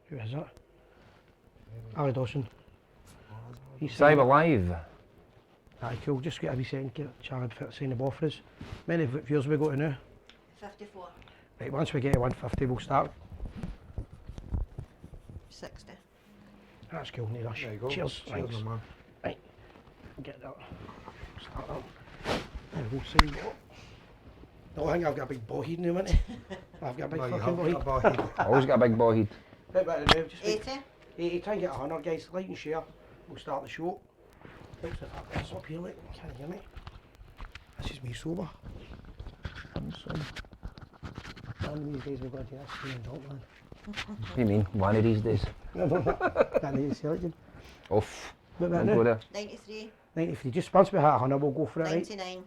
Who is that? Ali Dawson. He's Live alive. Aye, cool. Just get a wee second, get Charlie to sign the ball for us. Many viewers we go to now? 54. Right, once we get to 150 we'll start. 60. That's cool, no rush. There you go. Cheers. Cheers, Thanks. my man. Right, get that. Start that. There we go, sign ball. No, I think I've got a big ball head now, haven't I? I've got a big fucking ball head. ball head. Always got a big ball head. Right back to now, just 80. 80, try and get 100 guys, like and share. We'll start the show. Thanks for that. That's up here, like, can't hear me. This is me sober. I'm sober. One of these days we're going to do that screen dog, man. What do you mean? One of these days. Can't need to sell it, Jim. Off. What Don't about go now? there. 93. 93, just once we hit 100 we'll go for it, right? 99.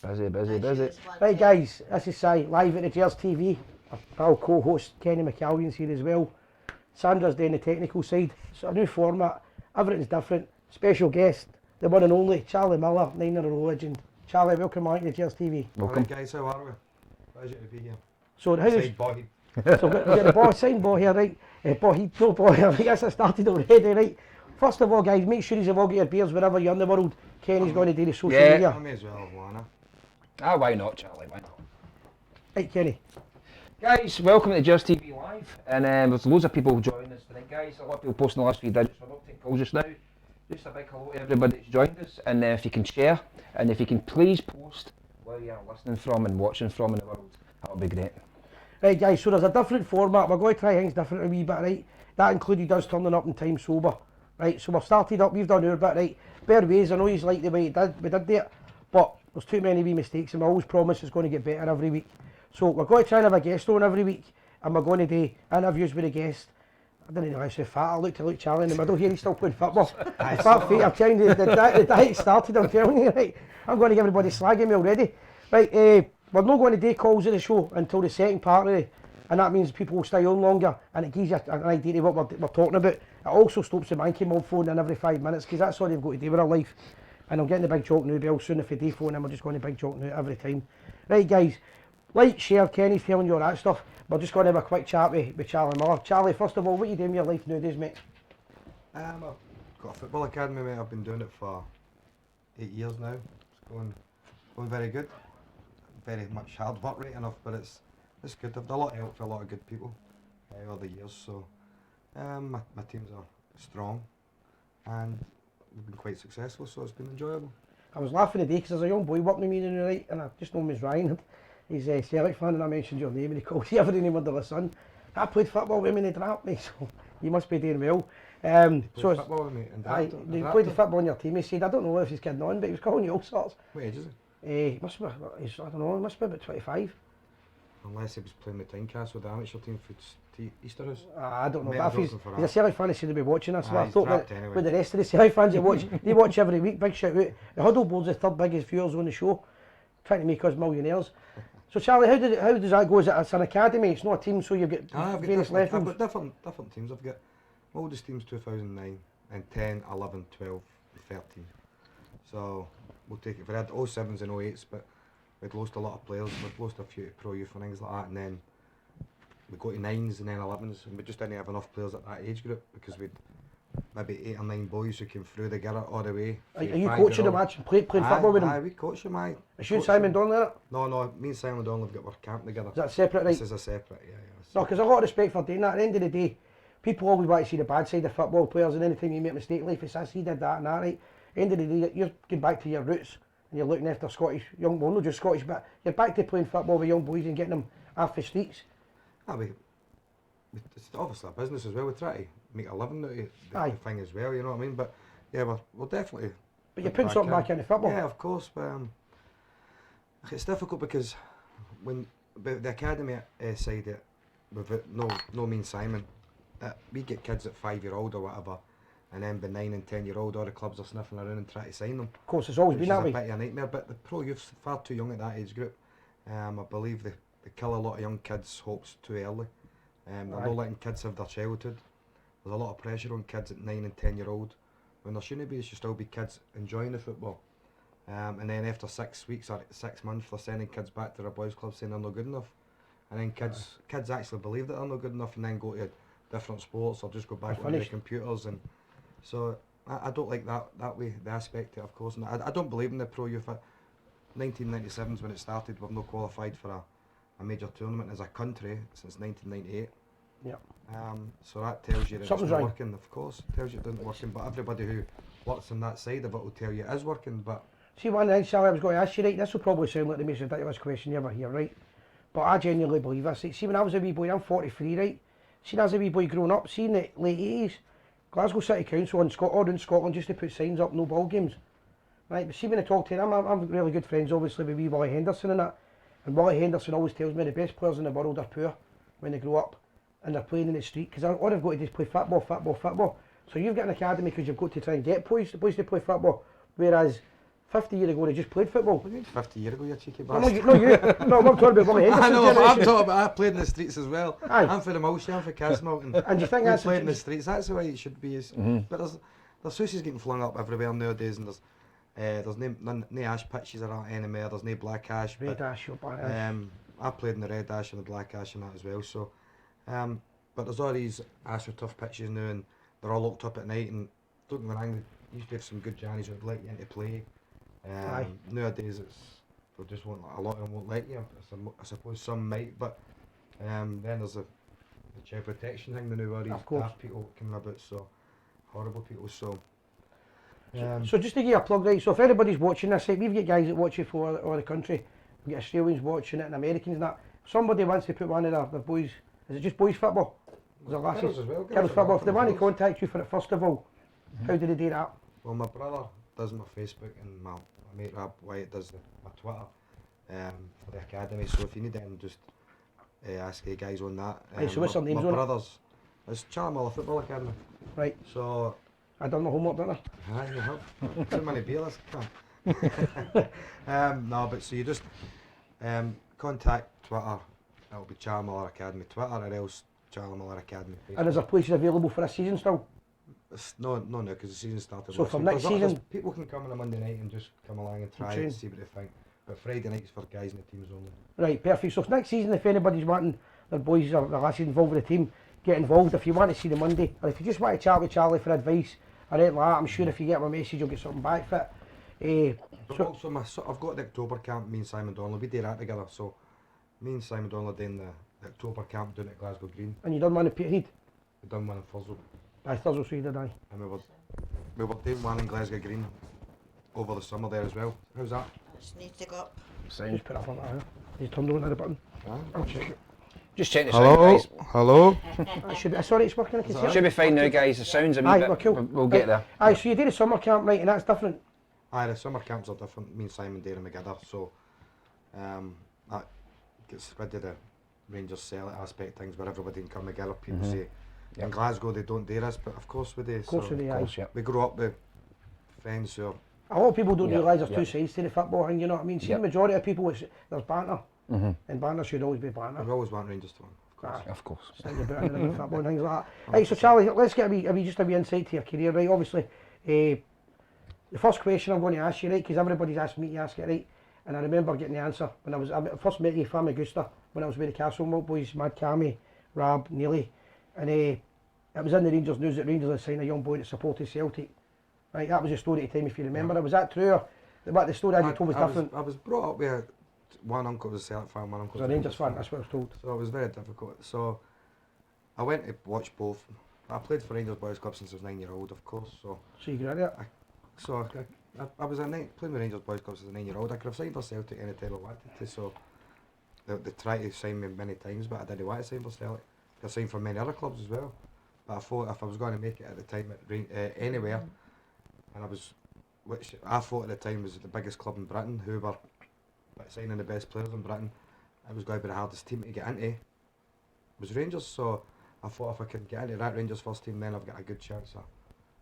Busy, busy, Actually, busy. there's one Right there. guys, this is Si, live at the Gers TV. Our pal co-host Kenny McCallion's here as well. Sandra's doing the technical side. So a new format, everything's different. Special guest, the one and only Charlie Miller, 9-year-old legend. Charlie, welcome back to the Gers TV. Welcome. Alright guys, how are we? Pleasure to be here. So how does, Side body. so we got the ball, signed ball here, right? Ball heat, no ball here, I guess I started already, right? First of all guys, make sure you've all got your beers wherever you're in the world. Kenny's going to do the social Yeah. media. I may as well have one, Ah, why not, Charlie? Why not? Right Kenny. Guys, welcome to Gers TV Live. And there's loads of people joining us tonight, guys. A lot of people posting the last few digits. We're not taking calls just now. Just a big hello to everybody that's joined us. And if you can share, and if you can please post where you are listening from and watching from in the world, that would be great. Right guys, so there's a different format, we're going to try things different a wee bit, right? That included us turning up in time sober, right? So we've started up, we've done our bit, right? Bare ways, I know he's like the way we did it, but there's too many wee mistakes and we always promise it's going to get better every week. So we're going to try and have a guest on every week and we're going to do interviews with a guest. I didn't know I was so fat, I looked to Charlie in the middle here, he's still playing football. Fat feet, I'm telling you, the diet started, I'm telling you, right? I'm going to get everybody slagging me already. Right, we're not going to do calls of the show until the second part of it, and that means people will stay on longer and it gives you an idea of what we're talking about. It also stops the manky mob phoning in every 5 minutes because that's all they've got to do with their life. And I'm getting the big joke now, Bill, soon if they do phone in, we're just going to big joke now every time. Right guys, like, share, Kenny's telling you all that stuff. We're just going to have a quick chat with Charlie Miller. Charlie, first of all, what are you doing with your life nowadays, mate? I've got a football academy, mate. I've been doing it for 8 years now. It's going very good. Very much hard work, right enough, but it's good. I've done a lot of help for a lot of good people over the years, so my teams are strong and we've been quite successful, so it's been enjoyable. I was laughing today because there's a young boy working with me now, right, and I just know him as Ryan. He's a Celtic fan and I mentioned your name and he calls you every name under the sun. I played football with him and he dropped me, so you must be doing well. Played So football with me and I, you played the football on your team, he said, I don't know if he's kidding on, but he was calling you all sorts. What age is he? He must be, I don't know, he must be about 25. Unless he was playing with Tynecastle, the amateur team for Easterhouse. I don't know, Mate, but I if was he's looking for a that. Celtic fan, he should be watching us. So I he's thought trapped that anyway. with the rest of the Celtic fans that watch, they watch every week, big shout out. The Huddle Board's the third biggest viewers on the show, trying to make us millionaires. So Charlie, how does that go? Is it, it's an academy, it's not a team, so you've got I've various got levels? different teams. I've got oldest teams 2009 and 10, 11, 12, 13. So we'll take it for that. 07s and 08s, but we'd lost a lot of players. We'd lost a few to pro youth and things like that, and then we go to 9s and then 11s, and we just didn't have enough players at that age group because we'd maybe 8 or 9 boys who came through the gutter all the way. Are you coaching them actually, playing football with them? Aye, we coach them, aye. Is you and Coach Simon them. Donnelly that? No, me and Simon Donnelly have got our camp together. Is that separate, right? This is a separate, yeah. No, because a lot of respect for doing that. At the end of the day, people always want to see the bad side of football players, and anytime you make a mistake, life is this, he did that and that, right? At the end of the day, you're going back to your roots, and you're looking after Scottish young, well, not just Scottish, but you're back to playing football with young boys and getting them off the streets. It's obviously a business as well. We try to make a living out of Aye. the thing as well, you know what I mean? But yeah, we're definitely. But you're putting something back into football. Yeah, of course, but it's difficult because when the academy side, with no mean Simon, we get kids at 5-year-old or whatever, and then by 9 and 10-year-old, all the clubs are sniffing around and trying to sign them. Of course, it's always Which been is that a way. bit of a nightmare, but the pro youth's far too young at that age group. I believe they kill a lot of young kids' hopes too early. They're not letting kids have their childhood. There's a lot of pressure on kids at 9 and 10-year-old. When there shouldn't be, it should still be kids enjoying the football. And then after 6 weeks or 6 months, they're sending kids back to their boys' club saying they're not good enough. and then kids actually believe that they're not good enough, and then go to different sports or just go back on the finished. computers. And so I don't like that way, the aspect of course. And I don't believe in the pro youth. 1997 is when it started. We've not qualified for a major tournament as a country since 1998. Yeah. So that tells you that Something's it's not wrong. working, of course. Tells you it isn't working, but everybody who works on that side of it will tell you it is working. But See, one thing, Sally, I was going to ask you, right, this will probably sound like the most ridiculous question you ever hear, right? But I genuinely believe this. See, when I was a wee boy, I'm 43, right? See, as a wee boy growing up, see in the late 80s, Glasgow City Council and all in Scotland used to put signs up, no ball games. Right, but see when I talk to them, I'm really good friends obviously with wee Willie Henderson and that. And Willie Henderson always tells me the best players in the world are poor when they grow up and they're playing in the street, because all they've got to do is play football. So you've got an academy because you've got to try and get boys to play football, whereas 50 years ago they just played football. what do you mean 50 years ago, you cheeky No, bastard? no, no, I'm talking about Willie Henderson. I know, but I'm generation. talking about I played in the streets as well. Aye. I'm for the Mulshire, I'm for Casmilton. And do you think We that's played in the streets, that's the way it should be. But there's houses getting flung up everywhere nowadays, and there's no ash pitches around anymore, there's no black ash. Red But, ash or black ash. I played in the red ash and the black ash and that as well. So, but there's all these AstroTurf pitches now, and they're all locked up at night. And don't get me wrong, they used to have some good Johnnies who'd let you into play. Aye. Nowadays, they just won't. A lot of them won't let you. I suppose some might, but then there's the child protection thing. The new all these Of course. daft people coming about, so horrible people. So. So just to give you a plug, right, so if anybody's watching this, right, we've got guys that watch it for all the country, we've got Australians watching it and Americans and that. If somebody wants to put one of their boys, is it just boys football? Is it lasses? Girls as well. Girls are football. If they welcome want to as well. contact you for it first of all, how do they do that? Well, my brother does my Facebook, and my mate Rab White does my Twitter for the academy. So if you need anything, just ask the guys on that. Right, so what's their names my on it? brothers, it's Charmilla Football Academy. Right, So I done my homework, didn't I? aye, you have too many beers. No, but so you just contact Twitter. It'll be Charmilla Academy Twitter, or else Charmilla Academy Facebook. And is there places available for a season still? It's no, because the season started. So last for week. next There's season- people can come on a Monday night and just come along and try it train. and see what they think. But Friday night's for guys in the teams only. Right, perfect. So if next season, if anybody's wanting their boys or their lasses involved with the team, get involved. If you want to see the Monday, or if you just want to chat with Charlie for advice or anything like that, I'm sure if you get my message, you'll get something back for it. But So- also, I've got the October camp. Me and Simon Donnelly, we do that together. So me and Simon Donnelly doing the October camp down at Glasgow Green. And you done one in Peterhead? We done one in Thursday, Aye, Thursday, so you did, aye. and we were doing one in Glasgow Green over the summer there as well. How's that? I just need to go up. Just put up on that, huh? You turned on the button. Huh? I'll check it. Just check the sound, guys. Hello. I should be, sorry, it's working, I can see it. Should be fine now, guys. The sound's a wee Aye, bit. we're cool. We'll get there. Aye, so you did a summer camp, right, and that's different. Aye, the summer camps are different. Me and Simon do them together. So that gets rid of the Rangers sell it aspect things where everybody can come together. People say in Glasgow they don't do this, but of course we do. Of course so we do, Of aye. course, yeah. we grew up with friends who are A lot of people don't Yeah, realise there's yeah. two sides to the football thing, you know what I mean? See, Yeah. the majority of people, there's banter, and banter should always be banter. we always want Rangers to win, of course. Aye. Of course. Think about it in football and things like that. Right, so Charlie, let's get a wee just a wee insight to your career, right? Obviously, the first question I'm going to ask you, right, because everybody's asked me to ask it, right? And I remember getting the answer when I first met you, Fam Augusta, when I was with the Castle Milk Boys, Mad Cammy, Rab, Neely, and it was in the Rangers news that Rangers had signed a young boy that supported Celtic. Right, that was your story at the time, if you remember. Was that true, or what the story I told was different? I was brought up with one uncle was a Celtic fan, one uncle Was a Rangers fan, that's what I was told. So it was very difficult. So I went to watch both. I played for Rangers Boys Club since I was 9-year-old, of course. So So you got it. So I was playing with Rangers Boys Club as a 9-year-old. I could have signed for Celtic any time I wanted to. So they tried to sign me many times, but I didn't want to sign for Celtic. I signed for many other clubs as well. But I thought if I was going to make it at the time anywhere, and which I thought at the time was the biggest club in Britain, who were signing the best players in Britain, it was going to be the hardest team to get into. Was Rangers. So I thought if I could get into that Rangers first team, then I've got a good chance of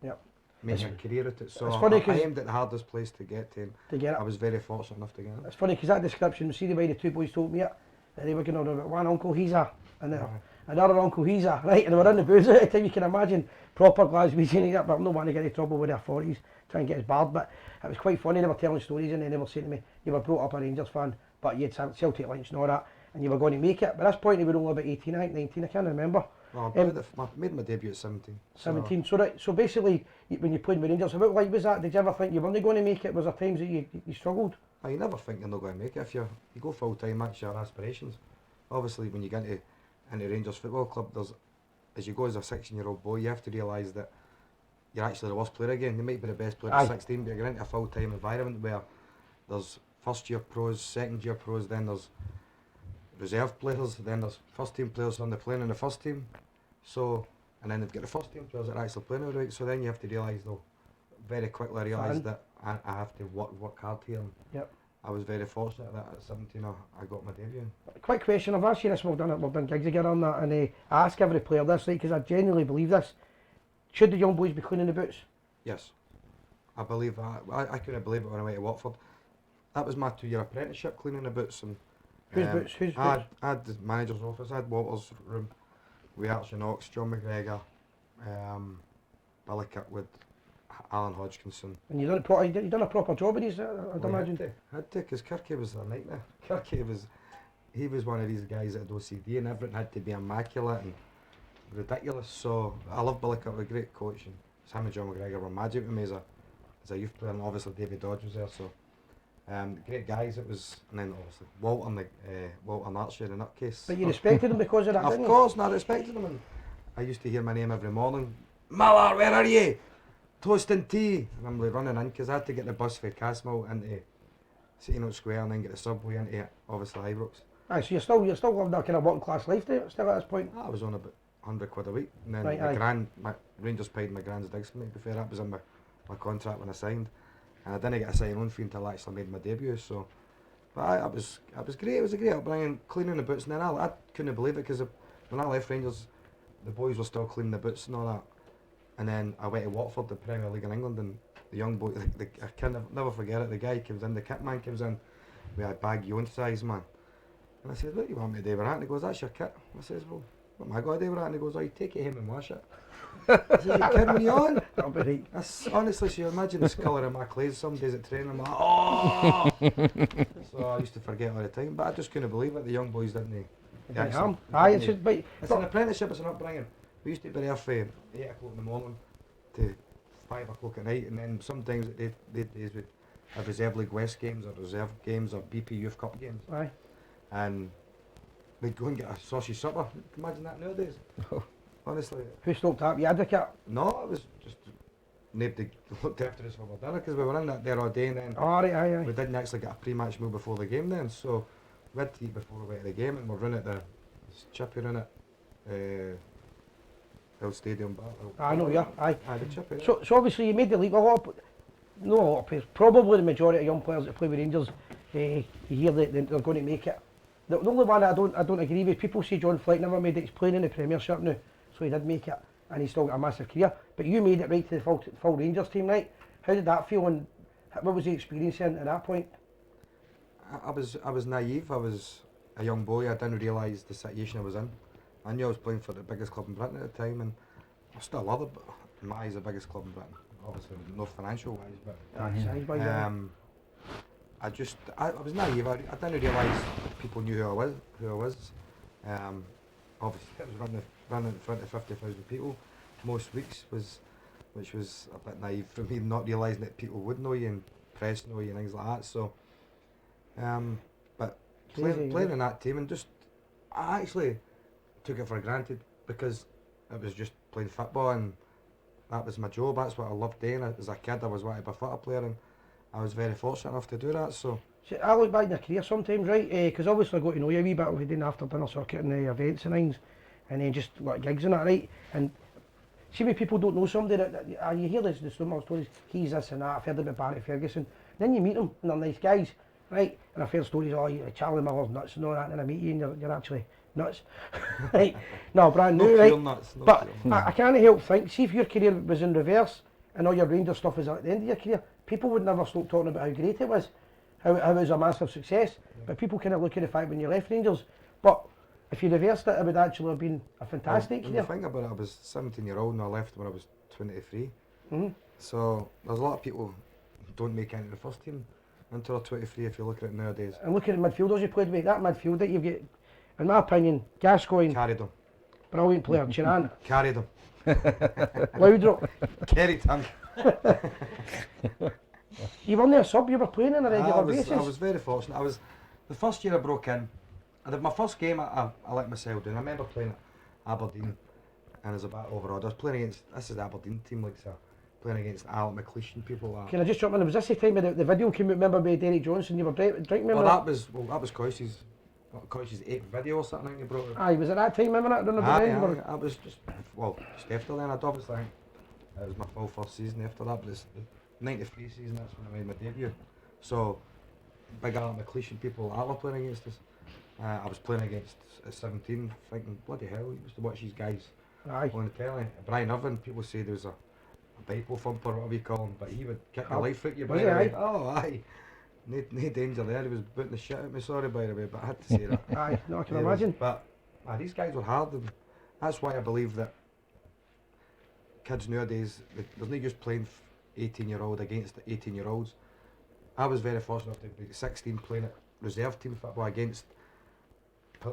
Yep. making a career at it. So It's funny I 'cause- aimed at the hardest place to get to, and To get it. I was very fortunate enough to get it. It's funny because that description, see the way the two boys told me it, that they were going on about one uncle he's a, and another uncle he's a, right, and they were in the booze at the time. You can imagine proper Glaswegian, but I'm not wanting to get into trouble with their 40s, try and get his barred, but it was quite funny. They were telling stories and they were saying to me, you were brought up a Rangers fan, but you had Celtic links and all that, and you were going to make it. By this point, you were only about 18, I think 19, I can't remember. Well, I made my debut at 17. 17. So right, so basically, when you played with Rangers, what like was that? Did you ever think you weren't going to make it? Was there times that you struggled? You never think you're not going to make it. If you go full time, that's your aspirations. Obviously, when you get into Rangers Football Club, as you go as a 16-year-old boy, you have to realise that you're actually the worst player again. You might be the best player at 16, but you're into a full time environment where there's first year pros, second year pros, then there's reserve players, then there's first team players on the playing in the first team. So, and then they've got the first team players that are actually playing all right. So then you have to realise, though, very quickly I realised that I have to work hard here. Yep. I was very fortunate that at 17 I got my debut. Quick question, I've asked you this, we've done gigs together on that, and I ask every player this, right, because I genuinely believe this. Should the young boys be cleaning the boots? Yes. I believe that. I couldn't believe it when I went to Watford. That was my 2-year apprenticeship, cleaning the boots. And Whose boots? Whose I boots? had the manager's office, I had Walter's room, with Archie Knox, John McGregor, Billy Kirkwood, Alan Hodgkinson. And you done a proper job of these, I'd imagine. Had to, because Kirky was a nightmare. He was one of these guys that had OCD and everything had to be immaculate and ridiculous. So I love Billy Kirkwood, a great coach, and him and John McGregor were magic with me as a youth player, and obviously David Dodge was there. So great guys it was, and then obviously Walter Archie, the nutcase. But you respected them because of that, didn't Of you? course, and I respected them. And I used to hear my name every morning. Miller, where are you? Toast and tea. And I'm like running in because I had to get the bus for Castmile into City Note Square and then get the subway into obviously Ibrox. Aye, so you're still living that kind of working class life still at this point? I was on about £100 a week, and then Right, my Rangers paid my grand's digs for me. To be fair, that was in my contract when I signed, and I didn't get a sign-on fee until I actually made my debut. So, but I was great. It was a great upbringing, cleaning the boots, and then I couldn't believe it because when I left Rangers, the boys were still cleaning the boots and all that. And then I went to Watford, the Premier League in England, and the young boy, I can never forget it, the guy comes in, the kit man comes in with a baggy own size, man. And I said, what do you want me to do with that? And he goes, that's your kit. I says, well, what am I going to do with that? And he goes, oh, you take it home and wash it. I says, you kidding me on? That'll be right. Honestly, so you imagine the colour of my clothes some days at training, I'm like, oh! So I used to forget all the time, but I just couldn't believe it, the young boys didn't Aye, it's just, but it's an apprenticeship, it's an upbringing. We used to be there for 8 o'clock in the morning to 5 o'clock at night, and then sometimes they'd have Reserve League West games or reserve games or BP Youth Cup games. aye. And we'd go and get a sausage supper. Imagine that nowadays. Honestly. Who stoked up? You advocate? No, it was just nobody looked after us for our dinner because we were in that there all day, and then Aye. we didn't actually get a pre-match meal before the game then, so we had to eat before we went to the game, and we're running at the chippy run at Hill Stadium bar. I know, yeah, aye. The chippy. So obviously you made the leap. A lot of players, probably the majority of young players that play with Rangers, you hear that they're going to make it. The only one I don't agree with, people say John Fleck never made it, he's playing in the Premiership now, so he did make it, and he's still got a massive career. But you made it right to the full Rangers team, right? How did that feel, and what was the experience at that point? I was naive. I was a young boy. I didn't realise the situation I was in. I knew I was playing for the biggest club in Britain at the time, and I still love it. But in my eyes, the biggest club in Britain. Obviously, not financial wise, but I was naive. I didn't realise people knew who I was. Obviously, it was running in front of 50,000 people most weeks, which was a bit naive for me, not realising that people would know you and press know you and things like that. So, but playing in that team, and just I actually took it for granted because it was just playing football, and that was my job. That's what I loved doing. As a kid, I was wanting to be a football player, and I was very fortunate enough to do that. So I look back in your career sometimes, right? Because obviously I got to know you a wee bit. We did after dinner circuit and events and things, and then just like gigs and that, right? And see when people don't know somebody, that you hear the stories. He's this and that. I've heard about Barry Ferguson. Then you meet them, and they're nice guys, right? And I've heard stories. Oh, Charlie Miller's nuts and all that. And I meet you, and you're actually nuts, right? No, brand new, right? Nuts, but I can't help think. See if your career was in reverse, and all your Rangers stuff was at the end of your career, people would never stop talking about how great it was, how it was a massive success. Yeah. But people kind of look at the fact when you left Rangers. But if you reversed it, it would actually have been a fantastic career. When you think about it, I was 17-year-old and I left when I was 23. Mm-hmm. So there's a lot of people who don't make it into the first team until they're 23 if you look at it nowadays. And look at the midfielders you played with. That midfield that you've got in my opinion, Gascoigne, Carried him. brilliant player. Duran, Carried him. Loudrup. Carried him. You weren't a sub, you were playing on a I regular was, basis. I was very fortunate. I was the first year I broke in. I did my first game. I let myself down. I remember playing at Aberdeen, and as a bat overall, I was playing against. This is the Aberdeen team, like so. Playing against Alec McLeish and people like that. Can I just jump in? Was this the time when the video came out? Remember with Derek Johnson? You were drinking, remember? Well, that was Coyce's 8th video or something. He brought it. Aye, was it that time? Remember that? I was just just after then. I'd obviously think it was my full first season after that, but it's the '93 season. That's when I made my debut. So big Alec McLeish and people like that were playing against us. I was playing against at 17, thinking bloody hell. You used to watch these guys Aye. on the telly. Brian Irvin, people say there was a Bible thumper, whatever you call him, but he would kick the life out you. By Was the he, way. aye? Oh aye. No danger there. He was booting the shit at me. Sorry by the way, but I had to say that. Aye, no, I can He was- imagine. But these guys were hard, and that's why I believe that kids nowadays, there's no use playing 18-year-old against 18-year-olds. I was very fortunate to be 16 playing at reserve team football against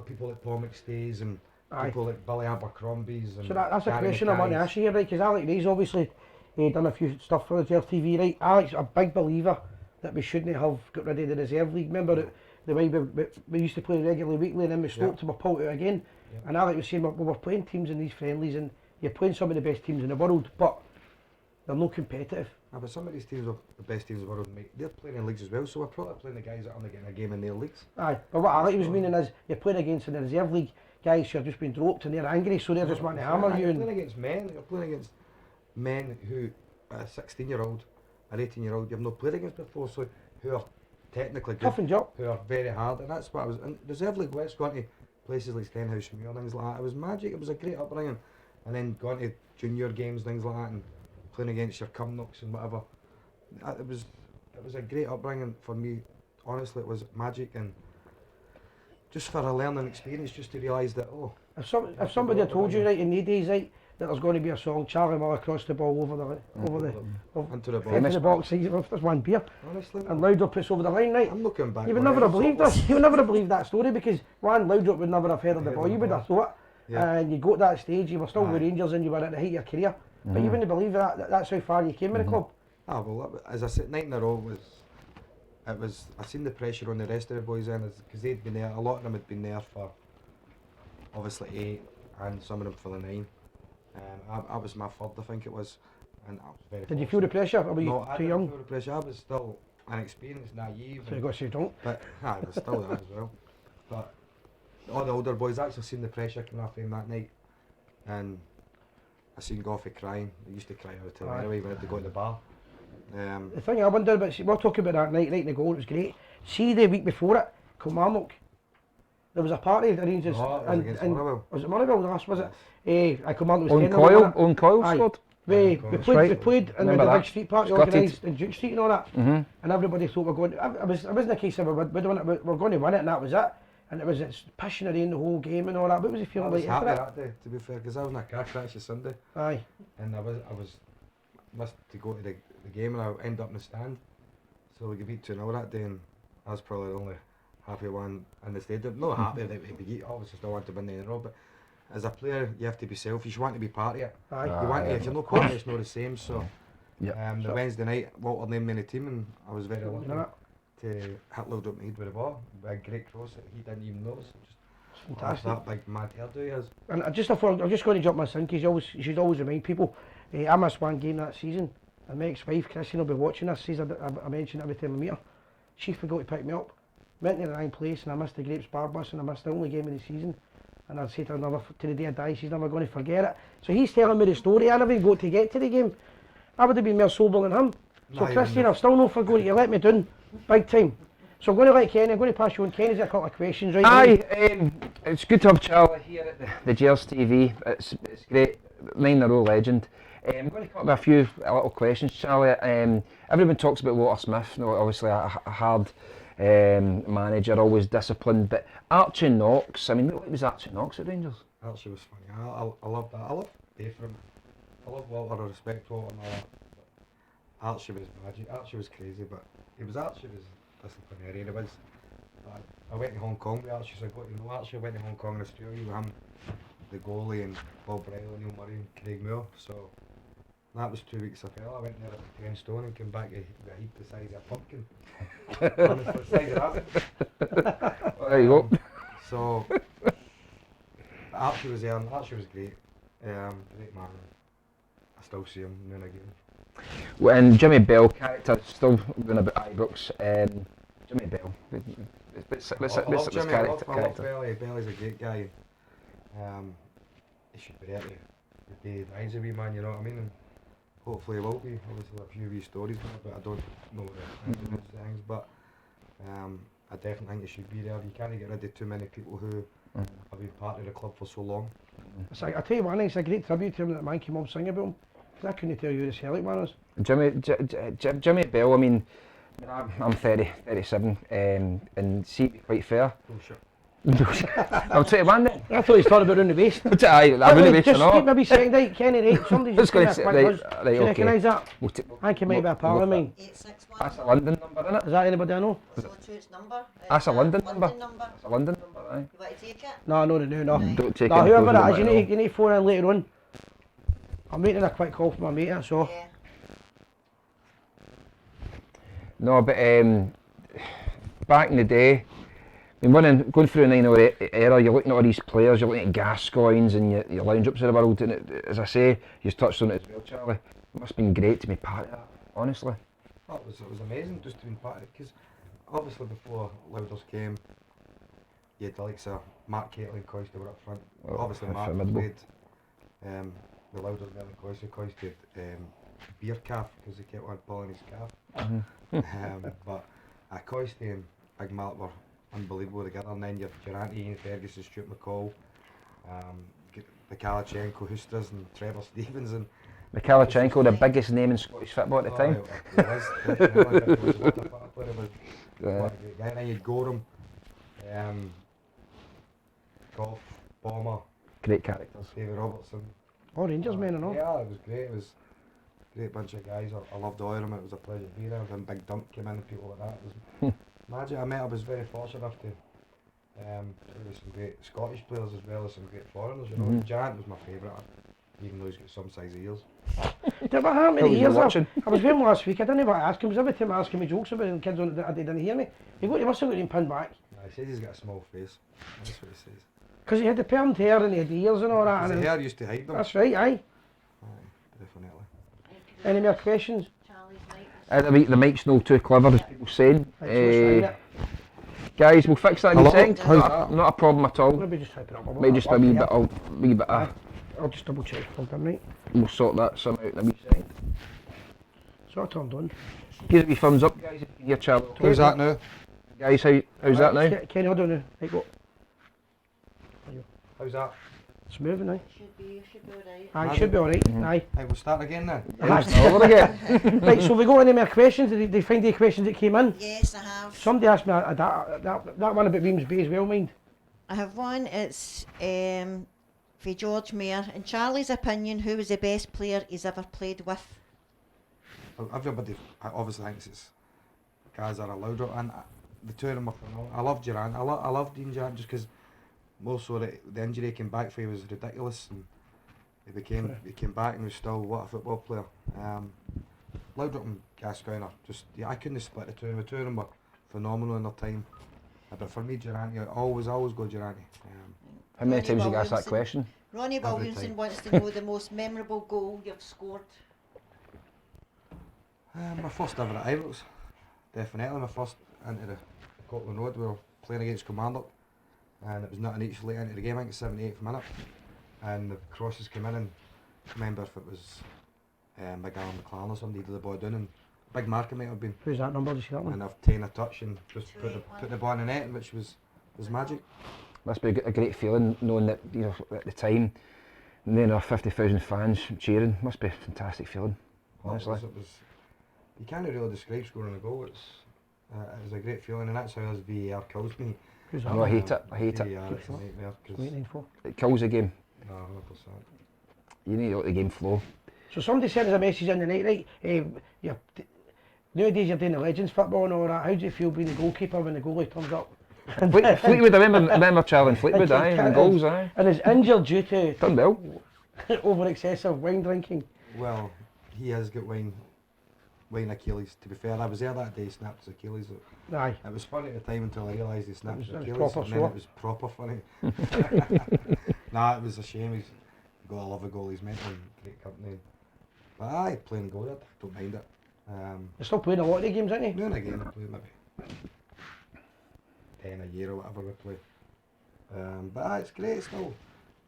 people like Paul McStays and Aye. people like Billy Abercrombie's. And So that's a Gary question I want to Mackay's. ask you here, right? Because Alex Ray's obviously done a few stuff for reserve TV, right? Alex, a big believer that we shouldn't have got rid of the reserve league. Remember the way we used to play regularly weekly and then we stopped and we pulled out again. Yeah. And Alex was saying we were playing teams in these friendlies and you're playing some of the best teams in the world, but they're not competitive. But some of these teams are the best teams in the world, mate. They're playing in leagues as well, so we're probably playing the guys that aren't getting a game in their leagues. Aye, but what Alex was meaning is you're playing against in the reserve league guys who are just being dropped and they're angry, so they're just wanting to hammer you. You're And playing against men. You're playing against men who, a 16-year-old, an 18-year-old, you've not played against before, so who are technically good, toughened you up. who are very hard, and that's what I was. And reserve league West, going to places like Stenhousemuir and things like that. It was magic. It was a great upbringing, and then going to junior games, things like that, and playing against your Cumnocks and whatever. It was a great upbringing for me. Honestly, it was magic, and just for a learning experience, just to realise that If somebody had told you right in the days right that there's going to be a song Charlie Miller across the ball over into the ball. into the box, there's one beer Honestly, and Loudrup puts over the line, right? I'm looking back. You would on never it, have believed this. You would never have believed that story because one, Loudrup would never have heard of the ball. You would have thought, Yeah. and you got to that stage. You were still with Aye. Rangers and you were at the height of your career, but you wouldn't believe that's how far you came with the club. Ah, well, as I said, 9 in a row was. I seen the pressure on the rest of the boys then, because they'd been there. A lot of them had been there for obviously 8, and some of them for the 9. I was my third, I think it was, and I was very. Did you feel the pressure, or were you No, I too didn't young? feel the pressure. I was still inexperienced, naive. So you got to say don't. But I was still that as well. But all the older boys actually seen the pressure coming off him that night, and I seen Goffey crying. He used to cry all the time Aye. anyway when he had to go to the bar. The thing I wonder about, we're talking about that night, right in the goal, it was great. See the week before it, Kilmarnock, there was a party arranged No, it was against Motherwell. was it Motherwell last, was it? Kilmarnock was Owen 10 Coyle, Owen Coyle Aye. scored. We That's played, right. we played and we Remember had a big that. street party Scotted. organised in Duke Street and all that. Mhm. And everybody thought we're going. It wasn't a case of we're going to win it and that was it. And it's pushing it in the whole game and all that. What was he I feeling was like happy after that day, to be fair, because I was in a car crash on Sunday, it? Aye. and I was missed to go to the game, and I ended up in the stand. So we beat 2-0 that day, and I was probably the only happy one in the stadium. Not happy that we beat, obviously still want to win the in a row, but as a player you have to be selfish. You want to be part of it. Aye. You want to, if you're not part of it, it's not the same. So Yeah. the So- Wednesday night, Walter named me in the team, and I was very lucky You know that? to hit Loud up my head with the ball. A great cross that he didn't even notice. Just Fantastic. that big mad hairdo he has. And I'm just going to jump my son because you should always remind people. I missed one game that season, and my ex-wife Christine will be watching this. Says I mention every time I meet her. She forgot to pick me up. Went to the wrong place, and I missed the Grapes Bar bus, and I missed the only game of the season. And I'd say to her, to the day I die, she's never going to forget it. So he's telling me the story. I never got to get to the game. I would have been more sober than him. So No, you Christine, wouldn't. I've still not forgotten. You let me down, big time. So I'm going to let Kenny. I'm going to pass you on. Kenny's got a couple of questions, right? Aye, it's good to have Charlie here at the Gers TV. It's great, 9 in a row legend. I'm going to come up with a few little questions, Charlie. Everyone talks about Walter Smith, you know, obviously a hard manager, always disciplined. But Archie Knox, I mean, what was Archie Knox at Rangers? Archie was funny. I love that. I love Dave from. I love Walter. I respect Walter and all that. But Archie was magic. Archie was crazy, but Archie was disciplinarian. He was. I went to Hong Kong with Archie, so I got to know Archie. I went to Hong Kong and Australia with him, the goalie, and Bob Briley, Neil Murray, and Craig Moore. So that was 2 weeks of hell. I went there at 10 stone and came back with a heap the size of a pumpkin. Honestly, the size of that. Well, there you go. So Archie was there, and Archie was great. Great man. I still see him now and again. Well, and Jimmy Bell character still going about Ibrox. Jimmy Bell. Let's I love Jimmy, I love character. Belly. Belly's a great guy. He should be there to the day he dies a wee man, you know what I mean? And hopefully he will be. Obviously a few wee stories there, but I don't know the things. But I definitely think he should be there. You can't get rid of too many people who have been part of the club for so long. It's like, I tell you one thing, it's a great tribute to him that the man came up singing about him. 'Cause I couldn't tell you who the Celtic man was. Jimmy Bell, I mean, I'm 37, and see, to be quite fair. Oh shit. I'm 21 then. I thought he was talking about round the waist. Aye, I wouldn't be just no. maybe second right, Kenny right, somebody Just just gonna give say, me a quick right, buzz. right, Do you okay. recognise that? We'll I think he might be a pal of mine. 861. That's a London number, isn't it? Is that anybody I know? So to its number. That's a London number. number. That's a London number, aye. You want to take it? No, no, no, no. Don't take No, it. whoever because it is, we you might need to phone in later on. I'm waiting a quick call from my mate, so. Yeah. No, but back in the day, I mean, going through the 9 era, you're looking at all these players, you're looking at Gascoignes and your lounge ups of the world, and as I say, you touched on it as well, Charlie. It must have been great to be part of that, honestly. Oh, it was amazing just to be part of it, because obviously before Louders came, you had the likes of Mark Catley and Coyster were up front. Oh, Obviously Mark formidable. played the Louders there and Coyster. Coyster had beer calf because he kept on pulling his calf. But Coyster and Big Mark were unbelievable together, and then you have Durante, Ian Ferguson, Stuart McCall, Mikalichenko, Husters and Trevor Stevens, and Mikalichenko, the biggest name in Scottish football at the time. He was, definitely, but he was what a player, he was Yeah. what a great guy. And then you'd Gorham, Goff, Bomber, Great characters. David Robertson. Oh, Rangers men and all. Yeah, it was great. It was a great bunch of guys. I loved all of them. It was a pleasure to be there. When Big Dump came in and people like that, it was magic. I was very fortunate enough to play with some great Scottish players as well as some great foreigners. You know, Durant was my favourite, even though he's got some size ears. Yeah, but how many Who was you years? watching? I was with him last week. I didn't even ask him. Because every time I ask him jokes about it, and kids on it, they didn't hear me. He must have got him pinned back. He says he's got a small face. That's what he says. Because he had the permed hair and he had the ears and all that. Because And the hair used to hide them. that's right, aye. Definitely. Any more questions? Charlie's mic. The mic's no too clever, as people saying. Right, so let's find it. Guys, we'll fix that in a Hello? second. How's Not a problem at all. Maybe just type it up. Might just be a wee bit Aye. I'll just double check if I'm done right. We'll sort that some out in a wee second. So I turned on. Give it a wee thumbs up, guys, if you can hear Charlie. How's that now? Guys, how's that now? Kenny, hold on now. Right, go. How's that? It's moving now. Should be alright. Aye, it should be alright. Aye. Hey, we'll start again then. Over again. Right, so we got any more questions? Did they find the questions that came in? Yes, I have. Somebody asked me that one about Weems Bay as well, mind. I have one. It's for George Mayer. In Charlie's opinion, who was the best player he's ever played with? Everybody obviously thinks it's guys that are louder, and the two of them are phenomenal. I love Durant. I love Dean Durant just because more so the injury he came back for was ridiculous, and he came back and was still what a football player. Laudrup and Gascoigne are just I couldn't split the two of them. The two of them were phenomenal in their time. But for me, Durant, I always go Durant. How many Ronnie times you asked that Williamson. question? Ronnie Every Williamson time. wants to know the most memorable goal you've scored. My first ever at Ibrox, definitely my first into the Scotland Road. We were playing against Commander, and it was nothing each late into the game. I think it's 78th minute, and the crosses came in, and I remember if it was Big Alan McLaren or somebody did the ball down, and Big Mark it might have been, Who's that number? Did you see that one? and I've taken a touch and just put the ball in the net, which was magic. Must be a great feeling knowing that, you know, at the time, and then our 50,000 fans cheering. Must be a fantastic feeling, honestly. It was you can't really describe scoring a goal. It was a great feeling, and that's how us VAR kills me. Who's I that know, I one? hate it. I hate it. VAR is a nightmare 'cause- 894. It kills the game. no, 100%. You need to let the game flow. So somebody sent us a message in the night, right? Nowadays you're doing the Legends football and all that. How do you feel being the goalkeeper when the goalie turns up? Fleetwood, I remember Charlie Fleetwood, And aye, Kit and goals, aye. And is injured due to Done well. over excessive wine drinking. Well, he has got wine Achilles. To be fair, I was there that day. He snapped his Achilles. Aye. It was funny at the time until I realised he snapped his It was Achilles, proper and then sore. it was proper funny. Nah, it was a shame. He's got a love of goal. He's met in great company. But aye, playing goal, I don't mind it. He's still playing a lot of the games, isn't he? Now and again, I play maybe 10 a year or whatever we play. But aye, it's great. It's still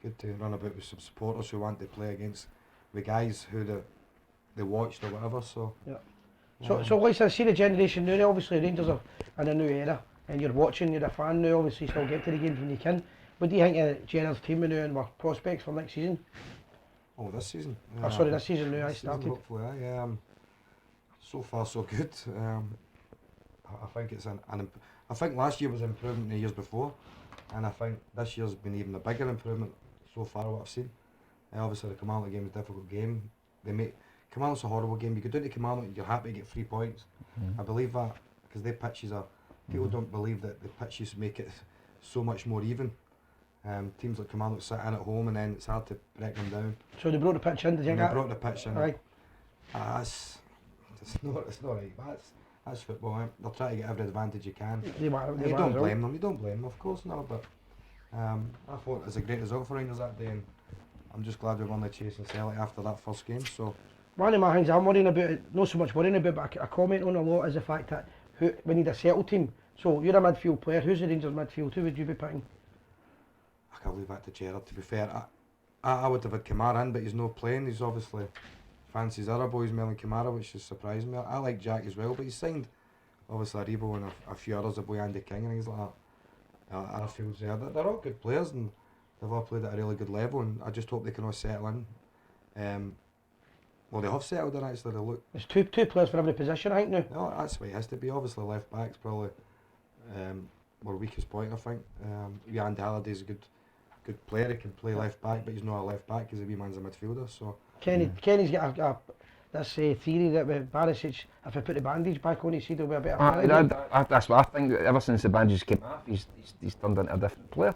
good to run about with some supporters who want to play against the guys who they watched or whatever. So. Yeah. So listen, see the generation now, obviously Rangers are in a new era and you're watching, you're a fan now, obviously still get to the games when you can. What do you think of Gers' team now and our prospects for next season? Oh, this season? Oh, sorry, this season now, I This season, started. hopefully, aye. So far, so good. I think it's I think last year was an improvement the years before, and I think this year's been even a bigger improvement so far what I've seen. Obviously, the Kilmarnock game is a difficult game. Kilmarnock's a horrible game. You go down to Kilmarnock, you're happy to get 3 points. I believe that because their pitches are. People don't believe that the pitches make it so much more even. Teams like Kilmarnock sit in at home and then it's hard to break them down. So they brought the pitch in, did you And think they that? brought the pitch in. Aye. It's not right. That's football. They're trying to get every advantage you can. They might And as you don't well. blame them. You don't blame them, of course not. But I thought it was a great result for Rangers that day, and I'm just glad we won the chase and Celtic after that first game. So One of my things I'm worrying about, not so much worrying about, but I comment on a lot, is the fact that we need a settled team. So you're a midfield player, who's the Rangers midfield? Who would you be picking? I can't leave that to Gerrard. To be fair, I would have had Kamara in, but he's not playing. He's obviously fancies other boys more than Kamara, which is surprising me. I like Jack as well, but he's signed obviously Aribo and a few others, a boy Andy King and things like that. Arfield's there. They're all good players and they've all played at a really good level, and I just hope they can all settle in. Well, they have settled in actually. They look. There's two players for every position, I think now. No, that's the way it has to be. Obviously, left back's probably our weakest point. I think. Andy Halliday's a good player. He can play left back, but he's not a left back because the wee man's a midfielder. So. Kenny's got this theory that with Barisic, if I put the bandage back on his head, he'll be a better player. That's what I think. Ever since the bandages came off, he's turned into a different player.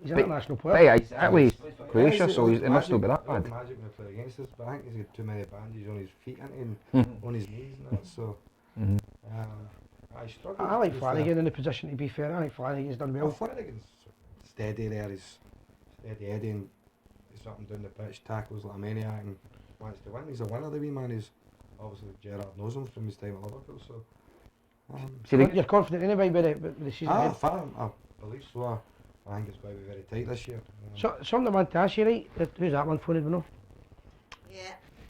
He's an international player. Yeah, exactly. He's from Croatia, so it must not be that bad. Magic when he played against us, but I think he's got too many bandages on his feet and on his knees and that. So. I struggle. I like Flanagan in the position, to be fair. I think Flanagan's done well. Flanagan's steady there. He's steady Eddie and he's up and down the pitch, tackles like a maniac and wants to win. He's a winner, the wee man. He's obviously Gerrard knows him from his time at Liverpool. So. You're confident anyway with the season ahead? I believe so. I think it's going to be very tight this year. So, something I want to ask you, right? Who's that one phoned, no? Yeah.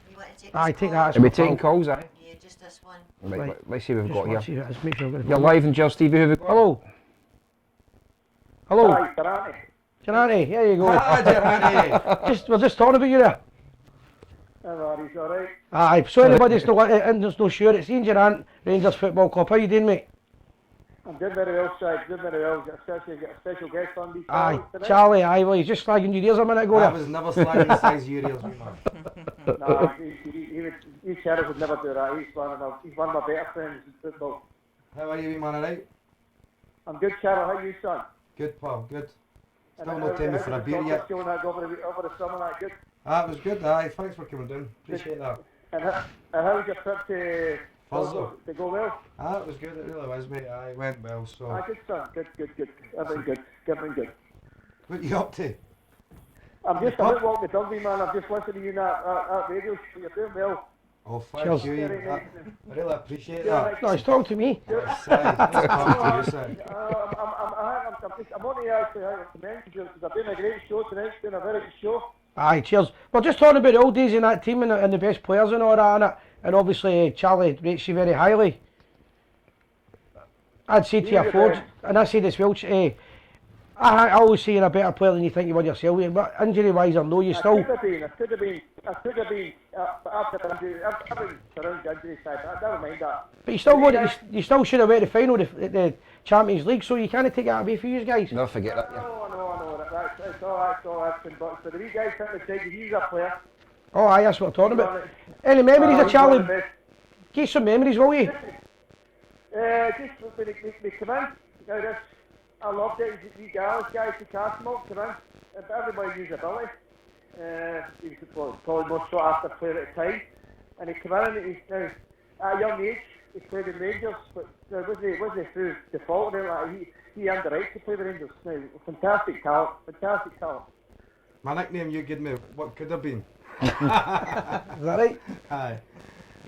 You want to take Aye, this take call? that. Are we taking calls, aye? Yeah, just this one. Right. Let's see who we've Just got want to here. see who it is, make sure I've got it. You're live in Gers TV, who have we got? Hello. Hello. Hi, Durrani. Janani, here you go. Ah, Germany! We're just talking about you there. Hello, he's alright. Aye, so anybody's no sure, it's Ian Durant, Rangers Football Club. How you doing, mate? I'm doing very well, Si. Doing very well. Got a special guest on these Aye, tonight. Charlie, aye, well, he's just slagging your ears a minute ago I there. was never slagging the size of your ears, wee man. No, he Sheriff would never do that. He's one of my better friends in football. How are you, wee man, alright? I'm good, Cheryl. How you, son? Good, pal, good. Still And no time me for a beer yet. Showing that over the summer, that good. Ah, it was good, aye. Thanks for coming down. Appreciate that. And how was your trip to Thursday. to go well? Ah, it was good, it really was, mate. Aye, it went well, so. Ah, good, son. Good. Everything good. What you up to? I'm out walking the dog, man. I'm just listening to you in that radio show. You're doing well. Oh, thank Cheers. you, Ian. Very nice. I really appreciate Yeah, that. No, he's talking to me. Yes, aye. It's talking to you, son. I'm only actually commend you because I've been a great show tonight. It's been a very good show. Aye, cheers. We're just talking about the old days in that team and the best players and all that, innit? And obviously Charlie rates you very highly. I'd say to you, Ford, and I say this well, I always say you're a better player than you think you were yourself, but injury-wise, I know you still. I could have been after the injury. I've been around the injury side. Never mind that. But you still should have went to the final of the Champions League, so you can't take that away for you guys. Never forget that, yeah. I know. That's all happened. But for the wee guys trying to take he's a player. Oh, aye, that's what I'm talking about. Any memories of He's one Charlie? the best. Give some memories, will you? Just when they come in, you know, I loved it. The Gers guy to cast him up to run. Everybody used ability. He was probably the most sought after player at the time. And he came in and he's now, at a young age, he played in Rangers, but wasn't through default or anything like that. He earned the right to play the Rangers. Now, fantastic talent, fantastic talent. My nickname you gave me, what could have been? Is that right? Aye.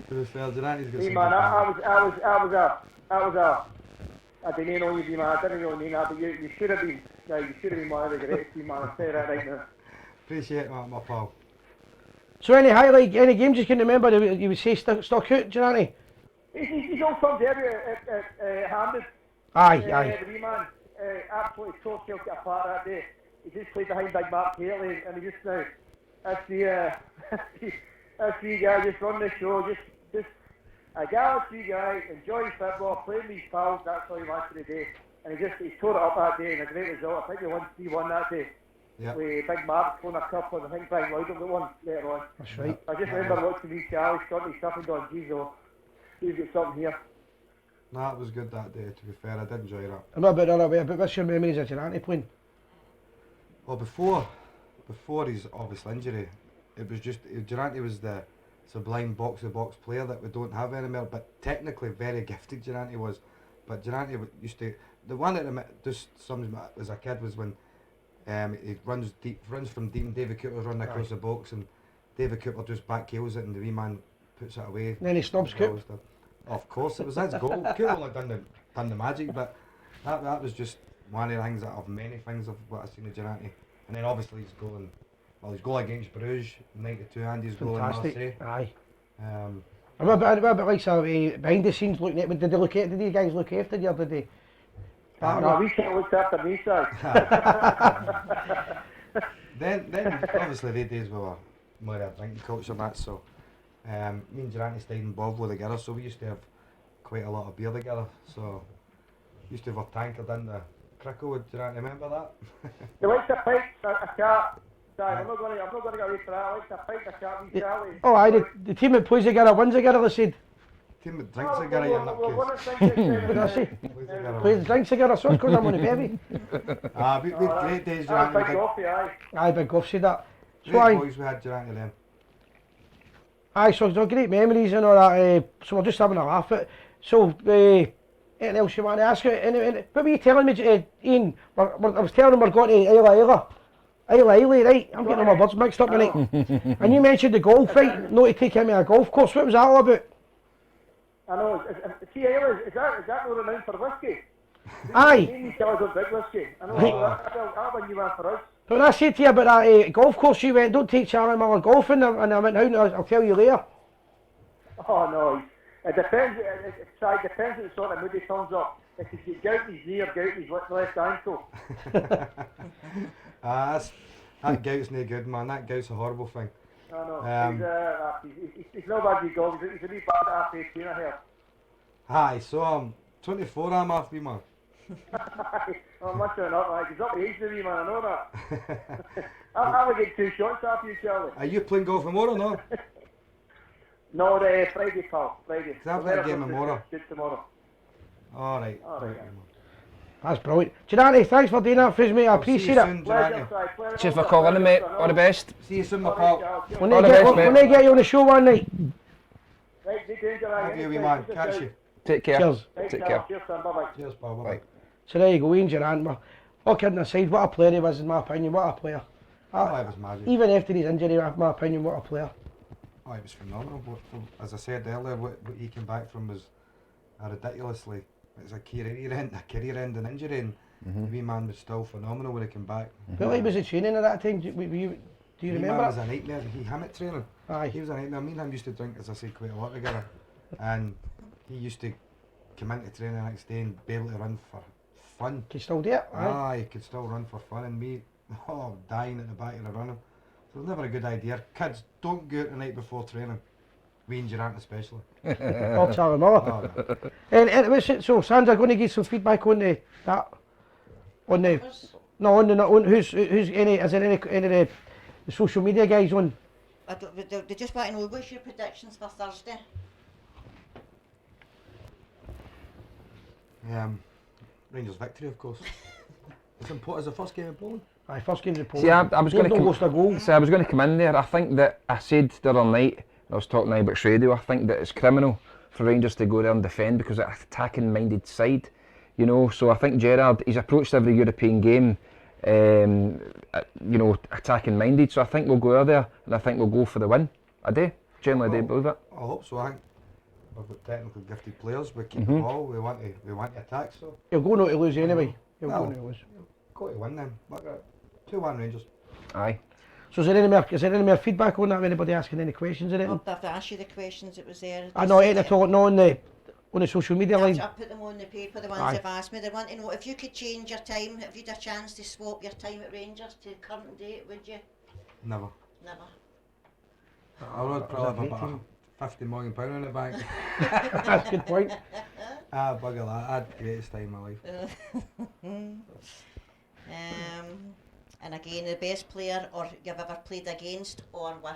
To be fair, Durante's got Hey some man, good I didn't know you, man. I didn't really mean that, but you should have been. Yeah, you should have been one of the greatest team, man. I'll say that right now. Appreciate that, my pal. So any highlight, any games you can remember that you would say stuck out, Durante? He's on some debut at Hampden. Aye. The wee man absolutely tore Celtic apart that day. He just played behind Big Mark Haley, and he just now, that's the guy just run the show, just a galaxy guy, enjoying football, playing with his pals, that's all he wants for the day. And he tore it up that day, and a great result. I think they won 3-1 that day. Yep. With Big Mark won a couple, and I think Brian Lloyd got one later on. That's right. I just remember watching these Charlie starting his stuff and going, geez, oh, he's got something here. Nah, it was good that day, to be fair, I did enjoy that. I'm not about the other way, but what's your memories of Durante playing? Well, before his obvious injury, it was just, Durante was the sublime box-to-box player that we don't have anymore, but technically very gifted Durante was. But Durante used to, the one that just sums me up as a kid was when he runs from deep and David Cooper's running across the box and David Cooper just back heels it and the wee man puts it away. And then he snubs Coop. Of course, it was his goal. Cooper had done the magic, but that was just one of the things of many things of what I've seen of Durante. And then obviously his goal against Bruges, 92, and his goal in Marseille. Fantastic. Aye. Um, I'm a bit like some behind the scenes looking at. Did you guys look after you, or did they? No, we can't look after me, sir. then obviously the days we were more of a drinking culture and that, so me and Durante stayed involved with together, so we used to have quite a lot of beer together, so used to have a tankard in the Crickle with Durante, remember that? He likes to pipe a chat. I'm not going to get away from that. I like to pipe a chat with Charlie. Oh, aye. The team that plays together wins together. They said. Team that drinks together, you're What What did I say? Plays drinks together. So it's because I'm on the baby. we great days, I'm Durante. big coffee, aye. Aye, Big Goff said that. So Great boys we had Durante then. Aye, so great memories and all that. So we're just having a laugh at. So anything else you want to ask? What were you telling me, Ian? I was telling him we're going to Isla, right? I'm getting all my words mixed up tonight. And you mentioned the golf, right? No to take him to a golf course. What was that all about? I know. See, is that not renowned for whiskey? Aye. These fellas are big whiskey. I know. That one you went for us. So when I said to you about that golf course, you went, don't take Charlie Miller golfing, and I went, how? I'll tell you later. Oh no. It depends. It depends on the sort of mood he turns up. If he's got gout in his knee or gout in his left ankle. That gout's no good, man. That gout's a horrible thing. No. He's no bad at golf. He's a wee bad at 18, I hear. Hi, so I'm 24, I'm off me, man. Oh, must have not, like, he's up to age the wee man, I know that. I would get 2 shots after you, Charlie. Are you playing golf tomorrow, no? No, Friday, pal. Friday. I've got a game tomorrow. Tomorrow. Alright. That's brilliant. Durante, thanks for doing that for us, mate. I appreciate it. Cheers for calling in, mate. All the best. See you soon, my pal. When All the best, mate. they get you on the show one night. Right, be danger, Thank you, wee man. Catch you. Take care. Cheers. Take care. Cheers, son. Bye-bye. Cheers, pal. Bye. Bye. So there you go, Ian Durant. All kidding aside, what a player he was in my opinion. What a player. Oh, it was magic. Even after his injury, in my opinion, what a player. Oh, it was phenomenal. As I said earlier, what he came back from was a ridiculously, it's a career-ending injury, and the wee man was still phenomenal when he came back. What like was the training at that time? Do you remember? Man was a nightmare. Him at training. Aye. He was a nightmare. Me and him used to drink, as I said, quite a lot together, and he used to come into training the next day and be able to run for fun. Can you still do it? He could still run for fun, and me, dying at the back of the running. So it was never a good idea. Kids, don't go out the night before training. We and Durant especially. Or Charlie Miller. Oh, no. And what's it? So Sandra going to give some feedback on that. On who's any? Is there any of the social media guys on? They just want to know, what's your predictions for Thursday? Rangers victory, of course. It's important as the first game in Poland. Aye, first game in Poland. See, I was going They've to not lost a goal. I was going to come in there. I think that I said the other night, I was talking to Ibrox Radio, I think that it's criminal for Rangers to go there and defend because it's an attacking-minded side, you know. So I think Gerrard, he's approached every European game, you know, attacking-minded. So I think we'll go there and I think we'll go for the win. I do. Generally, I do believe it. I hope so. I think we've got technically gifted players. We keep the ball. We want to attack. So He'll go not to lose anyway. He'll Well, go not to lose. got to win them. 2-1 Rangers. Aye. So is there any more feedback on that? Anybody asking any questions or anything? I've asked you the questions that was there. I know anything at all, not on the social media line. I put them on the paper, the ones Aye. they've asked me. They want to know if you could change your time, if you'd a chance to swap your time at Rangers to current date, would you? Never. Never. I would probably have great about £50 million in the bank. That's a good point. Bugger that. I had the greatest time of my life. And again, the best player or you've ever played against or with?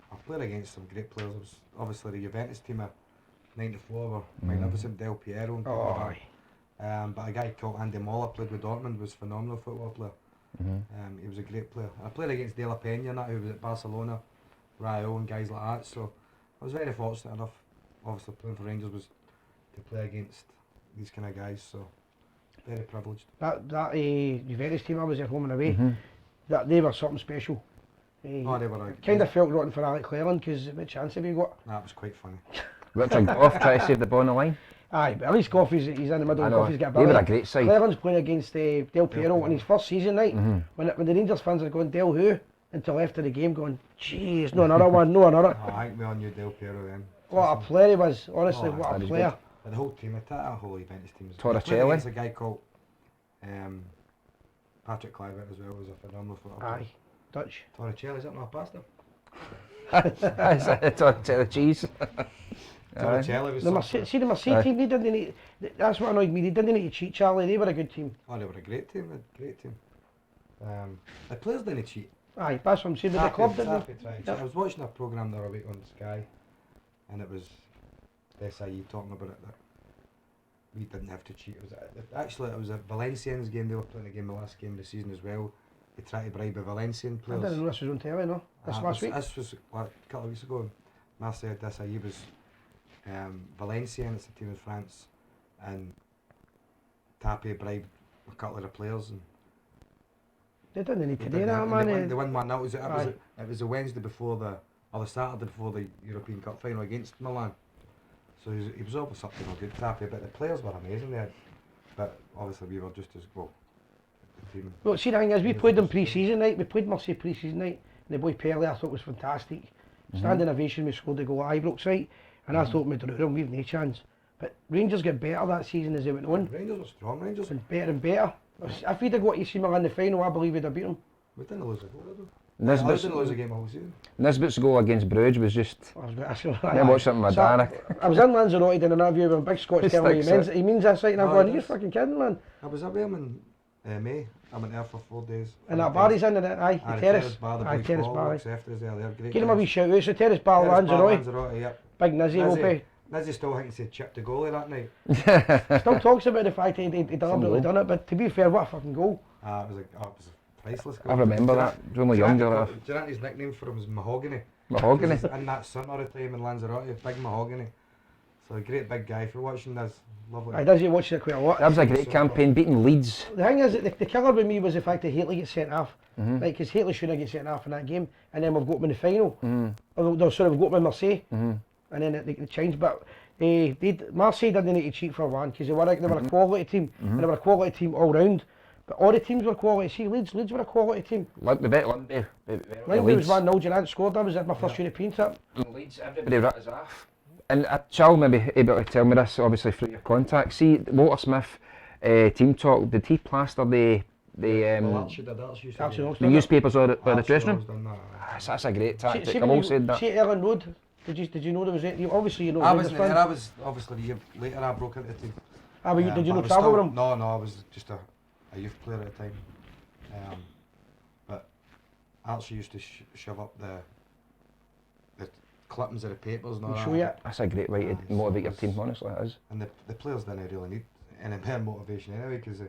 I've played against some great players. It was obviously the Juventus team of '94 were magnificent. Del Piero and people Oh, like that. But a guy called Andy Moller played with Dortmund, was a phenomenal football player. He was a great player. I played against De La Peña and that, who was at Barcelona, Rayo and guys like that. So I was very fortunate enough, obviously playing for Rangers, was to play against these kind of guys. So very privileged. That Juventus team I was at home and away, that they were something special. Oh, they were Kind of felt rotten for Alec Cleland because what chance have you got? That was quite funny. Richard Goff try to save the ball on the line. Aye, but at least Goffey's he's in the middle I and know. Goffey's got a They were ball. a great side. Cleland's playing against Del Piero in his first season, right? When the Rangers fans are going, Del who? Until after the game going, jeez, no another one, no another. I think we all knew Del Piero then. What a player he was, honestly, Oh, what a he's player. But the whole team, that whole Juventus team. Torricelli. There's a guy called Patrick Kluivert as well, was a phenomenal football player. Aye, Dutch. Torricelli, is that not a pasta? Torricelli cheese. Torricelli was The something. See the Marseille team, they didn't need, that's what annoyed me, they didn't need to cheat, Charlie, they were a good team. Oh, they were a great team, The players didn't cheat. Aye, that's what I'm saying, but the club didn't. I was watching a programme the other week on Sky, and it was SIE talking about it, that we didn't have to cheat. It was a Valenciennes game, they were playing a game, the last game of the season as well. They tried to bribe the Valencian I players. didn't know this was on telly, no? This last week? This was like, a couple of weeks ago. Marseille SIE was Valenciennes, it's a team in France, and Tapie bribed a couple of the players. And They didn't need to They do did, that, and man. They won 1-0. Aye. It was the Wednesday before or the Saturday before the European Cup final against Milan. So he was always up to no good, Tapie, but the players were amazing there. But obviously we were just as well. The team. Well, see, the thing is, we played them pre-season night, we played Marseille pre-season night, and the boy Perley I thought was fantastic. Standing ovation, we scored the goal at Ibrox, right? And I thought we drew them, we've no chance. But Rangers got better that season as they went on, Rangers were strong, Rangers. and better. If we'd have got AC Milan in the final, I believe we'd have beat them. We didn't lose a goal, did we? We Nisbet's didn't lose a game all season. Nisbet's goal against Bruges was just. I watched something with Dan. I was in Lanzarote doing an interview with a big Scotch telling me he means that, right? And I'm No, going, he you're does. fucking kidding, man. I was up there in May. I went there for 4 days. And that bar he's in, aye, the terrace. Bar, the Aye, boys terrace all bar. works after us there. They're great. Give him a guys. wee shout out, so terrace bar Terrace bar, Lanzarote. Lanzarote, yep. Big Nizzy will be. Nizzy still thinks he chipped the goalie that night. Still talks about the fact he deliberately done it, but to be fair, what a fucking goal. It was a priceless goal. I remember that. It was only young. Do you know his nickname for him was Mahogany? Mahogany. He's in that sun all the time in Lanzarote, big Mahogany. So a great big guy. For watching this, lovely. I does he watch it quite a lot. That was a great campaign, beating Leeds. The thing is, the killer with me was the fact that Haley gets sent off. Right, because Haley shouldn't get sent off in that game, and then we've got him in the final. No, sorry, we've got him in Marseille, and then it changed. But Marseille didn't need to cheat for one, because they were a quality team, and they were a quality team all round. But all the teams were quality. See, Leeds were a quality team. We bet Lundby. Lundby was 1-0, Durant scored. That was my first European trip. Leeds, everybody wrote us off. And Charles may be able to tell me this, obviously through your contacts. See, Walter Smith, Team Talk, did he plaster the newspapers or the dressing room? That's a great tactic. I've all said that. See, Ellen Road, did you know there was obviously you know. I wasn't there. I was obviously the year later. I broke into the team. But did you but I not was travel still- with him? No, I was just a youth player at the time. But Archie used to shove up the clippings of the papers and all And that. show you it. That's a great way to motivate your team, honestly, it is. And the players didn't really need any more motivation anyway, because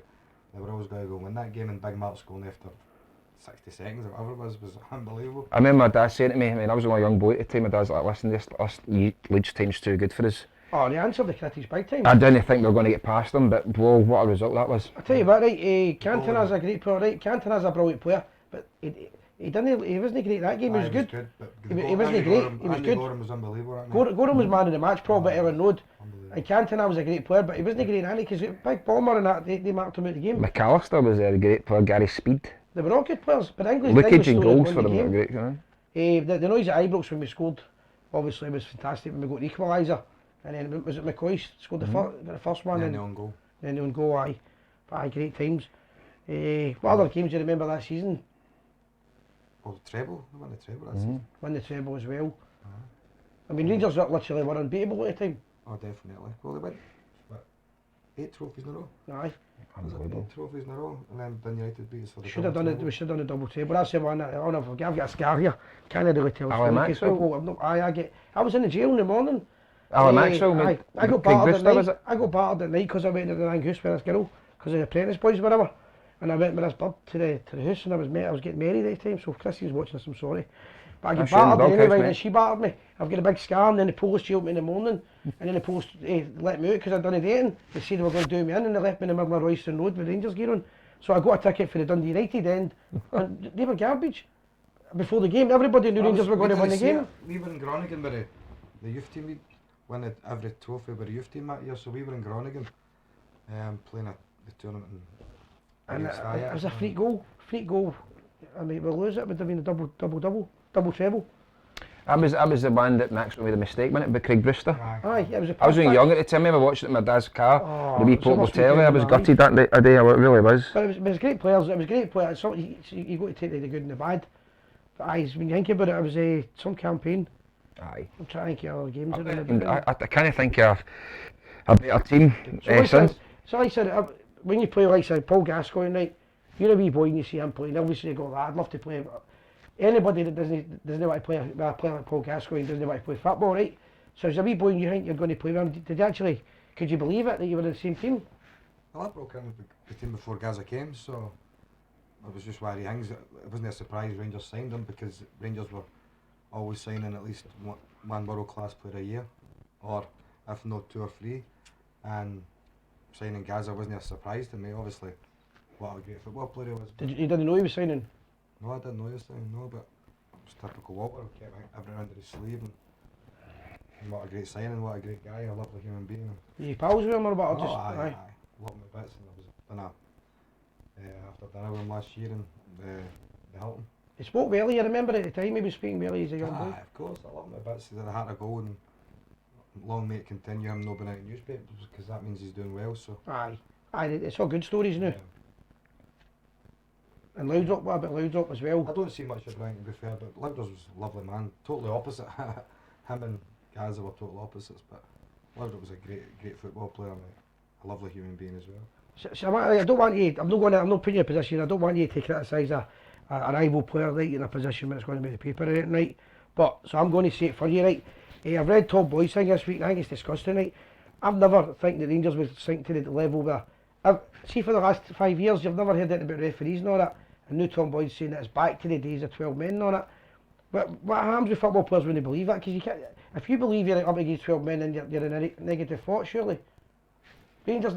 they were always going to go win that game, and Big Mark scoring after 60 seconds or whatever it was unbelievable. I remember my dad saying to me, I mean, I was only a young boy at the time, my dad's like, listen, this Leeds team's too good for us. Oh, they answered the critics big time. I didn't think we were going to get past them, but whoa, what a result that was. I tell you what, right, Cantona's a great player, right? Cantona's a brilliant player, but he wasn't great that game. He was good. But He wasn't great. He was Andy good. Gorham was unbelievable, wasn't he? Gorham was man of the match, probably at Ellen Road. Unbelievable. And Cantona was a great player, but he wasn't great at because big bomber and that they marked him out of the game. McAllister was a great player, Gary Speed. They were all good players, but English. Leakage English and story goals won for the them were game. great, you know. The noise at Ibrox when we scored, obviously was fantastic when we got the equaliser, and then was it McCoy scored the first one, And and the own goal. then they would go great times. What other games do you remember that season? Oh, the treble. They won the treble that season. Won the treble as well. I mean, Rangers literally were unbeatable at the time. Oh, definitely. Well, they won, what, 8 trophies in a row? Aye, Was it Unbelievable. 8 trophies in a row? And then United beat us for the should have double done it. treble. We should have done a double treble. That's the one that I'll never forget. I've got a scar here. Can't really tell. Alan story 'cause Maxwell? people- I was in the jail in the morning. Alan Maxwell, aye, mate. I got Craig battered Brewster, at was night. it? I got battered at night because I went to the Rangoose with this girl because of the apprentice boys or whatever. And I went with this bird to the house and I was getting married at the time. So if Chrissy's watching this, I'm sorry. But I I'm got sure in the battered doghouse, anyway, mate. and she battered me. I've got a big scar, and then the police jailed me in the morning, and then the police let me out because I'd done a dating. They said they were going to do me in, and they left me in the middle of Royston Road with Rangers gear on. So I got a ticket for the Dundee United end, and they were garbage. Before the game, everybody knew Rangers were going to win the game. We were in Groningen with the youth team. We won every trophy with the youth team that year, so we were in Groningen playing the tournament. And against it Ajax. was a free goal. I mean, we'll lose it. It would have been a double treble. I was the one that Maxwell made a mistake with it, but Craig Brewster. Aye, it was a I was really perfect- young at the time, I remember watching it in my dad's car, Oh, the wee it was portable almost telly, I was weekend, gutted that day, it really was. But it was great players. It was great players. So you got to take the good and the bad. But aye, when you think about it, it was some campaign. Aye. I'm trying to think of other games. And I can't think of a better team since. So like I said, when you play like I said, Paul Gascoigne, right? You're a wee boy and you see him playing. Obviously you go, I'd love to play. But anybody that doesn't want to play like Paul Gascoigne doesn't want to play football, right? So as a wee boy and you think you're going to play with him, did you actually, could you believe it that you were in the same team? Well, I broke in with the team before Gaza came, so it was just where he hangs. It wasn't a surprise Rangers signed him because Rangers were always signing at least one world-class player a year, or if not 2 or 3. And signing Gaza wasn't a surprise to me, obviously. What a great football player he was. You didn't know he was signing? No, I didn't know he was signing, no, but it was typical Walter. He kept everything under his sleeve. And what a great signing, what a great guy, a lovely human being. You pals with him or what? Or just, Aye. Loved me bits, and I was dinner after dinner with him last year in the Hilton. He spoke well, I remember at the time he was speaking well as a young boy. Aye, of course, I love my bits. He's had a heart of gold, and long may it continue. Him not being out in newspapers because that means he's doing well. So Aye, it's all good stories now. And Loudrop, what about Loudrop as well? I don't see much of Brian to be fair, but Louders was a lovely man. Totally opposite. Him and Gaza were total opposites, but Loudrop was a great football player and a lovely human being as well. So I don't want you. I'm not putting you in a position. I don't want you to criticise a rival player right in a position where it's going to be the paper right, right. But so I'm going to say it for you, right. I've read Tom Boyd's thing this week. And I think it's disgusting, right. I've never think the Rangers would sink to the level where. See, for the last 5 years, you've never heard anything about referees and all that. And now Tom Boyd's saying that it's back to the days of 12 men and all that. But what happens with football players when they believe that? Because you can't. If you believe you're up against 12 men and you're in a negative thought, surely. The Rangers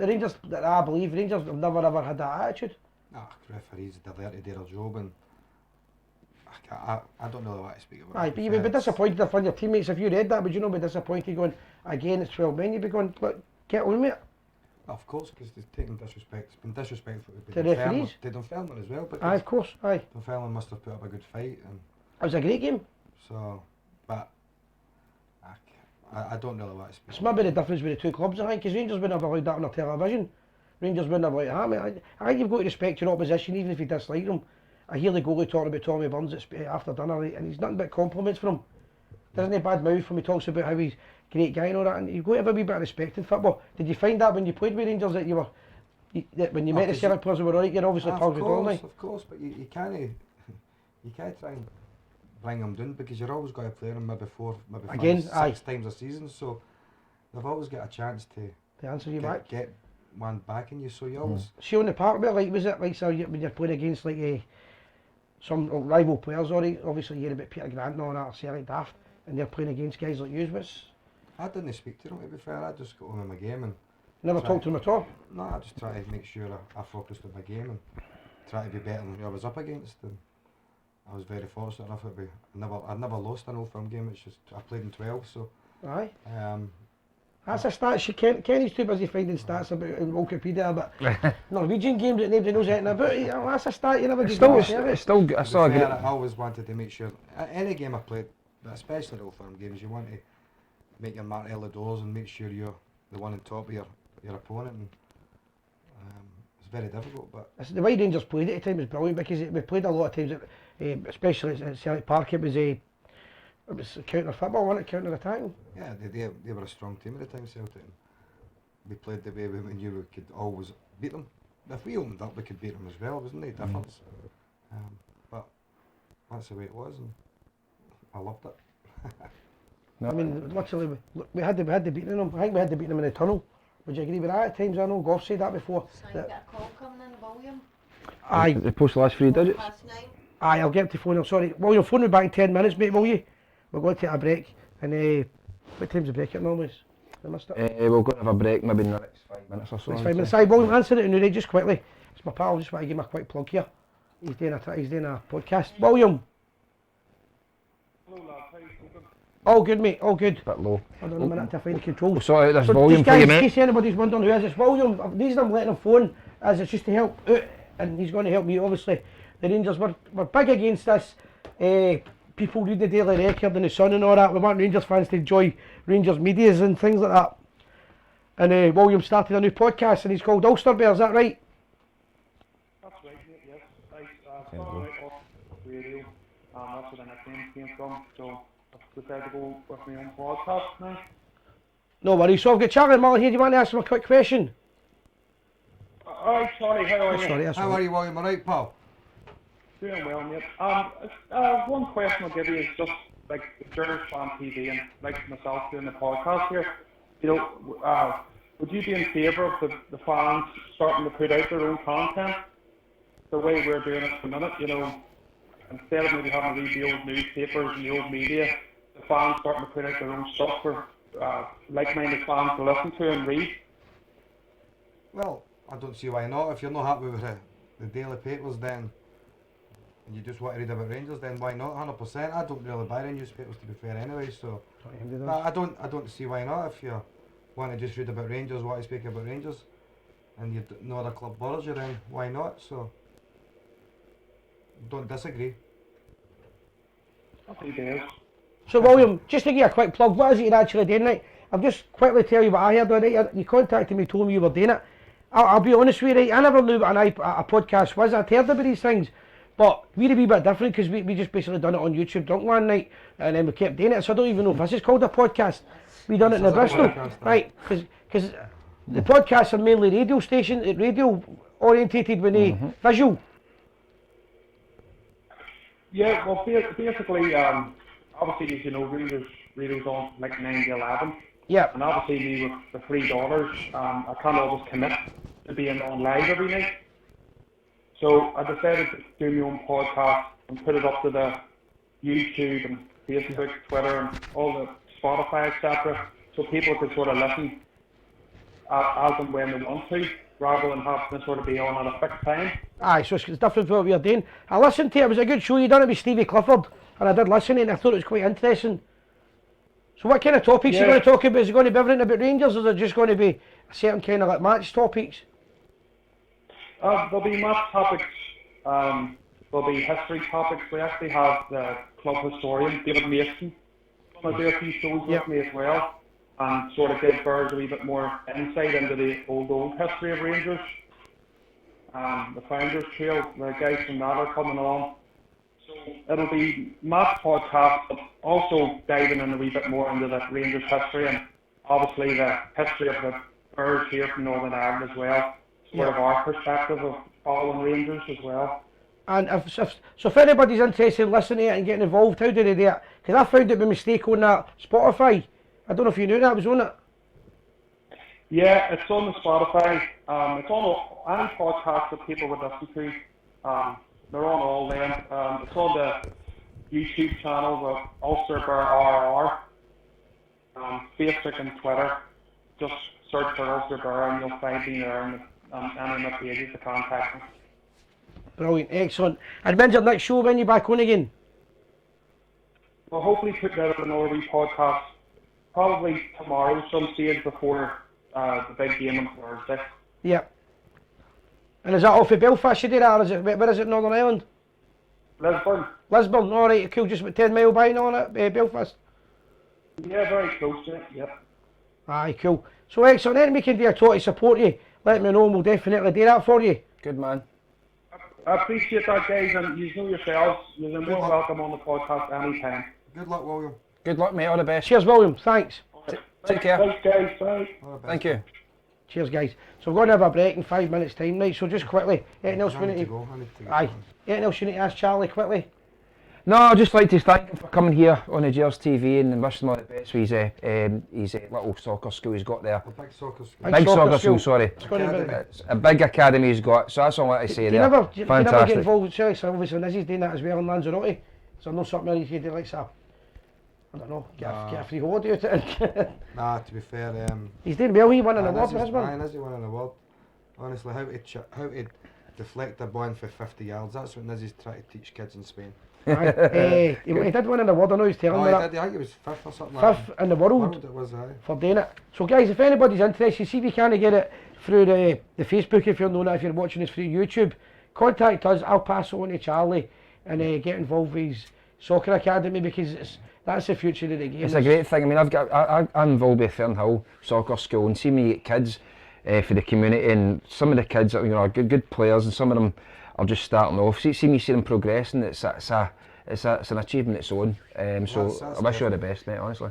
that I believe, Rangers have never ever had that attitude. Referees, they're there to do their job, and I don't really want to speak about Aye, it. but you would be disappointed if one of your teammates, if you read that, would you not be disappointed going, again it's 12 men, you'd be going, look, get on with it. Of course, because they've taken disrespect. It's been disrespectful To referees? to Dunfermline as well, but Aye, of course, aye. Dunfermline must have put up a good fight, and It was a great game. so, but I don't really want to speak. It's maybe the difference with the two clubs, I think, because Rangers wouldn't have allowed that on their television. Rangers wouldn't have allowed that. I mean, I think you've got to respect your opposition, even if you dislike them. I hear the goalie talking about Tommy Burns after dinner, and he's nothing but compliments from him. Doesn't he bad mouth when he talks about how he's a great guy and all that, and you've got to have a wee bit of respect in football. Did you find that when you played with Rangers that you were, that when you met the Celtic players who were alright, you're obviously pals with all night? Of course, but you can't try and bring them down because you're always got to play them maybe Again, 5, 6 times a season, so they've always got a chance to To answer you back. get one backing you, so you always. See on the park, where, like, was it like, so when you're playing against like some rival players, alright, obviously you're about Peter Grant and all that, say like daft, and they're playing against guys like you, what's... I didn't speak to them, to be fair. I just got on with my game and Never Try- talked to them at all? no, I just try to make sure I focused on my game and try to be better than who I was up against. And I was very fortunate enough that I'd never lost an Old Firm game. It's just I played in 12, so Aye. um, That's a stat. Kenny's too busy finding stats about in Wikipedia, but Norwegian games that nobody knows anything about. That's a stat you never just Still, know, it's, yeah, it's still. I to saw a be fair, great. I always wanted to make sure any game I played, but especially the Old Firm games, you want to make your mark early doors and make sure you're the one on top of your opponent. And, it's very difficult, but It's the way Rangers played at the time was brilliant because we played a lot of times, especially at Celtic Park. It was counter football, wasn't it? Counter attacking. yeah, they were a strong team at the time, Celtic. And we played the way we knew we could always beat them. If we opened up, we could beat them as well. Wasn't any difference. But that's the way it was, and I loved it. I mean, literally, we had to beat them. I think we had to beat them in the tunnel. Would you agree with that at times? I know Goff said that before. So you that- get a call coming in, William. Aye, They post the last 3 digits. 9:30. aye, I'll get to phone him. Sorry. Well, you'll phone me back in 10 minutes, mate, will you? We're going to take a break. And what time's the break at normally? I missed it. We'll go and have a break maybe in the next 5 minutes or so. Next 5 minutes. Aye, William, answer it anyway, just quickly. It's my pal, just want to give him a quick plug here. He's doing a podcast. William. Hello, lads. How you keeping? All good, mate, all good. Bit low. Hold on a minute to find the controls. We'll sort out this So volume just for you, guys, in mate. case anybody's wondering who is this William, the reason I'm letting him phone is it's just to help out, and he's going to help me, obviously. The Rangers, we're big against this. People read the Daily Record and the Sun and all that. We want Rangers fans to enjoy Rangers medias and things like that. And William started a new podcast and he's called Ulster Bear, is that right? That's right, mate, yes. I started out off radio, that's where the nickname came from, so I've decided to go with my own podcast now. No worries. So I've got Charlie Mullen here. Do you want to ask him a quick question? Hi, Charlie, how are you? Sorry, that's How all are right. you, William? All right, pal? Doing well, mate. One question I'll give you is just like the Gers fan TV and like myself doing the podcast here. You know, would you be in favour of the fans starting to put out their own content the way we're doing it at the minute? You know, instead of maybe having to read the old newspapers and the old media, the fans starting to put out their own stuff for like-minded fans to listen to and read. Well, I don't see why not. If you're not happy with the daily papers, then and you just want to read about Rangers, then why not? 100%. I don't really buy the newspapers, to be fair, anyway. So no, I don't see why not. If you want to just read about Rangers, want to speak about Rangers, and you no other club bothers you, then why not? So don't disagree. Happy days. So William, just to give you a quick plug, what is it you're actually doing, right? I'll just quickly tell you what I heard, right? You contacted me, told me you were doing it. I'll be honest with you, right? I never knew what a podcast was. I'd heard about these things, but we're a wee bit different because we just basically done it on YouTube drunk one night, and then we kept doing it. So I don't even know if this is called a podcast. We done it in the This is a Bristol, podcast, right? Because the podcasts are mainly radio orientated with a visual. Yeah, well, basically, obviously, as you know, Rangers on like 9 to 11. Yeah. And obviously, me with the $3, I can't always commit to being on live every night. So I decided to do my own podcast and put it up to the YouTube and Facebook, Twitter, and all the Spotify, etc. So people could sort of listen as and when they want to, rather than having to sort of be on at a fixed time. Aye, so it's different from what we are doing. I listened to it, it was a good show, you done it with Stevie Clifford, and I did listen to it and I thought it was quite interesting. So what kind of topics are you going to talk about? Is it going to be everything about Rangers, or is it just going to be a certain kind of like match topics? There'll be match topics, there'll be history topics. We actually have the club historian, David Mason, going to do a few shows with me as well, and sort of give Gers a wee bit more insight into the old history of Rangers. The Founders Trail, the guys from that are coming on. So it'll be match podcast, but also diving in a wee bit more into the Rangers history and obviously the history of the Gers here from Northern Ireland as well. Sort of our perspective of following Rangers as well. And if anybody's interested in listening to it and getting involved, how do they do it? Because I found it by mistake on that Spotify. I don't know if you knew that was on it. Yeah, it's on the Spotify. It's on any podcast that people would listen to. They're on all them. It's on the YouTube channel of Ulster Bear RR, Facebook and Twitter. Just search for Ulster Bear and you'll find me there and any of my pages to contact me. Brilliant, excellent. And when's your next show when you back on again? We'll hopefully put out another wee podcast probably tomorrow, some stage before the big game on Thursday. Yeah. And is that off of Belfast you do that, or is it, where is it, Northern Ireland? Lisbon. Lisbon, alright, cool, just about 10 mile by now on it, Belfast. Yeah, very close to it, yep. Aye, cool. So excellent, anything we can do at all to support you, let me know and we'll definitely do that for you. Good man. I appreciate that, guys, and you know yourselves, you're more welcome on the podcast anytime. Good luck, William. Good luck, mate. All the best. Cheers, William, thanks. Take care. Thanks, guys. Bye. All the best. Thank you. Cheers, guys. So we're going to have a break in 5 minutes time, right, so just quickly, anything else I we need need to to... go. I need to go. Aye, anything else you need to ask Charlie quickly? No, I'd just like to thank him for coming here on the Gers TV and wish him all the best with his little soccer school he's got there. A big soccer school. Big Big soccer soccer school. school, sorry. It's going to be... Academy. It's a big academy he's got, so that's all I want to say Do you there. never, do you never get Fantastic. involved, sorry, so obviously Nizzy's doing that as well in Lanzarote. Is there no something else you do like that? I don't know, get a free holiday out of it. Nah, to be fair, He's doing well, he won an aye, award for Nizzy's- his one. aye, Nizzy won an award. Honestly, how to deflect a ball for 50 yards, that's what Nizzy's trying to teach kids in Spain. He did win an award, I know he's telling Oh, me he that. did, I think it was 5th or something like Fifth in the world that. It was, aye. for doing it. So guys, if anybody's interested, see if you can get it through the Facebook, if you're known it, if you're watching this through YouTube, contact us, I'll pass it on to Charlie and get involved with his soccer academy because that's the future of the game. It's a great thing. I mean, I'm involved with Fernhill Soccer School and see me get kids for the community, and some of the kids are good players, and some of them are just starting off. See me see them progressing. It's an achievement its own. So That's I wish you all the definitely best, mate. Honestly.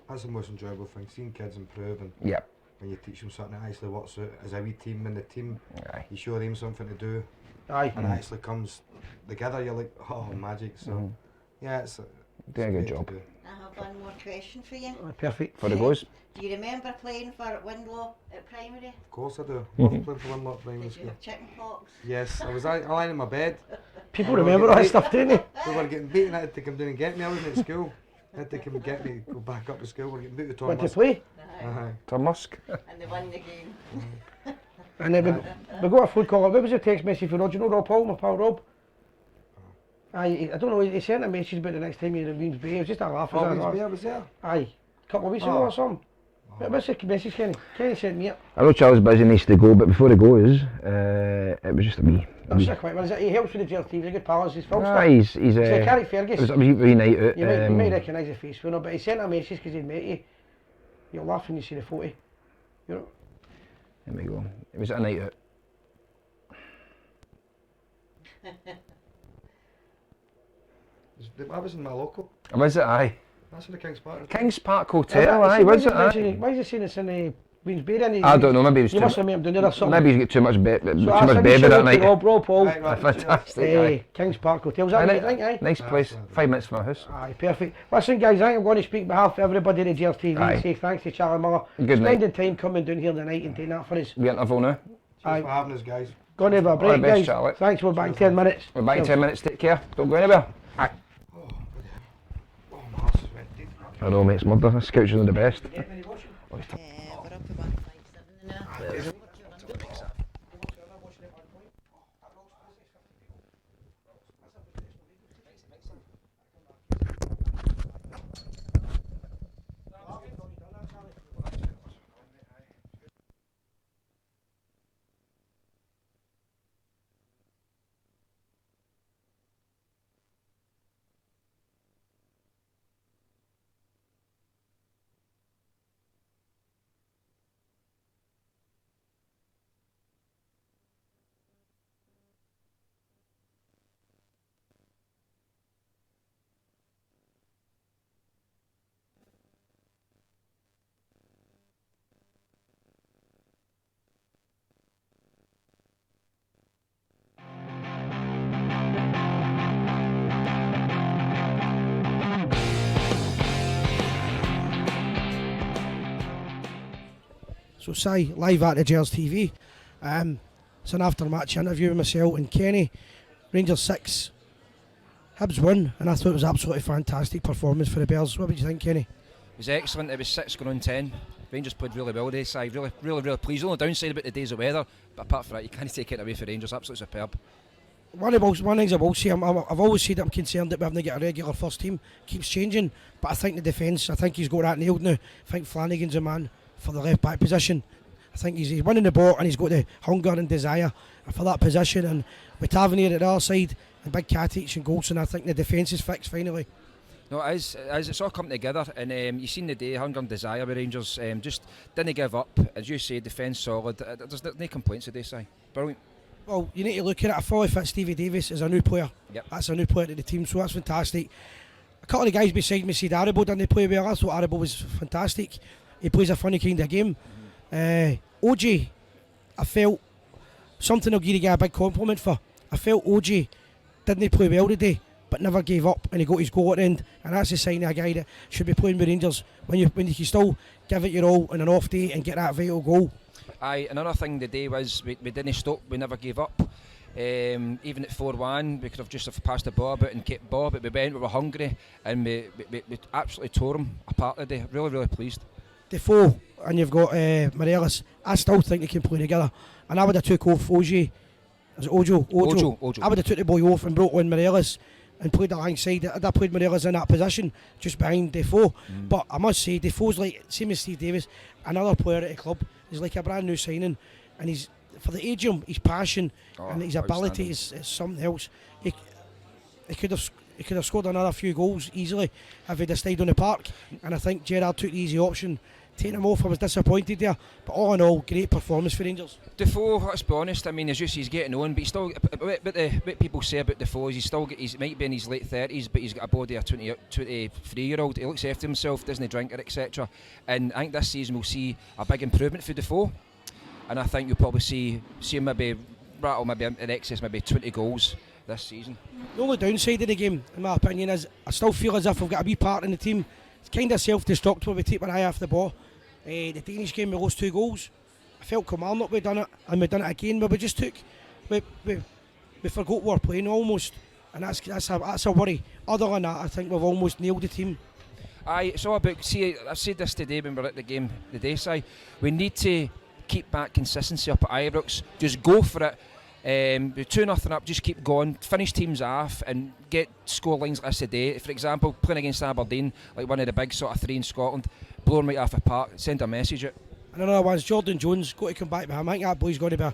That's the most enjoyable thing, seeing kids improve and Yeah. when you teach them something that actually works out as a wee team, and the team, Aye. you show them something to do Aye. and it actually comes together, you're like, oh, magic. So yeah, it's Doing a good great to job. do. I have one more question for you. Perfect. For the goes. Do you remember playing for Windlaw at primary? Of course I do. Love playing for Winlock Primary Did you School. have chicken pox? Yes, I was lying in my bed. People remember all that stuff, don't they? We were getting beaten. I had to come down and get me. I wasn't at school. I had to come and get me, go back up to school. We're getting beat with Want to Thomas. play? Aye. Tom Musk. And they won the game. And then we got a phone call. What was your text message for Rob? Do you know Rob Paul, my pal Rob? Aye, I don't know, he sent a message about the next time he was in Weems Bay. It was just a laugh. Oh, wasn't it? Weems Bay, I was there. Aye, a couple of weeks ago Oh. or something. What's the message, Kenny? Kenny sent me it. I know Charles busy needs to go, but before he goes, it was just a wee. That's a quick one, is it? He helps with the Gers team, he's a good pal, he's Phil Ah, stuff. he's He's a Carrick it Fergus. was a wee night out. You might recognise the face, you know, but he sent a message because he'd met you. You'll laugh when you see the photo. You know? There we go. It was a night out. I was in my local. Was it? Aye. That's in the King's Park. Kings Park Hotel. Aye. Was it? Aye. Why is he saying it's in Weems Bay then? I don't know. Maybe it was You too. must have met him down there or something. Maybe he's got too much So I send you baby shout that out to night. Rob Paul. Right, right, Fantastic. Aye. Kings Park Hotel, is that Aye, what you think, aye? Nice place. Absolutely. 5 minutes from my house. Aye, perfect. Listen guys, I think I'm going to speak on behalf of everybody at Gers TV Aye. and say thanks to Charlie Muller. Good night. Spending time coming down here tonight and doing that for us. We interval now. Aye. Cheers for having us, guys. Going to have a All break the best, guys. Charlie. Thanks, we're back in 10 minutes. We're back in Cheers. 10 minutes. Take care. Don't go anywhere. Oh, my arse is wet, dude. I know, mate. It's murder. This couch isn't the best. We're up to 157 now. So Si, live at the Gers TV. It's an after-match interview with myself and Kenny. Rangers 6, Hibs 1, and I thought it was absolutely fantastic performance for the Bears. What would you think, Kenny? It was excellent. It was 6 going on 10. Rangers played really well today, Si. Really pleased. The only downside about the days of weather, but apart from that, you can't take it away for Rangers. Absolutely superb. One thing I will say, I've always said that I'm concerned that we haven't got a regular first team. Keeps changing, but I think the defence, I think he's got that nailed now. I think Flanagan's a man for the left back position. I think he's winning the ball and he's got the hunger and desire for that position. And with Tavernier at the other side and Big Katic and Goldson, I think the defence is fixed finally. No, it is. It's all come together, and you've seen the day, hunger and desire with Rangers. Just didn't give up, as you say, defence solid. There's no complaints today, Si. Brilliant. Well, you need to look at it. I fully fit Stevie Davis as a new player. Yep. That's a new player to the team, so that's fantastic. A couple of the guys beside me said Aribo didn't play well. I thought Aribo was fantastic. He plays a funny kind of game. OJ, I felt something I'll give you a big compliment for. I felt OJ didn't play well today, but never gave up, and he got his goal at the end. And that's a sign of a guy that should be playing with Rangers when you can still give it your all on an off day and get that vital goal. Aye, another thing today was we didn't stop, we never gave up. Even at 4-1, we could have just have passed the ball about and kept the ball, but we went, we were hungry, and we absolutely tore them apart today. Really pleased. Defoe, and you've got Morelos. I still think they can play together. And I would have took off Ojo. Is it Ojo? Ojo. I would have took the boy off and brought on Morelos and played alongside. I'd have played Morelos in that position, just behind Defoe. But I must say, Defoe's like, same as Steve Davis, another player at the club. He's like a brand new signing, and he's, for the age of him, his passion and his ability is something else. He could have scored another few goals easily if he'd have stayed on the park. And I think Gerrard took the easy option, taking him off. I was disappointed there, but all in all, great performance for Rangers. Defoe, let's be honest, I mean, he's getting on, but he's still, what people say about Defoe is he might be in his late 30s, but he's got a body of a 23-year-old. He looks after himself, doesn't drink it, etc. And I think this season we'll see a big improvement for Defoe, and I think you'll probably see him maybe rattle maybe in excess, maybe 20 goals this season. The only downside of the game, in my opinion, is I still feel as if we've got a wee part in the team. It's kind of self-destruct where we take our eye off the ball. The Danish game, we lost 2 goals. I felt Kilmarnock, we'd done it, and we'd done it again, but we just took, we forgot we were playing almost, and that's a worry. Other than that, I think we've almost nailed the team. Aye, it's all about, see, I've said this today when we were at the game the day, Si, we need to keep back consistency up at Ibrox, just go for it. We're 2-0 up, just keep going, finish teams off and get score lines like this today. For example, playing against Aberdeen, like one of the big sort of 3 in Scotland, blow them right off the park, send a message out. And another one's Jordan Jones, got to come back behind. I think that boy's got to be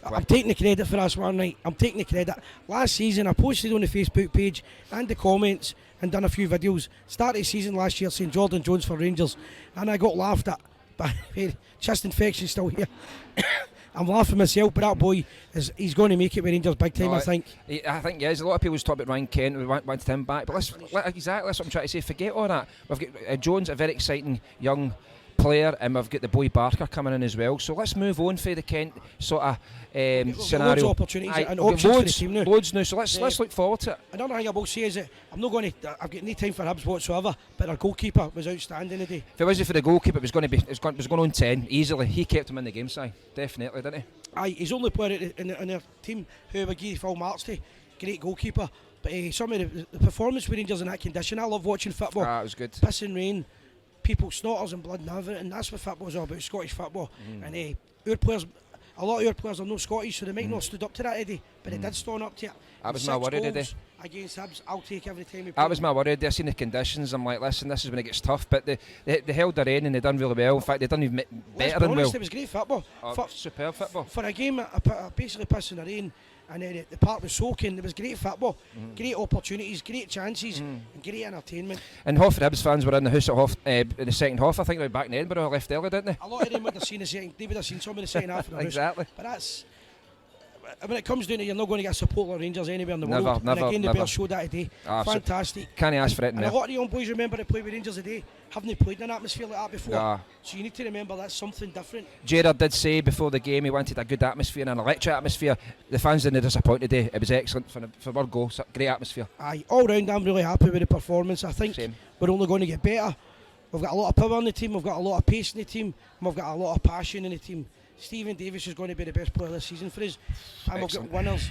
I'm taking the credit for this one night. I'm taking the credit. Last season I posted on the Facebook page and the comments and done a few videos. Started the season last year saying Jordan Jones for Rangers, and I got laughed at. But chest infection's still here. I'm laughing myself, but that boy he's going to make it with Rangers big time. No, I think he is. A lot of people talk about Ryan Kent, we wanted him back, but exactly that's what I'm trying to say. Forget all that. We've got Jones, a very exciting young player, and we've got the boy Barker coming in as well. So let's move on for the Kent sort of scenario. Loads of opportunities and options for the team now. Loads now. So let's look forward to it. Another thing I will say is that I'm not going to. I've got no time for Hibs whatsoever. But our goalkeeper was outstanding today. If it wasn't for the goalkeeper, it was going on 10 easily. He kept him in the game, Si. Definitely, didn't he? Aye, he's the only player in their team who would give full marks to. Great goalkeeper. But some of the performance with Rangers in that condition, I love watching football. It was good. Piss and rain, people snotters and blood and everything. That's what football's all about, Scottish football. And our players, a lot of our players are not Scottish, so they might not have stood up to that today, but they did stand up to it. That was my worry today. Against Hibs, I'll take every time we play. That was my worry. I seen the conditions. I'm like, listen, this is when it gets tough. But they held their own and they done really well. In fact, they done even better than well. It was great football. Superb football. For a game, basically pissing the rain, and the park was soaking. It was great football, great opportunities, great chances, and great entertainment. And half the Hibs fans were in the house at half in the second half. I think they were back in Edinburgh. Left early, didn't they? A lot of them would have seen the second. They would have seen some of the second half. Exactly. But that's. When it comes down to it, you're not going to get support of Rangers anywhere in the world. Never, and again, the never. Bears showed that today. Fantastic. Can't ask for it. And a lot of the young boys remember to play with Rangers today. Haven't played in an atmosphere like that before. Yeah. So you need to remember that's something different. Gerrard did say before the game he wanted a good atmosphere and an electric atmosphere. The fans didn't disappoint today. It was excellent for our goal. Great atmosphere. Aye, all round I'm really happy with the performance. I think we're only going to get better. We've got a lot of power in the team, we've got a lot of pace in the team, and we've got a lot of passion in the team. Stephen Davis is going to be the best player this season for us, and we've got winners.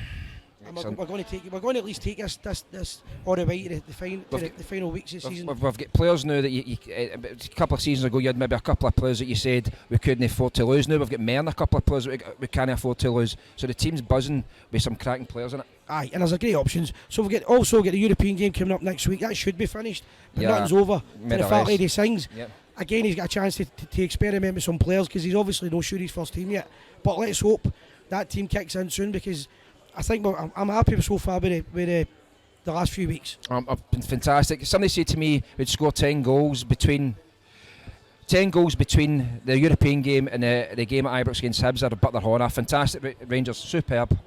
And we're going to at least take this all the way to the final weeks of the season. We've got players now that a couple of seasons ago you had maybe a couple of players that you said we couldn't afford to lose. Now we've got more than a couple of players that we can't afford to lose. So the team's buzzing with some cracking players in it. Aye, and there's a great options. So we've also got the European game coming up next week. That should be finished, but nothing's over. To the fat lady sings. Yep. Again, he's got a chance to experiment with some players because he's obviously not sure his first team yet. But let's hope that team kicks in soon because I think I'm happy so far with the last few weeks. I've been fantastic. Somebody said to me we'd score 10 goals between the European game and the game at Ibrox against Hibs. They're but they're on. Fantastic Rangers, superb.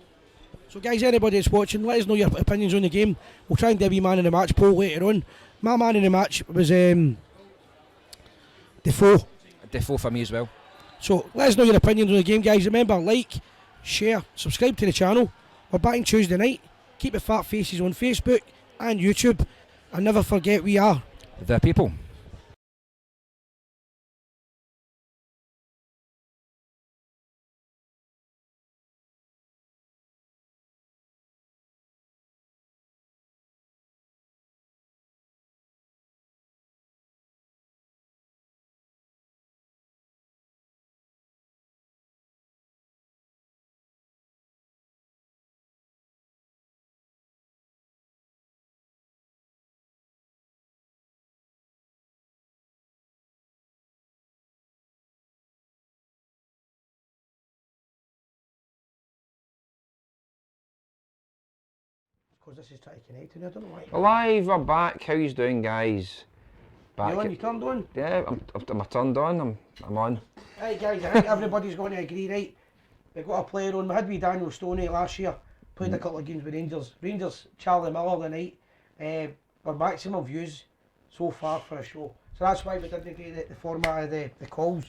So guys, anybody that's watching, let us know your opinions on the game. We'll try and do a wee man in the match poll later on. My man in the match was Defoe. Defoe for me as well. So let us know your opinions on the game, guys. Remember, like, share, subscribe to the channel. We're back on Tuesday night. Keep the Fat Faces on Facebook and YouTube. And never forget, we are The people. because this is trying to connect and I don't know why. Alive, we're back. How you doing, guys? Back. You turned on? Yeah, I'm turned on. I'm on. Right, guys, I think everybody's going to agree, right? We've got a player on. We had Daniel Stoney last year. Played a couple of games with Rangers. Rangers, Charlie Miller the night. Our maximum views so far for a show. So that's why we didn't do the format of the calls.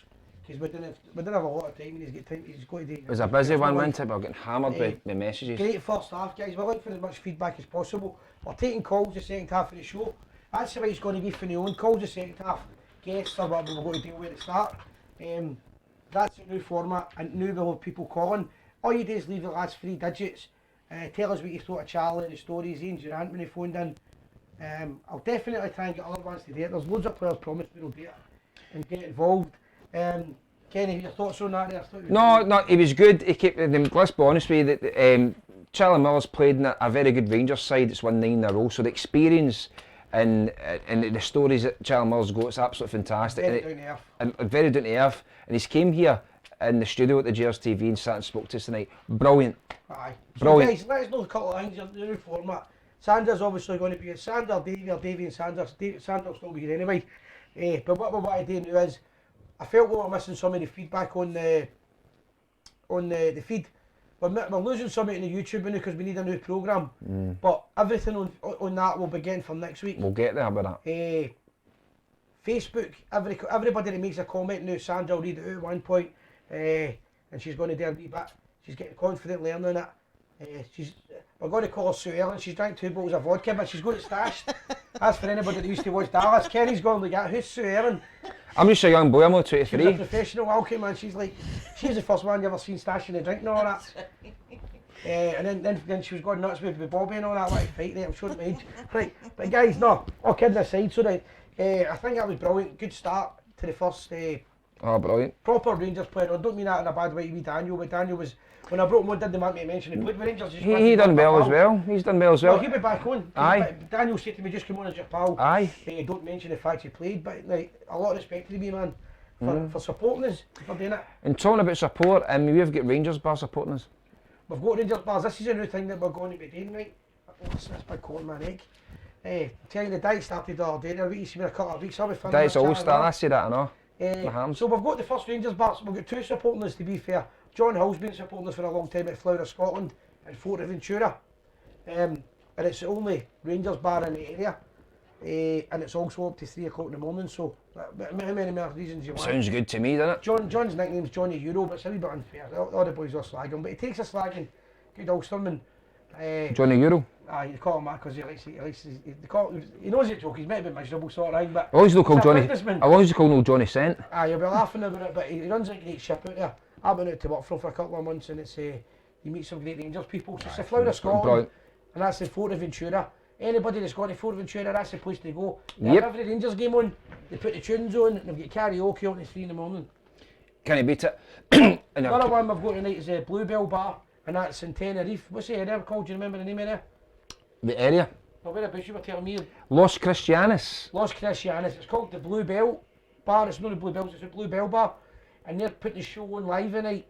Because we didn't have a lot of time and he's got to do It was a busy one, wasn't it? We're getting hammered with messages. Great first half, guys. We're looking for as much feedback as possible. We're taking calls the second half of the show. That's the way it's going to be for the own calls the second half. Guests or whatever we're going to deal with at the start. That's a new format and new we'll have people calling. All you do is leave the last 3 digits. Tell us what you thought of Charlie, the stories, Ian's your aunt when he phoned in. I'll definitely try and get other ones to do it. There's loads of players promised me they'll do it and get involved. Kenny, your thoughts on that there? No, he was good. He kept. Let's be honest with you. That Charlie Miller's played in a very good Rangers side. It's won 9 in a row. So the experience and the stories that Charlie Miller's got, it's absolutely fantastic. Very down to earth. And very down to earth. And he's came here in the studio at the Gers TV and sat and spoke to us tonight. Brilliant. Aye. So Brilliant. guys, let us know a couple of things. The new format. Sander's obviously going to be Sander, Davey, or Davey and Sander. Sander will still be here anyway. But what we want to do now is, I felt we were missing some of the feedback on the feed. We're losing some of it in the YouTube now because we need a new programme. But everything on that will begin from next week. We'll get there with that. Facebook, everybody that makes a comment now, Sandra will read it out at one point, and she's going to do a wee bit. She's getting confident learning it. We're going to call her Sue Ellen. She's drank 2 bottles of vodka, but she's got it stashed. That's for anybody that used to watch Dallas. Kenny's going to look at who's Sue Ellen. I'm just a young boy. I'm only She's a 23. professional alchemy man. She's the first one you ever seen stashing a drink and all that. And then she was going nuts with Bobby and all that, like fight there. I'm sure it made. Right, but guys, no, all kidding aside. So I think that was brilliant. Good start to the first Oh, brilliant. proper Rangers player. I don't mean that in a bad way with Daniel, but Daniel was, when I brought him on, didn't want me to mention he played with Rangers. He done well as well. He's done well as well. Well, he'll be back on. Aye. Daniel said to me, just come on as your pal. Aye. Don't mention the fact he played, but like, a lot of respect to me, man, for supporting us, for doing it. And talking about support, we've got Rangers bar supporting us. We've got Rangers bars. This is a new thing that we're going to be doing, right? Listen, this big corn my neck. Tell you the diet started the other day. There, you see me a couple of weeks. I'll be fun. That's all star. I see that, I know. My hams. So we've got the first Rangers bars. We've got 2 supporting us, to be fair. John Hill's been supporting us for a long time at Flower of Scotland and Fort Aventura. And it's the only Rangers bar in the area. And it's also up to 3 o'clock in the morning. So how many more reasons you want? Sounds good to me, doesn't it? John's nickname's Johnny Euro, but it's a wee bit unfair. All the boys are slagging, but he takes a slagging. Good Ulsterman. Johnny Euro. Aye, you call him that because he knows it's a joke, he's meant to be miserable sort of thing, but I always don't call he's a Johnny. businessman. I always call no Johnny Cent. Aye, you'll be laughing about it, but he runs a great ship out there. I've been out to work for him for a couple of months and it's you meet some great Rangers people. So it's the flower of Scotland Brilliant. and that's the Fuerteventura. Anybody that's gone to Fuerteventura, that's the place to go. Yep. Every Rangers game on, they put the tunes on and they've got karaoke on at 3 in the morning. Can he beat it? And Another one we've got tonight is the Bluebell Bar and that's in Tenerife. What's the area called? Do you remember the name of it? the area. Well, whereabouts you were telling me? Los Cristianos. Los Cristianos. It's called the Bluebell Bar. It's not the Bluebells, it's the Bluebell Bar. And they're putting the show on live tonight.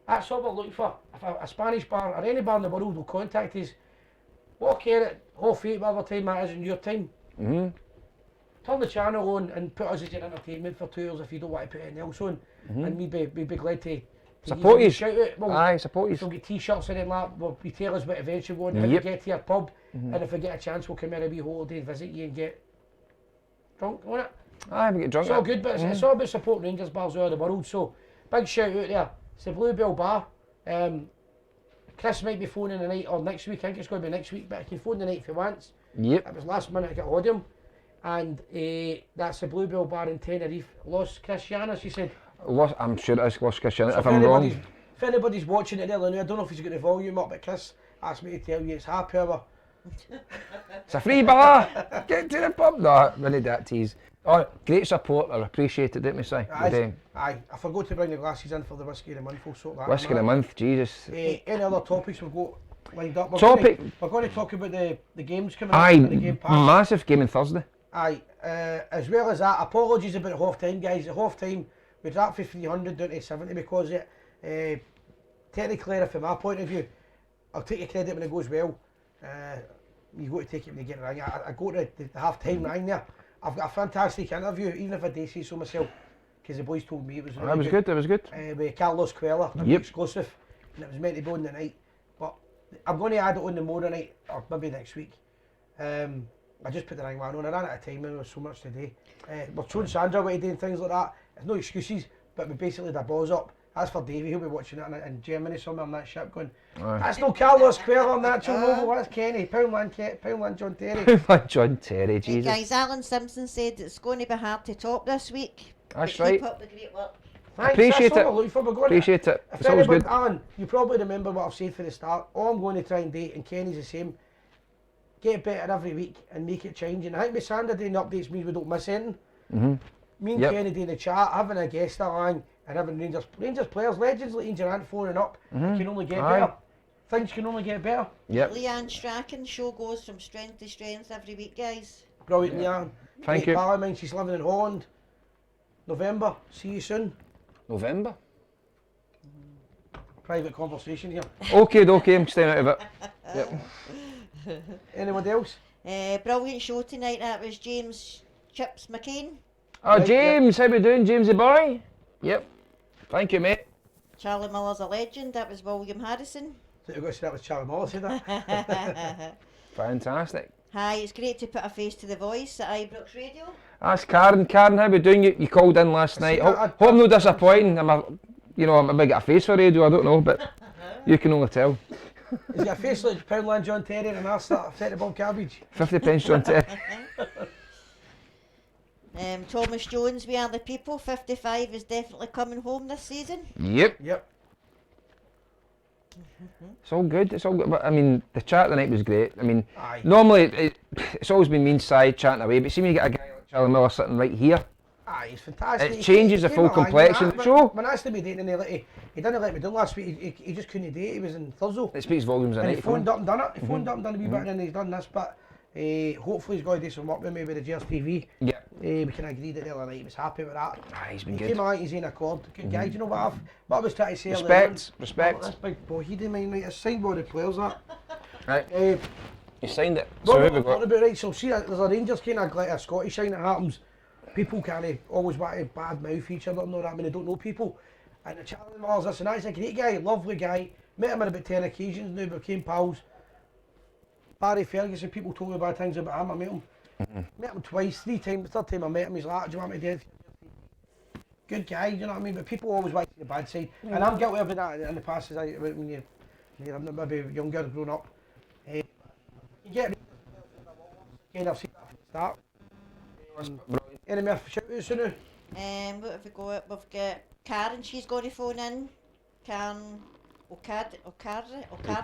That's all we're looking for. If a Spanish bar or any bar in the world will contact us, walk here at 8:30, whatever time that is in your time. Mm-hmm. Turn the channel on and put us as your entertainment for 2 hours if you don't want to put anything else on. And we'd be glad to Support give you. a shout out. Well, Aye, support you. we'll get t-shirts in and that. We'll be tell us what events you want, how to Yep. get to your pub. And if we get a chance, we'll come in a wee holiday and visit you and get drunk on it. Aye, we get drunk. It's all good, but it's all about supporting Rangers bars all over the world. So, big shout out there. It's the Bluebell Bar. Chris might be phoning tonight or next week. I think it's going to be next week, but he can phone tonight if he wants. Yep. It was last minute I got hold of him. And that's the Bluebell Bar in Tenerife. Los Cristianos, he said. I'm sure it is Los Cristianos. So If I'm wrong. If anybody's watching it there, I don't know if he's got the volume up, but Chris asked me to tell you it's happy hour. It's a free bar. Get to the pub. No, we need that tease. Oh, great support. I appreciate it, didn't we, Si? Aye, I forgot to bring the glasses in for the whiskey of the month. We'll sort that. Whiskey of the month, Jesus. Any other topics we've got lined up? We're going to talk about the games coming up. Aye, and the game pass. massive game on Thursday. Aye, as well as that, apologies about half time, guys. At half time, we dropped from 300 down to 70 because technically, from my point of view, I'll take your credit when it goes well. You've got to take it when you get it right. I go to the half time ring there. I've got a fantastic interview, even if I do say so myself, because the boys told me it was really That was good, that was good. with Carlos Cuellar, Yep. exclusive, and it was meant to be on the night. But I'm going to add it on tomorrow night, or maybe next week. I just put the ring man on. I ran out of time and there was so much to do. We're showing Sandra what to do and things like that. There's no excuses, but we basically the balls up. That's for Davey, he'll be watching it in Germany somewhere on that ship going, that's no Carlos Cuellar, natural novel, that's Kenny, Poundland John Terry. John Terry, Hey Jesus. guys, Alan Simpson said it's going to be hard to top this week. That's but right. Keep up the great work. Thanks, Appreciate that's it. all we're looking for. We're going Appreciate it. If It's always anybody, good. Alan, you probably remember what I've said for the start. All I'm going to try and do, and Kenny's the same, get better every week and make it change. And I think with Sandra doing the updates means we don't miss anything. Me and Yep. Kenny doing the chat, having a guest along, and having Rangers players, legends like Ian Durant phoning up, it can only get Aye. better. Things can only get better. Yep. Leanne Strachan, show goes from strength to strength every week, guys. Brilliant, Leanne. Thank Great you. pal of mine, she's living in Holland. November, see you soon. November. Private conversation here. Okay, I'm staying out of it. Yep. Anybody else? Brilliant show tonight. That was James Chips McCain, Oh, Right, James, how we doing, Jamesy boy? Yep. Thank you, mate. Charlie Miller's a legend. That was William Harrison. I think you've got to say that was Charlie Muller, said that. Fantastic. Hi, it's great to put a face to the voice at Ibrox Radio. That's Karen. Karen, how we doing? You called in last night. Hope no disappointing. I'm a big a face for radio. I don't know, but you can only tell. He's got a face like Poundland John Terry and that's that 30 bob cabbage. 50 pence, John Terry. Thomas Jones, We Are the People. 55 is definitely coming home this season. Yep. Yep. It's all good. It's all good. But I mean, the chat tonight was great. I mean, Aye. normally it's always been me inside chatting away, but see when you get a guy like Charlie Miller sitting right here, Aye, he's fantastic. It changes the full complexion of the show. When I asked him, he didn't let me do last week. He just couldn't do it. He was in Thursday. it speaks volumes of And night. he for him. phoned up and done it. He phoned up and done a wee bit and then he's done this. But hopefully he's going to do some work with me with the Gers TV. Yeah. We can agree that the other night he was happy with that. He's been He good. came out, he's in accord. Good guy. Do you know what I was trying to say earlier Respect, on? respect. This big bohead of mine, right? It's signed by the players, that. Right. Uh, You signed it. So What who we're we got? talking about, right? So see, there's a Rangers kind of like a Scottish thing that happens. People can't always want to bad mouth each other and all that. I mean, they don't know people. And the Charlie Miller's this and that. He's a great guy, lovely guy. Met him on about 10 occasions now, became pals. Barry Ferguson, people told me bad things about him. I met him. Met him twice, 3 times. The 3rd time I met him, he's like, do you want me to do it? Good guy, you know what I mean? But people always want to see the bad side. And I'm guilty of that in the past, when you're maybe younger, grown up. You get again, I've seen that from the start. Any more shout-outs now? What have we got? We've got Karen, she's got to phone in. Karen O'Carry.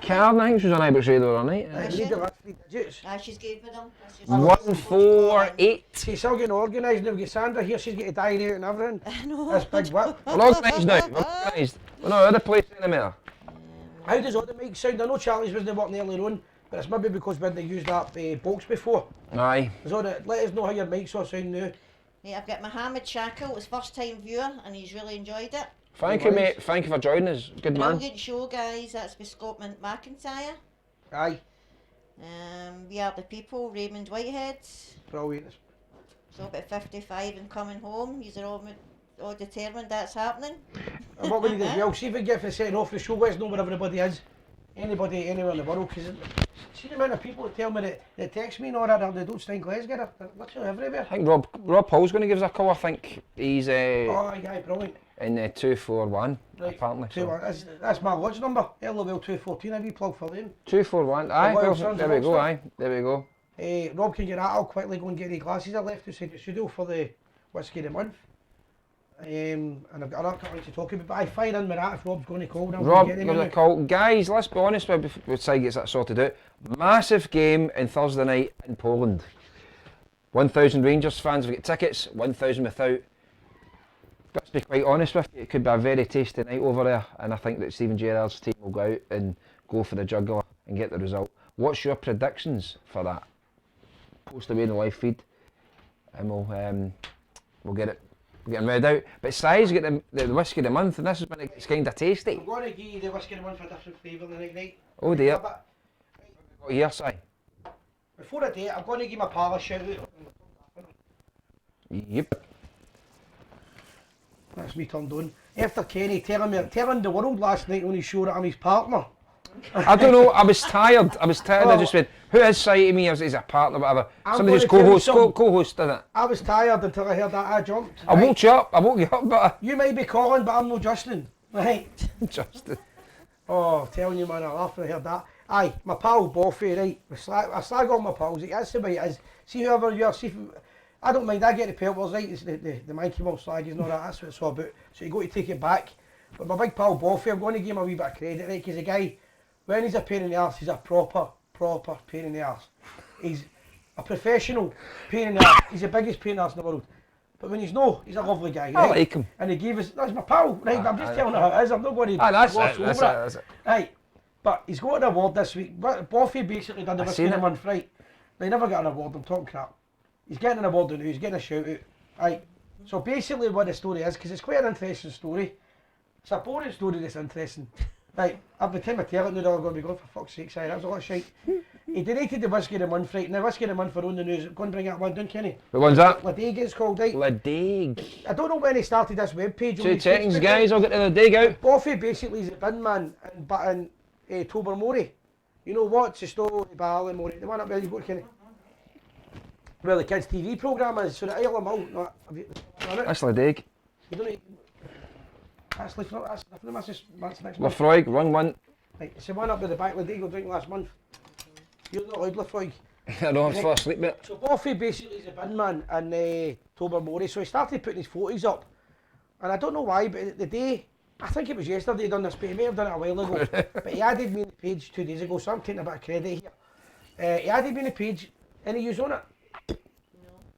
Karen, I think she was on Ibrox Radio all night. I need the last 3 digits. She's good with them. 148. She's still getting organised now. We've got Sandra here, she's got a diary out and everything. I know. That's big whip. We're organised now. We're organised. We're not out of the place anymore. How does all the mic sound? I know Charlie's wasn't working earlier on, but it's maybe because we hadn't used that box before. Aye. So let us know how your mics all sound now. Yeah, I've got Mohammed Shackle, his first time viewer, and he's really enjoyed it. Thank you, mate. Thank you for joining us. Good man. Brilliant show, guys. That's with Scott McIntyre. Aye, We Are the People, Raymond Whitehead. brilliant. So about 55 and coming home. He's all determined that's happening. And what we need as well, see if we get for setting off the show, let us know where everybody is. Anybody anywhere in the world, because see the amount of people that tell me that text me and all that, they don't stay in Glasgow, they're literally everywhere. I think Rob Paul's going to give us a call. I think he's Oh, aye, brilliant. in 241, Right, apparently. So. that's my lodge number, LOL 214, have you plug for them? 241, aye, Wild well, Sons there of we go, Ulster. aye, there we go. Rob can get that, I'll quickly go and get the glasses I left outside the studio for the Whiskey of the Month. And I've got another couple to talk about, but I fire in with that if Rob's going to call. Rob, give us a call. Guys, let's be honest before Sy gets that sorted out. Massive game on Thursday night in Poland. 1,000 Rangers fans have got tickets, 1,000 without. Let's be quite honest with you, it could be a very tasty night over there, and I think that Stephen Gerrard's team will go out and go for the jugular and get the result. What's your predictions for that? Post away in the live feed, and we'll get it. Getting read out, but Sy's got the whiskey of the month, and this is when it's kind of tasty. I'm going to give you the Whiskey of the Month for a different flavour the night night. Oh dear. But What here, Sy? before I do it, I'm going to give my pal a shout out. Yep. That's me turned on. After Kenny telling the world last night when he showed it, I'm his partner. I don't know, I was tired. I just went, who is Sy to me? Is a partner, whatever. I'm Somebody just gonna tell you co-host, didn't it? I was tired until I heard that I jumped. I woke you up, but You might be Colin, but I'm no Justin. Right. just Oh, telling you, man, I laughed when I heard that. Aye, my pal Boffy, right? I slag on my pals. That's the way it is. See whoever you are, see if, I don't mind, I get the pelters, right? It's the Mikey Ball slag and all that, that's what it's all about. So you got to take it back. But my big pal Boffy, I'm going to give him a wee bit of credit, right? Because the guy, when he's a pain in the arse, he's a proper pain in the arse. He's a professional pain in the arse. He's the biggest pain in the arse in the world. But when he's a lovely guy, right? I like him. And he gave us, that's my pal, right? I'm just telling you how it is, I'm not going to that's gloss it, over that's it. Right, but he's got an award this week. Boffy basically done the I Whiskey of seen the it. Month, right? Now, he never got an award, I'm talking crap. He's getting an award now, he's getting a shout out. Right, so basically what the story is, because it's quite an interesting story. It's a boring story that's interesting. Right, every time I tell it now, they're all going to be going, for fuck's sake, sorry, that was a lot of shite. He donated the Whiskey of the Month, right? Now, Whiskey of the Month for on the news, go and bring that one down, Kenny. What one's that? Ladig it's called, right? Ladig. I don't know when he started this webpage. 2 seconds, guys, I'll get to the dig out. Boffy basically is a bin man in Tobermory. You know what's the story, Ballinamore, the one up there you've got Kenny. Well, the kids' TV programme is, so the Isle of Mull. No, That's Ladig. you don't need, that's different, that's next month. Lafroig, wrong one. Right, it's the one up with the back of the Eagle drink last month. You're not allowed Lafroig. I know, I'm still asleep, mate. So Boffy basically is a bin man in Tobermory, so he started putting his photos up. And I don't know why, but the day, I think it was yesterday he done this, but he may have done it a while ago. But he added me on the page 2 days ago, so I'm taking a bit of credit here. He added me on the page, any use on it? No.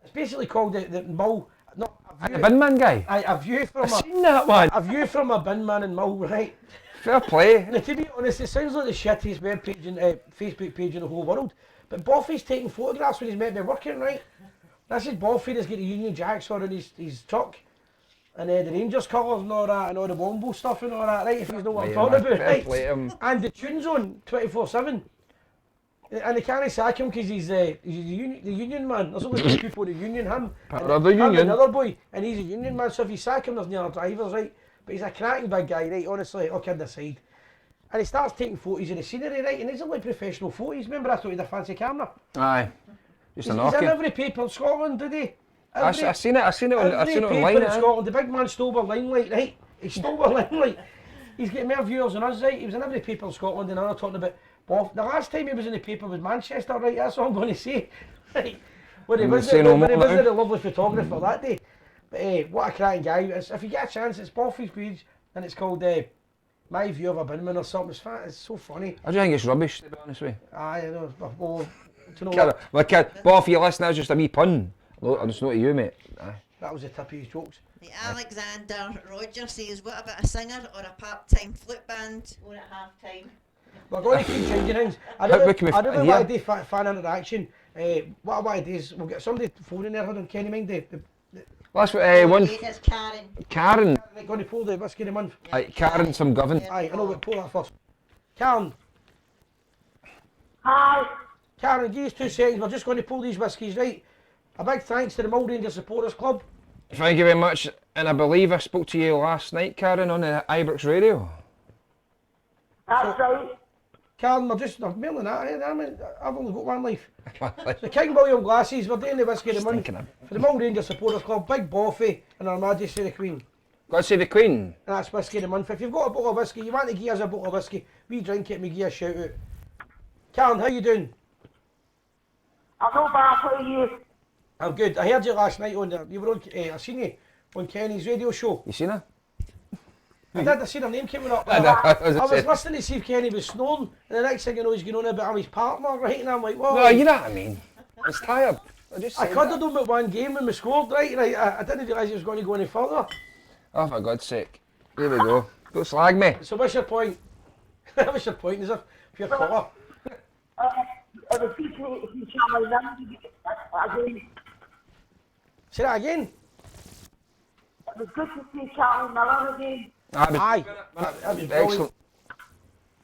It's basically called the Mull, no, The bin man guy. a view from I've seen that one. a view from a bin man in Mull, right? Fair play. Now, to be honest, it sounds like the shittiest web page and Facebook page in the whole world. But Boffy's taking photographs when he's meant to be working, right? This is Boffy that's got the Union Jacks on his truck. And the Rangers colours and all that, and all the Wombo stuff and all that, right? If you know what I'm talking about, Fair play to him. right? And the tune's on 24/7. And they can't sack him because he's the union man. There's only 2 people in the union, him Part and of the him and union. another boy, and he's a union man, so if you sack him, there's no other drivers, right? But he's a cracking big guy, right, honestly, all kidding aside. And he starts taking photos of the scenery, right, and these are like professional photos. Remember I thought he had a fancy camera? Aye. Just a He's in knocky. every paper in Scotland, did he? I seen it Every paper online. in Scotland, the big man stole our limelight, right? He stole our limelight. He's getting more viewers than us, right? He was in every paper in Scotland, and I'm talking about Boff. The last time he was in the paper was Manchester, right? That's all I'm going to say. Right. When he I'm was saying no when he more was now. the lovely photographer that day. But what a cracking guy. If you get a chance, it's Boffy's page, and it's called My View of a Binman or something. It's so funny. I just think it's rubbish, to be honest with you. Aye, I know. Well, do you know Kid, what? well, kid, Boff, you listen, that's just a wee pun. I'm just not to you, mate. Aye. That was the tip of his jokes. The Alexander Rogers says, what about a singer or a part-time flute band or at half-time? We're going to keep changing things. I How don't can we know fit in what I here? do fan interaction. What I want to do is we'll get somebody phoning there. Hold on, Kenny, mind the Last Oh, one, there's Karen. Karen. right, going to pull the whiskey of the month. Aye, Karen's from Govan. Aye, I know, but pull that first. Karen, Hi. Karen, give us 2 seconds. We're just going to pull these whiskies, right? A big thanks to the Mull Ranger Supporters Club. Thank you very much. And I believe I spoke to you last night, Karen, on the Ibrox radio. That's right. Karen, we're more than that. I've only got one life. The King William glasses, we're doing the whiskey of the month thinking of- for the Mull Ranger Supporters Club. Big Boffy and Her Majesty the Queen. Got to say the Queen. And that's whiskey of the month. If you've got a bottle of whiskey, you want to give us a bottle of whiskey, we drink it and we give you a shout out. Karen, how you doing? I'm not bad for you. I'm good. I heard you last night you were on, I seen you on Kenny's radio show. You seen her? I did, I seen her name coming up. I I was listening to see if Kenny was snoring, and the next thing you know he's going on about his partner, right? And I'm like, whoa. No, you know what I mean. I was tired. I just I said cuddled that. him at one game when we scored, right? And I didn't realise he was going to go any further. Oh, for God's sake. There we go. Don't slag me. So what's your point? What's your point? Is if you're caught up? It was good to see Charlie Lim again. Say that again? It was good to see Charlie Miller again. Aye. That was brilliant.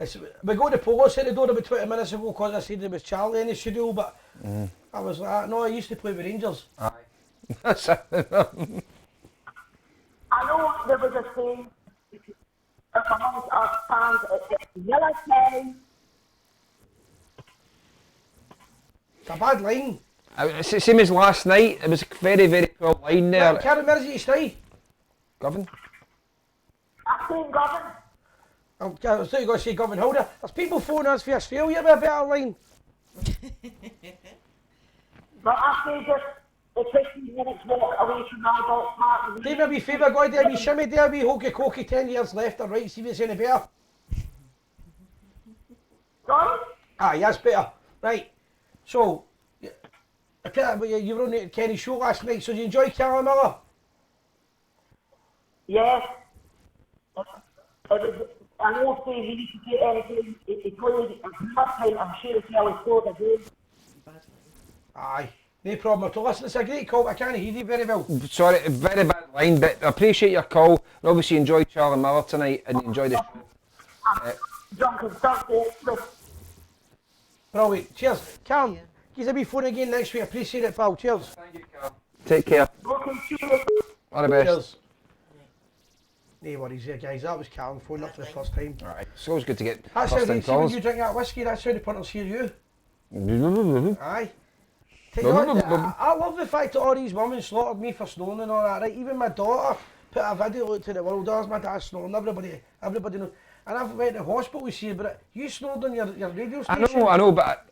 Excellent. We got the police at the door about 20 minutes ago because I said there was Charlie in the studio, but I was like, no, I used to play with Rangers. Aye. That's it. I know there was a saying amongst our fans, it's Yellow Kenny. It's a bad line. It's the same as last night. It was a very, very poor line there. Karen, where is it you stay? Govan? I think Gavin. I thought you were going to say Govan Holder. There's people phoning us for Australia with a better line. But I say just a 15 minutes walk away from Albert Park. Do me a wee favour, go there, a wee shimmy there, a wee hokey cokey, 10 years left or right, see if it's any better. Sorry? Aye, that's better. Right, so, you were on the Kenny show last night, so did you enjoy Callum Miller? Yes. It was, I know if we need to get anything, he played last time, I'm sure it's nearly scored again. Aye, no problem at all. Listen, it's a great call, but I can't hear you very well. Sorry, very bad line, but I appreciate your call. And obviously enjoyed Charlie Miller tonight and enjoyed the show. Drunk and thirsty. Brilliant, cheers. Callum, give us a wee phone again next week, appreciate it, pal, cheers. Thank you, Carl. Take care. Looking cheers. All the best. Cheers. No worries there, guys, that was Callum phoning up for the first time. Alright, it's always good to get That's how first they time see when calls. you drink that whiskey, that's how the punters hear you. Aye. Tell you what, I love the fact that all these women slaughtered me for snoring and all that, right? Even my daughter put a video out to the world, there's my dad snoring, everybody knows. And I've went to hospital with you, but you snored on your radio station. I know, but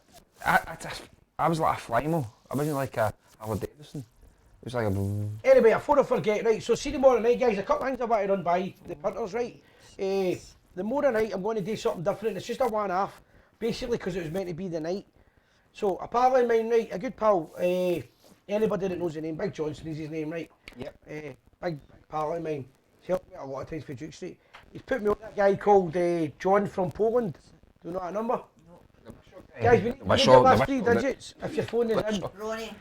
I was like a Flymo. I wasn't like a Harley Davidson. It was like a... Anyway, before I forget, right, so see tomorrow night, guys, a couple of things I want to run by the punters, right? The morning night, I'm going to do something different. It's just a one-off, basically because it was meant to be the night. So, a pal of mine, right, a good pal, anybody that knows the name, Big Johnson is his name, right? Yep. Big pal of mine. He's helped me a lot of times for Duke Street. He's put me on that guy called John from Poland. Do you know that number? Guys, we need the last three digits if your phone is in. Ronnie,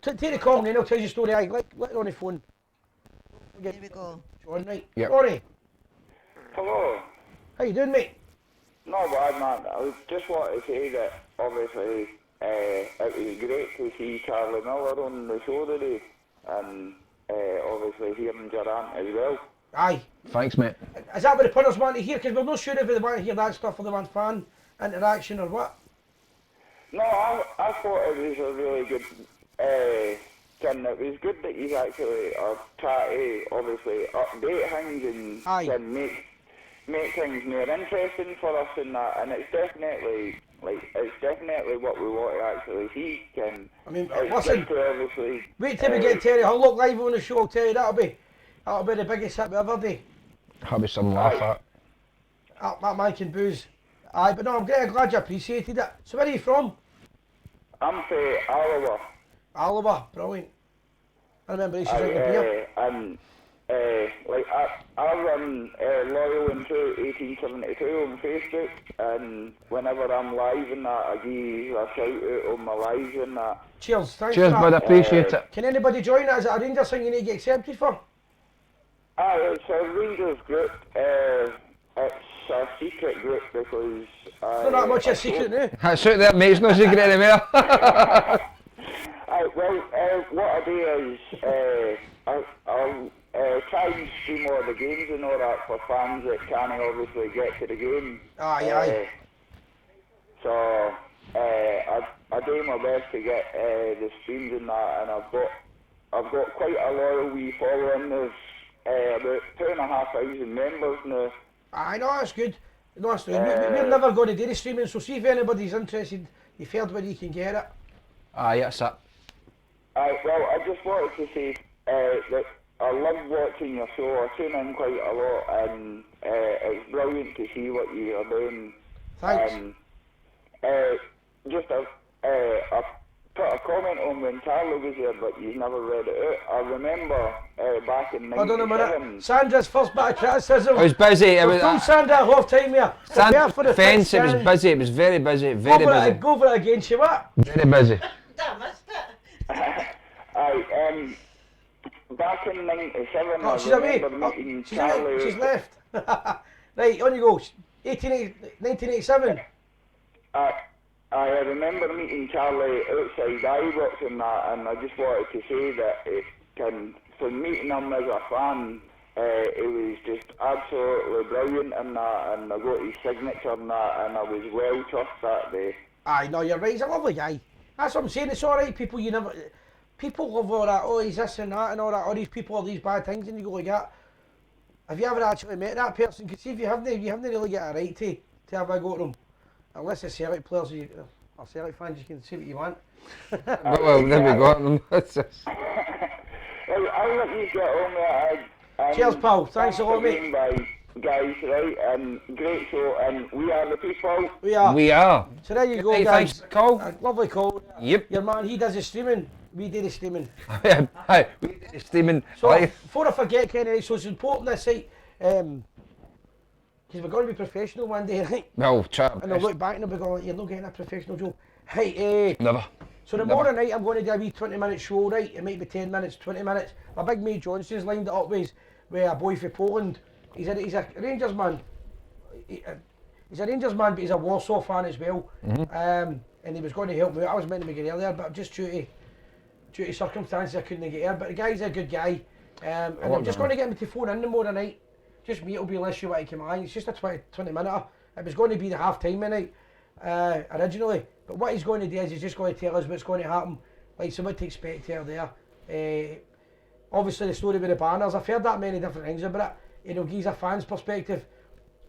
Take the call and then I'll tell you a story. Aye, let it on the phone. there we go. John, right? Yep. Ronnie, Hello. how you doing, mate? Not bad, man. I just want to say that obviously it was great to see Charlie Miller on the show today, and obviously hearing Durant as well. Aye. Thanks, mate. Is that what the punters want to hear? Because we're not sure if they want to hear that stuff or they want fan interaction or what. No, I thought it was a really good thing. It was good that you actually are trying to obviously update things and Aye. can make make things more interesting for us and that, and it's definitely what we want to actually see. And I mean, it's listen, good to obviously. wait till we get Terry Hunlock live on the show. I'll tell you that'll be the biggest hit we ever do. That'll be some laugh at. That man can booze. Aye, but no, I'm glad you appreciated it. So where are you from? I'm from Alloa. Alloa, brilliant. I remember he used to drink the beer. And I run Loyal and True 1872 on Facebook, and whenever I'm live and that, I give a shout out on my lives and that. Cheers, thanks Cheers, for bud, that. appreciate it. Can anybody join it? Is it a Rangers thing you need to get accepted for? It's a Rangers group. It's a secret group because. Not that much a secret now. That's out there, mate, it's no secret anymore. What I do is I'll try and stream all the games and all that for fans that can't obviously get to the game. Aye. So I do my best to get the streams and that, and I've got quite a loyal wee following. There's about 2,500 members now. Aye, no, that's good. No, that's good. We're never going to do the streaming, so see if anybody's interested, you've heard where you can get it. Aye, that's it. Well, I just wanted to say that I love watching your show. I tune in quite a lot, and it's brilliant to see what you are doing. Thanks. I put a comment on when Carlo was here, but you never read it out. I remember back in Hold on a 97. minute. Sandra's first bit of criticism. I was busy. It was Full Sandra at half time here. Prepare for the fence. It was fixed busy. It was very busy. Go Very for busy. it, go for it again, she what? Very busy. Damn, missed it. Aye, back in 97, Oh, I she's away. remember Oh, meeting she's Charlie. she's left. Right, on you go. 1987. I remember meeting Charlie outside iWorks and that, and I just wanted to say that from meeting him as a fan, it was just absolutely brilliant and that, and I got his signature and that, and I was well chuffed that day. Aye, no, you're right. He's a lovely guy. That's what I'm saying. It's all right. People love all that. Oh, he's this and that and all that. All these people, all these bad things, and you go like that. Have you ever actually met that person? Because see, if you haven't really got a right to have a go at them. Unless the Celtic players, or Celtic fans, you can say what you want. Well, there we go. Well, I'll let you get on with it. Cheers, pal. Thanks a lot, mate. Guys, right, and great show, and we are the people. We are. We are. So there you go, Hey, guys. thanks for the call. Lovely call. Yep. Your man, he does the streaming. We do the streaming. Aye, we did the streaming So, live. before I forget, Kenny, so it's important this site, because we're going to be professional one day, right? Well, chat. And I'll look back and I'll be going, you're not getting a professional job. Right, Never. so tomorrow night I'm going to do a wee 20-minute show, right? It might be 10 minutes, 20 minutes. My big mate Johnson's lined it up with a boy from Poland. He's a Rangers man. He's a Rangers man, but he's a Warsaw fan as well. And he was going to help me out. I was meant to be getting earlier, but just due to circumstances I couldn't get here. But the guy's a good guy. And I'm just going to get him to phone in tomorrow night. Just me, it'll be unless you want to come on. It's just a 20 minute. It was going to be the half time night originally. But what he's going to do is he's just going to tell us what's going to happen. Like, so what to expect here there. Obviously the story with the banners, I've heard that many different things about it. It'll give a fan's perspective.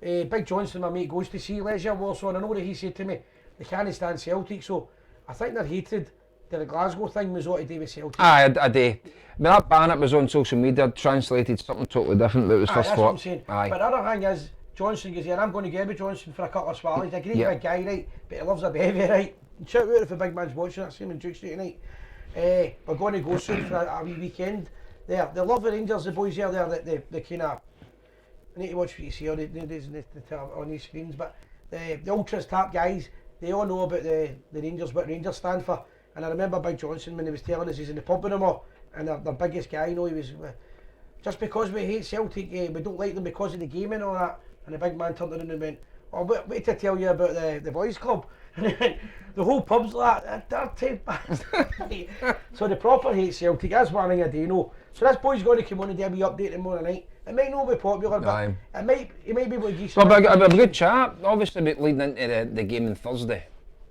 Big Johnson, my mate, goes to see Leisure Warsaw, and I know that he said to me, they can't stand Celtic, so I think their hatred to the Glasgow thing was what to do with Celtic. Aye, I do. I mean, that banner was on social media, translated something totally different that was first that's thought. what I'm saying. Aye. But the other thing is, Johnson goes here, I'm going to get with Johnson for a couple of swallows. He's a great Yep. big guy, right? But he loves a bevy, right? And shout out if a big man's watching that, same in Duke Street tonight. We're going to go soon for a wee weekend. They love the Rangers, the boys here, they kind of, I need to watch what you see on these screens, but the Ultras top guys, they all know about the Rangers, what Rangers stand for. And I remember Big Johnson when he was telling us he's in the pub with them all, and their biggest guy, he was, just because we hate Celtic, we don't like them because of the game and all that. And the big man turned around and went, oh, wait to tell you about the boys club. And the whole pub's like that, dirty bastard. So the proper hate Celtic, that's one thing I do know. So this boy's going to come on and do a wee update tomorrow night. It might not be popular, but Aye. he might be able to give Well, some... but a good chat, obviously, about leading into the game on Thursday.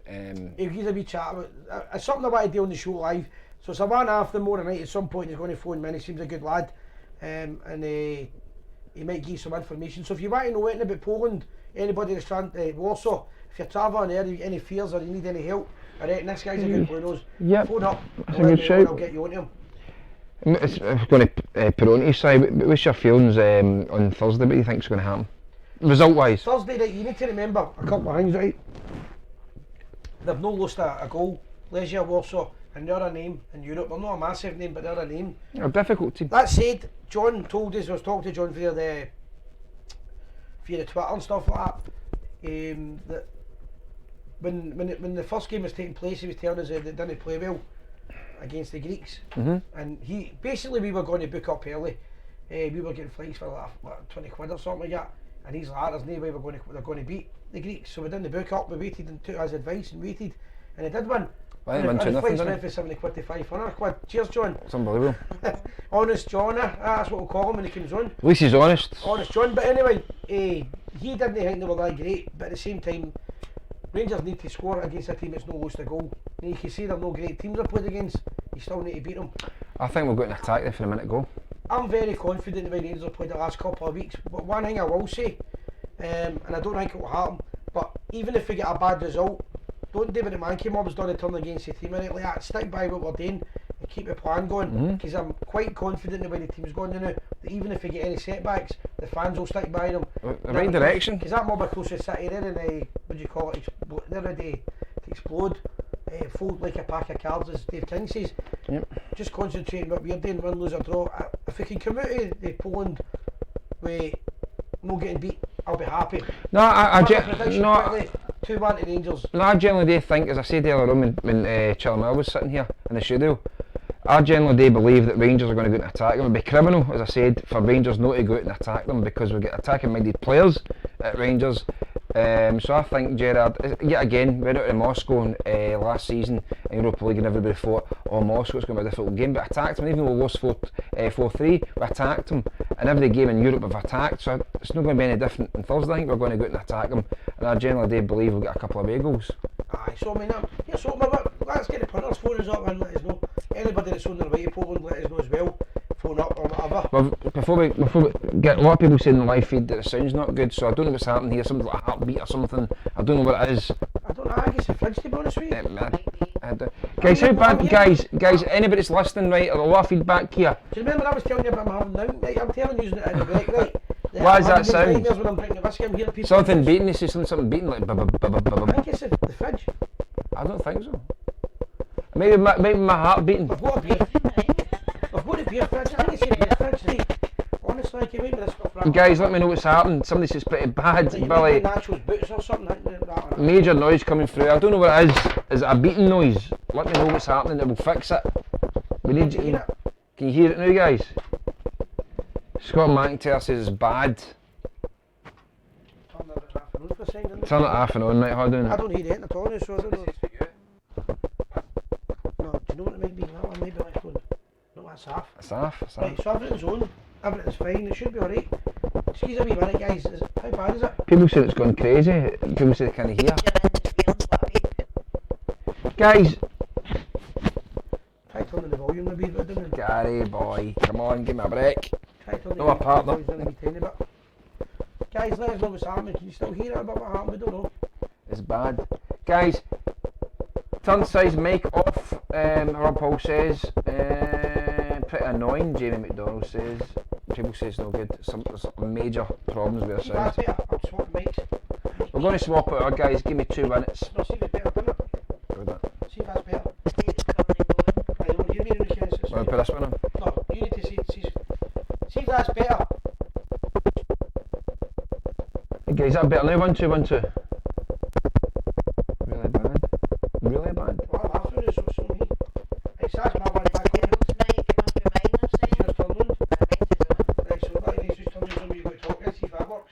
He'll give a wee chat about it's something I want to do on the show live. So it's a 1 half tomorrow night at some point. He's going to phone me in. He seems a good lad. he might give you some information. So if you want to know anything about Poland, anybody that's trying Warsaw, if you're travelling there, you any fears or you need any help, I reckon this guy's a good one of those. Yep. Phone up, That's and a let good me know and shout. I'll get you on to him. If we're going to put on to your side, what's your feelings on Thursday? What do you think's going to happen? Result-wise? Thursday, right, you need to remember a couple of things, right? They've not lost a goal, Legia Warsaw, and they're a name in Europe. They're not a massive name, but they're a name. A difficult team. That said, John told us, I was talking to John via the Twitter and stuff like that, that when the first game was taking place, he was telling us that they didn't play well against the Greeks, and we were going to book up early. We were getting flights for like 20 quid or something like that, and he's like, there's no way they're going to beat the Greeks, so we didn't book up. We waited and took his advice and waited, and he did win. Well, and he the won 2-0, flights didn't went from 70 quid to 500 quid. Cheers, John. It's unbelievable. Honest John, that's what we'll call him when he comes on. At least he's honest. Honest John, but anyway, he didn't think they were that great, but at the same time, Rangers need to score against a team that's not lost a goal. And you can see they're no great teams they've played against, you still need to beat them. I think we've got an attack there for a minute to go. I'm very confident the way Rangers have played the last couple of weeks, but one thing I will say, and I don't think it will happen, but even if we get a bad result, don't do what the Mankey mob's done to turn against the team or anything like that. Stick by what we're doing and keep the plan going, because I'm quite confident the way the team's going now, that even if we get any setbacks, the fans will stick by them. The right direction. Because that mob are close to City, they're in what do you call it, they're ready to explode, fold like a pack of cards, as Dave King says. Yep. Just concentrating what we're doing, win, lose or draw. If we can come out of the Poland with no getting beat, I'll be happy. No, I generally to Rangers. No, I generally do think, as I said earlier on when Chilwell was sitting here in the studio, I generally do believe that Rangers are going to go out and attack them. It would be criminal, as I said, for Rangers not to go out and attack them, because we get attacking minded players at Rangers. So I think Gerrard, yet again, we went out to Moscow last season in Europa League and everybody thought, oh, Moscow's going to be a difficult game, but attacked them. Even though we lost 4-3, we attacked them. And every game in Europe we've attacked, so it's not going to be any different on Thursday. I think we're going to go out and attack them, and I generally do believe we'll get a couple of away goals. Aye, so I mean, let's get the punters phone us up and let us know. Anybody that's on their way to Poland, let us know as well. Phone up or whatever. Well, before we get, a lot of people saying in the live feed that the sound's not good, so I don't know what's happening here, something like a heartbeat or something. I don't know what it is. I don't know, I guess the fridge, to be honest with you. Guys, how bad, guys, anybody that's listening, right, a lot of feedback here. Do you remember I was telling you about my having down? Right, I'm telling you it in the break, right? Why is that sound? When I'm drinking the whiskey, I'm hearing people. Something beating, he says something beating, like I think it's the fridge. I don't think so. Maybe my heart beating. I've got a beer. I've got a beer fridge. I think it's a beer fridge, right? Honestly, I can't wait with this stuff. Right? Guys, let me know what's happening. Somebody says pretty bad, Like, Billy. Natural's boots or something. That. Major noise coming through. I don't know what it is. Is it a beating noise? Let me know what's happening and we'll fix it. We need you. Can you hear it now, guys? Scott McIntyre says it's bad. Turn that at half an hour for a second. Turn it half an hour, right? How doing I it? don't hear it at all, so I don't know. No, do you know what it might be? That one might be like one. No, that's half. It's half. It's Right, half. so everything's on. Everything's fine. It should be alright. Excuse me a minute, guys. How bad is it? People say it's gone crazy. People say they can't hear. Guys, Try turning the volume a wee bit down. Gary boy, come on, give me a break. Try turning No, a partner. volume down a wee tiny bit. Guys, let us know what's happening. Can you still hear it about what happened? We don't know. It's bad. Guys, turn size mic off, Rob Paul says. Pretty annoying, Jamie McDonald says. People say it's no good. There's major problems with See our that's sound. better. I'll swap mics. We're going to swap it out, guys. Give me 2 minutes. No, see if it's better, didn't it? Do that. See if that's better. Right, you won't hear me in the chance. Want to put this one on? No, you need to see if that's better. Hey guys, is that better now? 1 2 1 2. Really bad. Really bad. Well, I'm after it, so it's on me. Right, so that's my one back on. It's your turn on. Right, so that needs to turn on so you've got to talk and see if that works.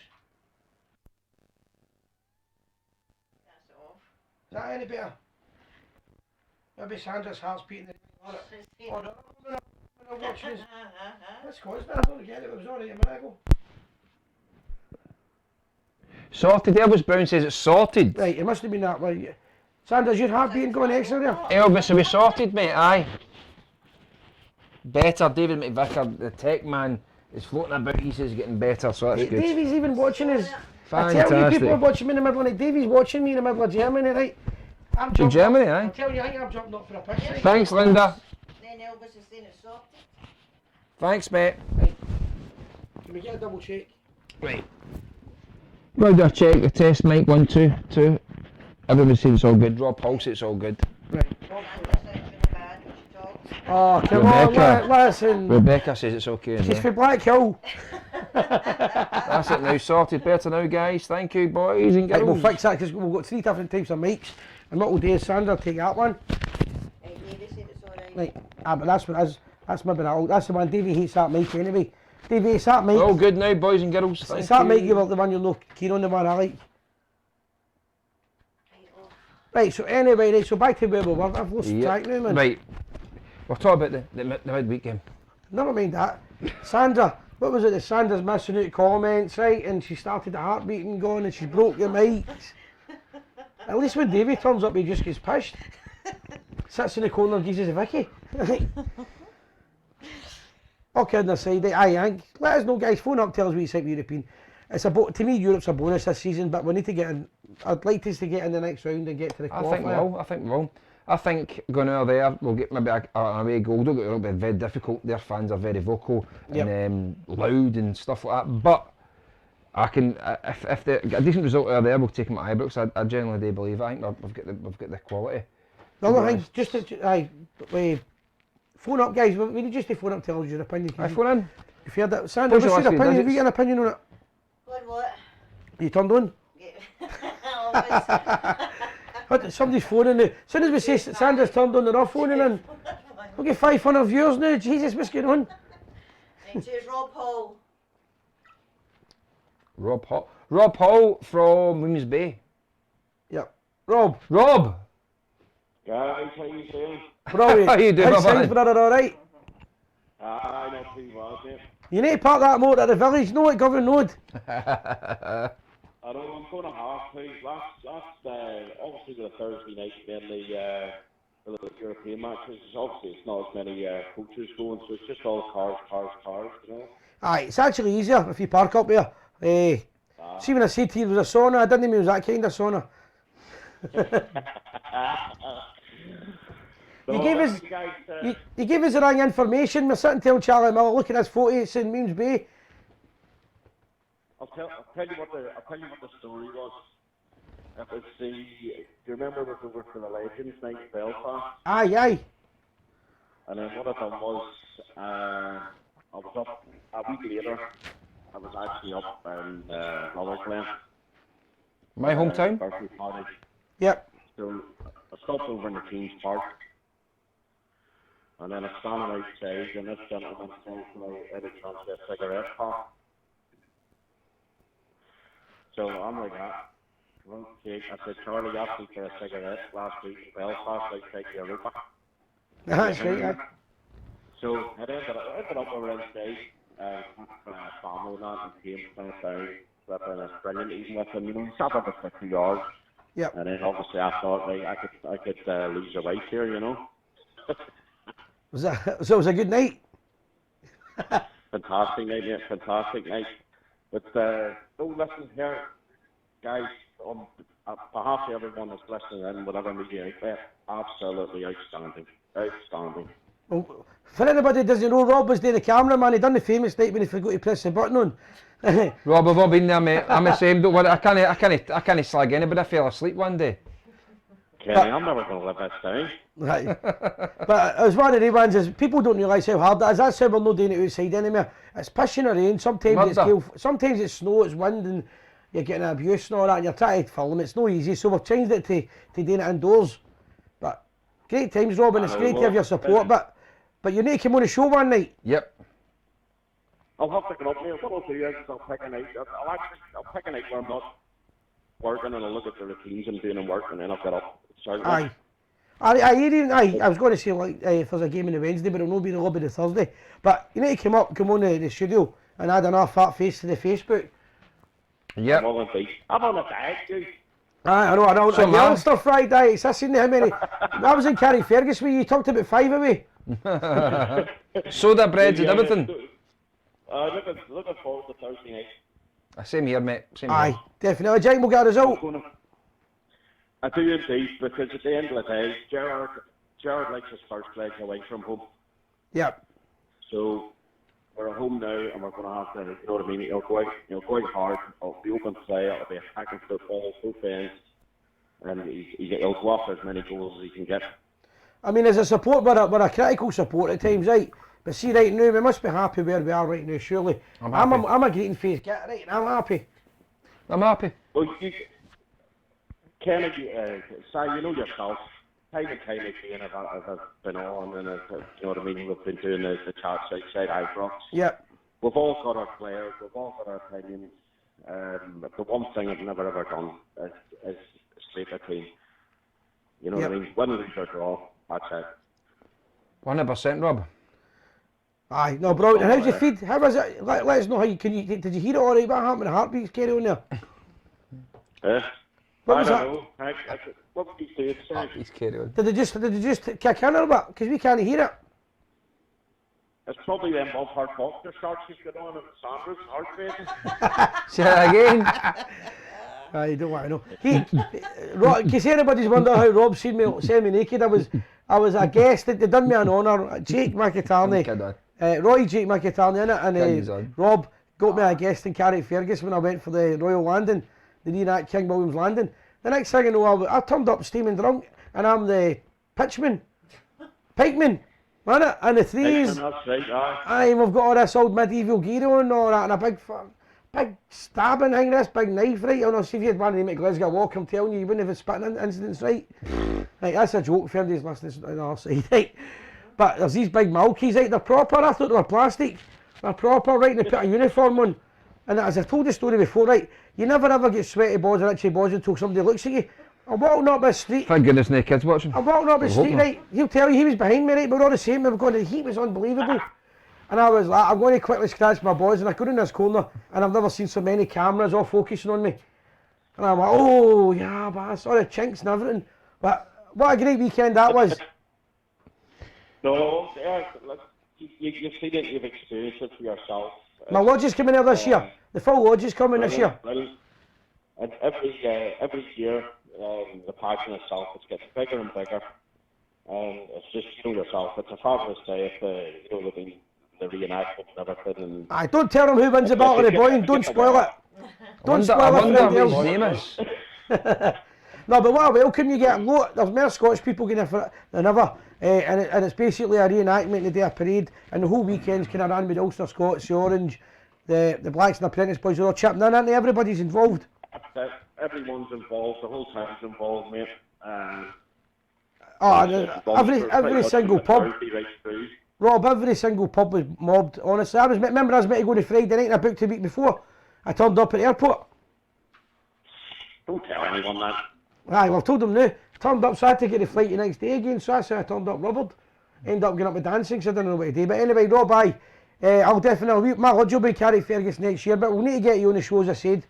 Is that any better? Maybe Sandra's heart's beating the on it. Oh, no, when I watch this. What's caused that? I don't get it. It was alright a minute ago. Sorted. Elvis Brown says it's sorted. Right, it must have been that way. Sandra's your heart beating going extra there? Elvis, are we sorted, mate? Aye. Better. David McVicker, the tech man, He's floating about, he says he's getting better, so that's good. Davey's even watching us. I Fantastic. tell you, people are watching me in the middle of it. Davey's watching me in the middle of Germany, right? I'm In jumping Germany, up. aye. I'm telling you, I think I'm jumping up for a piss. Right? Thanks, Linda. Then Elvis is saying it's sorted. Thanks, mate. Can we get a double check? Right. We'll do a check, the test mic, 1, 2, 2. Everybody says it's all good. Rob Paul says it's all good. Right. Amanda sounds really bad when she talks. Oh, come on, Rebecca. listen. Rebecca says it's okay as She's well. for Black Hill. That's it now, sorted. Better now, guys. Thank you, boys and Right, girls. we'll fix that because we've got 3 different types of mics. And what we'll do is Sandra take that one. Hey, Davey said it's alright. Right. But that's what is. That's maybe that. That's the one. Davey hates that mic anyway. Davey hates that mic. All good now, boys and girls. It's Thank that you. mic you were the one you're not keen on, the one I like. Right, so anyway, right, so back to where we were. I've lost track now, man. Right. We'll talk about the midweek game. Never mind that. Sandra, what was it? The Sandra's missing out comments, right? And she started the heart beating going and she broke the mics. At least when Davey turns up, he just gets pushed. Sits in the corner and gives us a Vicky. All kidding aside, I think. Let us know, guys. Phone up, tell us what you think of European. It's to me, Europe's a bonus this season, but we need to get in. I'd like us to get in the next round and get to the qualifier. I think we will. I think going over there, we'll get maybe an away goal. Don't get it'll be very difficult. Their fans are very vocal and loud and stuff like that. But I can, if they get a decent result out there, we'll take them at Ibrox. I genuinely do believe. I think we've got the quality. The other thing, just to, phone up, guys. We need just to phone up, tell us your opinion. I phone in. If you had that, Sandra, What's what's your your last few opinion? Have digits? you got an opinion on it? What? You turned on? Somebody's phoning now. As soon as we say Sandra's turned on, they're all phoning in. We'll get 500 viewers now. Jesus, what's going on? Right, so it's Rob Hall. Rob Hall from Williams Bay. Yep. Rob. Guys, how you doing? Brilliant. How you doing, How's my things, man? brother, alright? Not too bad, mate. You need to park that motor at the village, no at Govan Road. I don't know, I'm going to have to. Last obviously the Thursday night, then the European matches. Obviously, it's not as many coaches going, so it's just all cars, you know. Aye, it's actually easier if you park up there. See, when I said to you there was a sauna, I didn't mean it was that kind of sauna. You gave us the wrong information. We're sitting telling Charlie Miller, look at this photo, it's in Williams Bay. I'll tell you what the story was. It was do you remember we were for the Legends night in Belfast? Aye. And then what I done was, I was up a week later. I was actually up in Rutherglen. My hometown? Birthday party. Yep. So I stopped over in the King's Park. And then I standing outside, and this gentleman says to me, any chance to get a cigarette pack? So I'm like, okay. I said, Charlie asked me for a cigarette last week in Belfast outside the Europa. That's right, aye. So I ended up over inside, family and that, and came down, flipping a brilliant evening with him, you know, sat up for 2 hours. Yep. And then obviously I thought, right, I could lose a wife here, you know. So it was a good night? Fantastic night, mate, fantastic night. But listen here, guys, on behalf of everyone that's listening in, whatever media outlet, absolutely outstanding. Well, for anybody who doesn't know, Rob was there, the cameraman. He done the famous night when he forgot to press the button on. Rob, I've all been there, mate. I'm the same. Don't worry. I can't slag anybody. I fell asleep one day. Kenny, I'm never going to live this down. Right. But it was one of the ones is people don't realise how hard that is. That's how we're not doing it outside anymore. It's pissing or rain. Sometimes it's snow, it's wind, and you're getting abuse and all that, and you're trying to film. It's no easy, so we've changed it to doing it indoors. But great times, Robin. It's great to have your support. But you need to come on the show one night. Yep. I'll have to get up there. What I'll do is I'll pick a night. I'll pick a night where I'm not working, and I'll look at the routines I'm doing and work, and then I'll get up. Aye. I was going to say like if there's a game on the Wednesday, but it'll not be the lobby the Thursday. But you need to come on the studio and add another fat face to the Facebook. Yep. I'm on a diet, dude. I know. So Ulster fried diets. I seen how many. I was in Carrickfergus with you. You talked about 5 away. Soda breads and everything. Looking forward to Thursday night. Same here, mate. Same here. Aye, definitely. Jake will get a result. I do indeed, because at the end of the day, Gerard likes his first leg away from home. Yep. So we're at home now, and we're going to have to, you know what I mean? It'll go out hard. It'll be open play. It'll be attacking football, both ends, and he'll go after as many goals as he can get. I mean, as a support, we're a critical support at times, right? But see, right now, we must be happy where we are right now, surely. I'm a green face get right, and I'm happy. I'm happy. Well, Kenny, Si, you know yourself, time and time again, I've been on, and you know what I mean, we've been doing the chats outside Ibrox. Yep. We've all got our players, we've all got our opinions. The one thing I've never ever done is sleep a team. You know what I mean? Win, lose or draw, that's it. 100%, Rob. Aye, no, bro. And how's your feed? How was it? Let us know how you did you hear it all right? What happened to heartbeats? Carry on there. What was that? What would you say? Heartbeats, carry on. Did they just kick in or what? Because we can't hear it. It's probably them bumper boxer shorts he's got on and Sandra's heart rate. Say that again. I don't want to know. In case anybody's wondering how Rob seen me semi-naked, I was a guest. They done me an honour. Jake McIntyre, Roy Jake McIntyre in it, and Rob got me a guest in Carrickfergus when I went for the Royal Landing, the reenact King William's Landing. The next thing I know, I turned up steaming drunk, and I'm the pikeman, wasn't it? And the threes. That's right, aye, we've got all this old medieval gear on and all that, and a big stabbing thing, this big knife, right? I don't know, see if you had one of them at Glasgow walk, I'm telling you, you wouldn't have spitting incidents, right? Right, that's a joke for everybody's listening on our side, right? But there's these big Malkies, right? They're proper, I thought they were plastic. They're proper, right? And they put a uniform on. And as I told the story before, right? You never ever get sweaty balls or itchy balls until somebody looks at you. I'm walking up the street. Thank goodness no kids watching. I'm walking up the street, right? He'll tell you he was behind me, right? But we're all the same. We were going, the heat was unbelievable. And I was like, I'm going to quickly scratch my balls, and I go in this corner, and I've never seen so many cameras all focusing on me. And I'm like, oh, yeah, but I saw the chinks and everything. But what a great weekend that was. No, look, you've seen it, you've experienced it for yourself. My lodge is coming out this year. The full lodge is coming this year. And every year, the pageant itself, it gets bigger and bigger. And it's just, you know yourself, it's a fabulous day if the reenactment and everything. And aye, don't tell them who wins the Battle of the Boyne, don't spoil it. Don't spoil it for anybody else. His name is. No, but what a welcome you get. There's more Scottish people going in for it than ever. And it's basically a reenactment, the day of parade, and the whole weekend's kind of ran with Ulster Scots, the Orange, the Blacks and the Apprentice boys are all chipping in, aren't they? Everybody's involved. Everyone's involved, the whole town's involved, mate. Every single pub. Rob, every single pub was mobbed, honestly. Remember I was meant to go to Friday night and I booked a week before. I turned up at the airport. Don't tell anyone that. Aye, well, I've told them now. Turned up, so I had to get the flight the next day again, so that's how I turned up rubbered. Ended up getting up with dancing, so I didn't know what to do. But anyway, Rob, I'll definitely, my lodge will be Carrickfergus next year, but we'll need to get you on the show, as I said.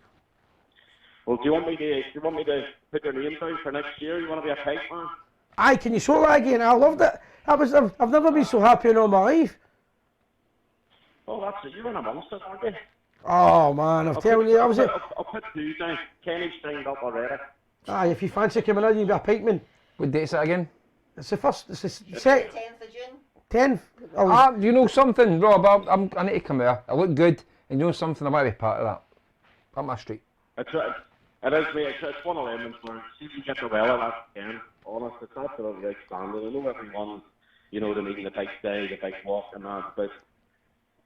Well, do you want me to put your name down for next year? You want to be a pike man? Aye, can you show that again? I loved it. I've never been so happy in all my life. Oh, that's it. You're in amongst it, aren't you? Oh man, I'm telling you, I'll put two down. Kenny's signed up already. Aye, if you fancy coming in, you'll be a pikeman. What date's that again? It's the 10th of June. 10th? You know something, Rob, I need to come here. I look good, and you know something, I might be part of that. Up my street. It is, mate. It's one of them where, see if you get the well of that again. Honest, it's absolutely outstanding. I know everyone, you know, they're making the big day, the big walk and that, but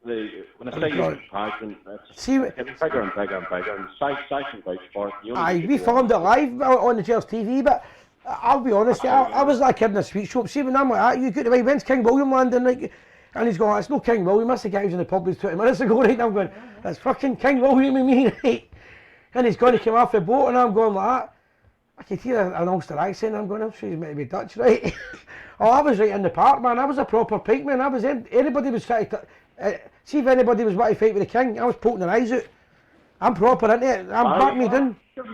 when I say you're passion, it's getting bigger and bigger and bigger, and size and vouch for it. Aye, we filmed it live on the Gers TV, but I'll be honest, I was like a kid in a sweet shop. See, when I'm like that, you go to the when's King William landing? Like, and he's going, it's no King William, that's the guy who was in the pub 20 minutes ago, right? And I'm going, it's fucking King William and me, right? And he's going to come off the boat, and I'm going like that. I could hear an Ulster accent, I'm going, I'm sure he's meant to be Dutch, right? Oh, I was right in the park, man. I was a proper pikeman. Anybody was trying to, see if anybody was wanting to fight with the king, I was poking their eyes out. I'm proper into it. I'm back me down. You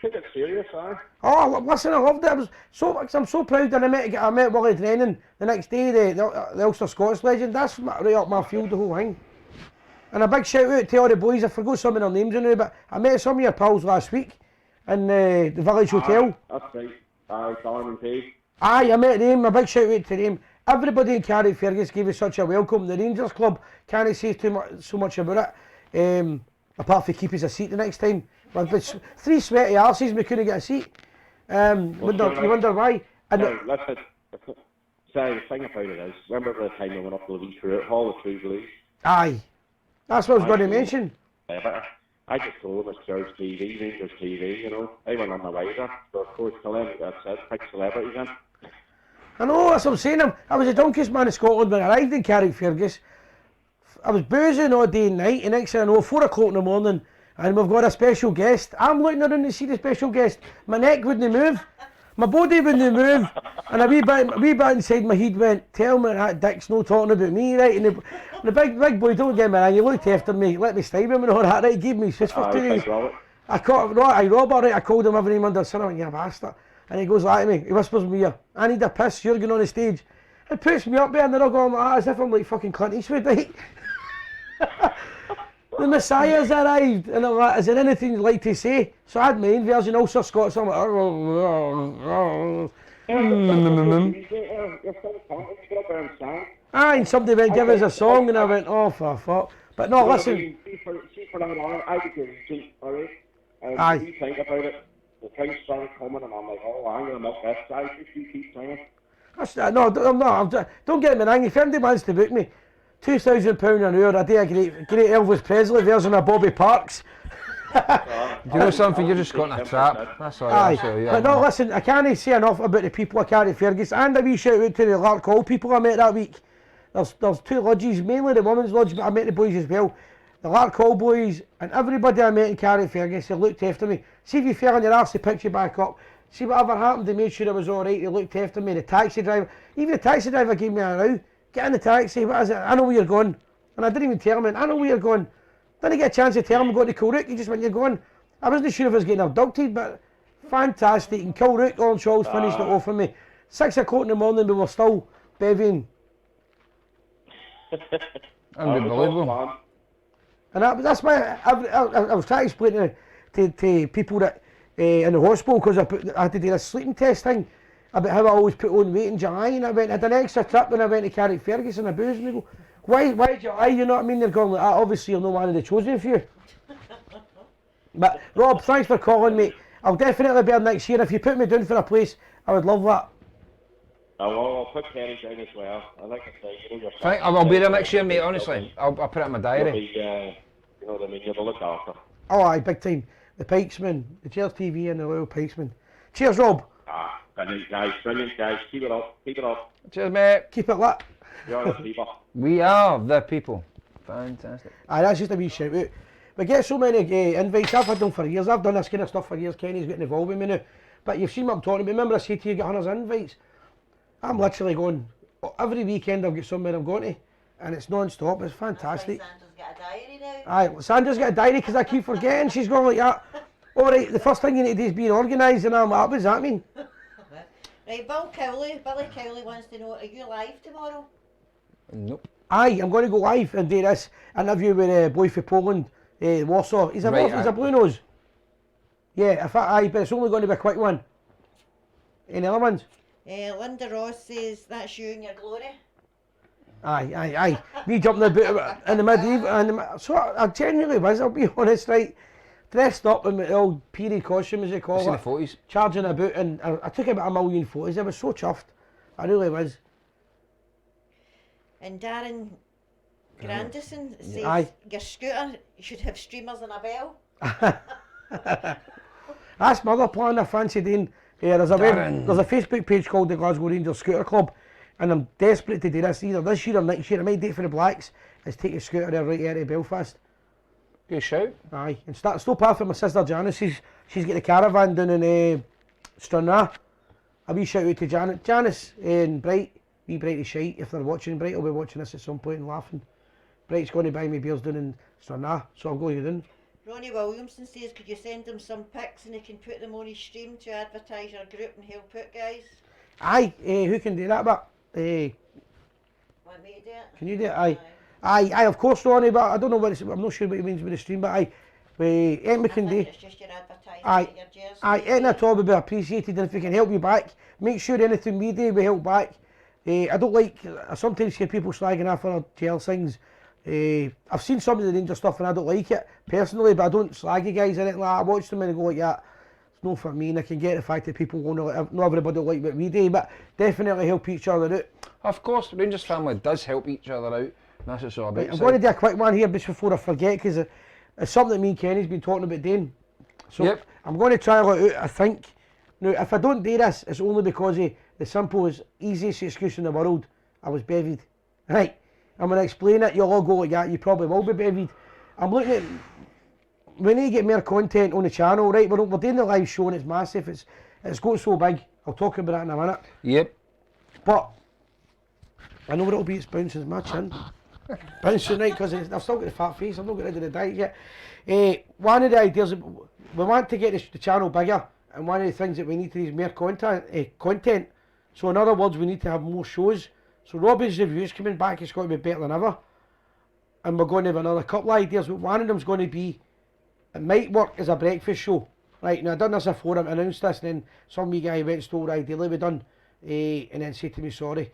take it serious, aye. Oh, listen, I loved it. I'm so proud that I met Willie Drennan the next day, the Ulster Scots legend. That's right up my field, the whole thing. And a big shout out to all the boys. I forgot some of their names now, but I met some of your pals last week in the Village Hotel. That's right. Aye, Darren Page. Aye, I met them. A big shout out to them. Everybody in Carrickfergus gave us such a welcome. The Rangers club can't say so much about it. Apart from keep us a seat the next time. But 3 sweaty arses we couldn't get a seat. You wonder why. And No, listen. So the thing about it is, remember the time we went up to the wee through it, Hall of True Blues? aye, that's what I was going to mention. I just told them it's Gers TV, Rangers TV, you know. I went on my way there. So of course, that's it, pick celebrities in. I know, that's what I'm saying. I was the drunkest man in Scotland when I arrived in Carrickfergus. I was boozing all day and night, and next thing I know, 4 o'clock in the morning, and we've got a special guest. I'm looking around to see the special guest. My neck wouldn't move, my body wouldn't move, and a wee bit inside my head went, tell me that dick's no talking about me, right? And the big boy, don't get me wrong, he looked after me, let me style him and all that, right? He gave me shit for 2 days. I caught Robert, right? I called him every name under the sun. I went, you bastard. And he goes like to me, he whispers to me, I need a piss, you're going on the stage. It puts me up there and they're all going like that as if I'm like fucking Clint Eastwood, right? The Messiah's arrived, and I'm like, is there anything you'd like to say? So I had my own version, also Scots, I'm like, aye, and somebody went, give us a song, and I went, oh, for fuck. But no, listen. See for that on, I could get a alright? And Aye. you think about it, the price started coming, and I'm like, oh, I'm going to milk this guy if you keep singing. No, I'm not. Don't get me wrong, if anybody wants to book me, £2,000 an hour, I do a great Elvis Presley version of Bobby Parks. Do you know something? You're just caught in a trap. That's all. Aye, Yeah, but no, listen, I can't say enough about the people of Carrickfergus, and a wee shout out to the Lark Hall people I met that week. There's 2 lodges, mainly the women's lodge, but I met the boys as well. The Lark Hall boys, and everybody I met in Carrickfergus, they looked after me. See if you fell on your arse, they picked you back up. See whatever happened, they made sure I was alright, they looked after me. The taxi driver, even the taxi driver gave me a row. Get in the taxi, what is it? I know where you're going. And I didn't even tell him, I know where you're going. Didn't get a chance to tell him I'm going to Kilrook, he just went, you're going. I wasn't sure if I was getting abducted, but fantastic. In Kilrook, Orange Shawls finished it off for me. 6 o'clock in the morning, we were still bevying. Unbelievable. And that's why I was trying to explain to people that in the hospital, because I had to do a sleeping test thing about how I always put on weight in July, and I had an extra trip when I went to Carrickfergus and I boozed, and they go, why July, you know what I mean? They're going like that, obviously you're not one of the chosen few. But Rob, thanks for calling me. I'll definitely be there next year. If you put me down for a place, I would love that. I'll put Kenny down as well. I like to say, you know, I'll be there next year, mate, honestly. I'll put it in my diary. You know what I mean, you're the look after. Oh aye, big time. The Pikesman, the Gers TV and the Loyal Pikesman. Cheers, Rob. Brilliant guys, keep it up. Cheers, mate. Keep it lit. You're the people. We are the people. Fantastic. Aye, that's just a wee shout out. We get so many invites, I've had them for years, I've done this kind of stuff for years, Kenny's getting involved with me now. But you've seen what I'm talking about, remember I said to you, get 100 invites? I'm literally going, every weekend I've got somewhere I'm going to, and it's non-stop, it's fantastic. Sandra's got a diary now. Aye, Sandra's got a diary because I keep forgetting, she's going like that. Alright, the first thing you need to do is being organised, and I'm like, what does that mean? Right, Billy Cowley wants to know, are you live tomorrow? Nope. Aye, I'm going to go live and do this interview with a boy from Poland, Warsaw. He's a blue nose. Yeah, aye, but it's only going to be a quick one. Any other ones? Linda Ross says, that's you in your glory. Aye. Me jumping about in the medieval, so I genuinely was, I'll be honest, right? Dressed up in my old period costume, as they call I've seen the it. photos. Charging about, and I took about 1 million photos. I was so chuffed. I really was. And Darren Grandison says, Aye. your scooter should have streamers and a bell. That's my other plan I fancy doing. There's a Facebook page called the Glasgow Rangers Scooter Club, and I'm desperate to do this either this year or next year. I might do it for the Blacks, is take a scooter there right out of Belfast. Good shout. Aye, and still part for my sister Janice, she's got a caravan down in Stranraer. A wee shout out to Janice and Bright, wee Brighty shite, if they're watching. Bright will be watching this at some point and laughing. Bright's going to buy me beers down in Stranraer, so I'm going down. Ronnie Williamson says, could you send him some pics and he can put them on his stream to advertise your group and help out, guys? Aye, who can do that, but Want me to do it? can you do it? Aye. Aye, of course, Ronnie, but I don't know what it's, I'm not sure what he means with the stream, but aye, anything we can do. It's just your advertising Aye, at your Gers anything at all would be appreciated, and if we can help you back, make sure anything we do, we help back. I don't like, I sometimes hear people slagging off on Gers things. I've seen some of the Ranger stuff and I don't like it, personally, but I don't slag you guys in it. Like, I watch them and I go like that. It's not for me, and I can get the fact that people won't like, not everybody will like what we do, but definitely help each other out. Of course, Rangers family does help each other out. That's what it's all about. Right, I'm going to do a quick one here just before I forget, because it's something that me and Kenny's been talking about doing. So Yep. I'm going to try it out, I think. Now, if I don't do this, it's only because of the simplest, easiest excuse in the world. I was bevied. Right, I'm going to explain it. You'll all go like that. You probably will be bevied. I'm looking at, we need to get more content on the channel, right? We're doing the live show and it's massive. It's got so big. I'll talk about it in a minute. Yep. But I know what it'll be. It's bouncing my chin. Bouncing, right, because I've still got the fat face. I've not got rid of the diet yet. One of the ideas, we want to get the channel bigger, and one of the things that we need to do is more content. So in other words, we need to have more shows. So Robbie's reviews coming back, it's going to be better than ever. And we're going to have another couple of ideas, but one of them's going to be, it might work as a breakfast show. Right, now I done this before, I announced this, and then some wee guy went and stole the idea we done, and then said to me, sorry.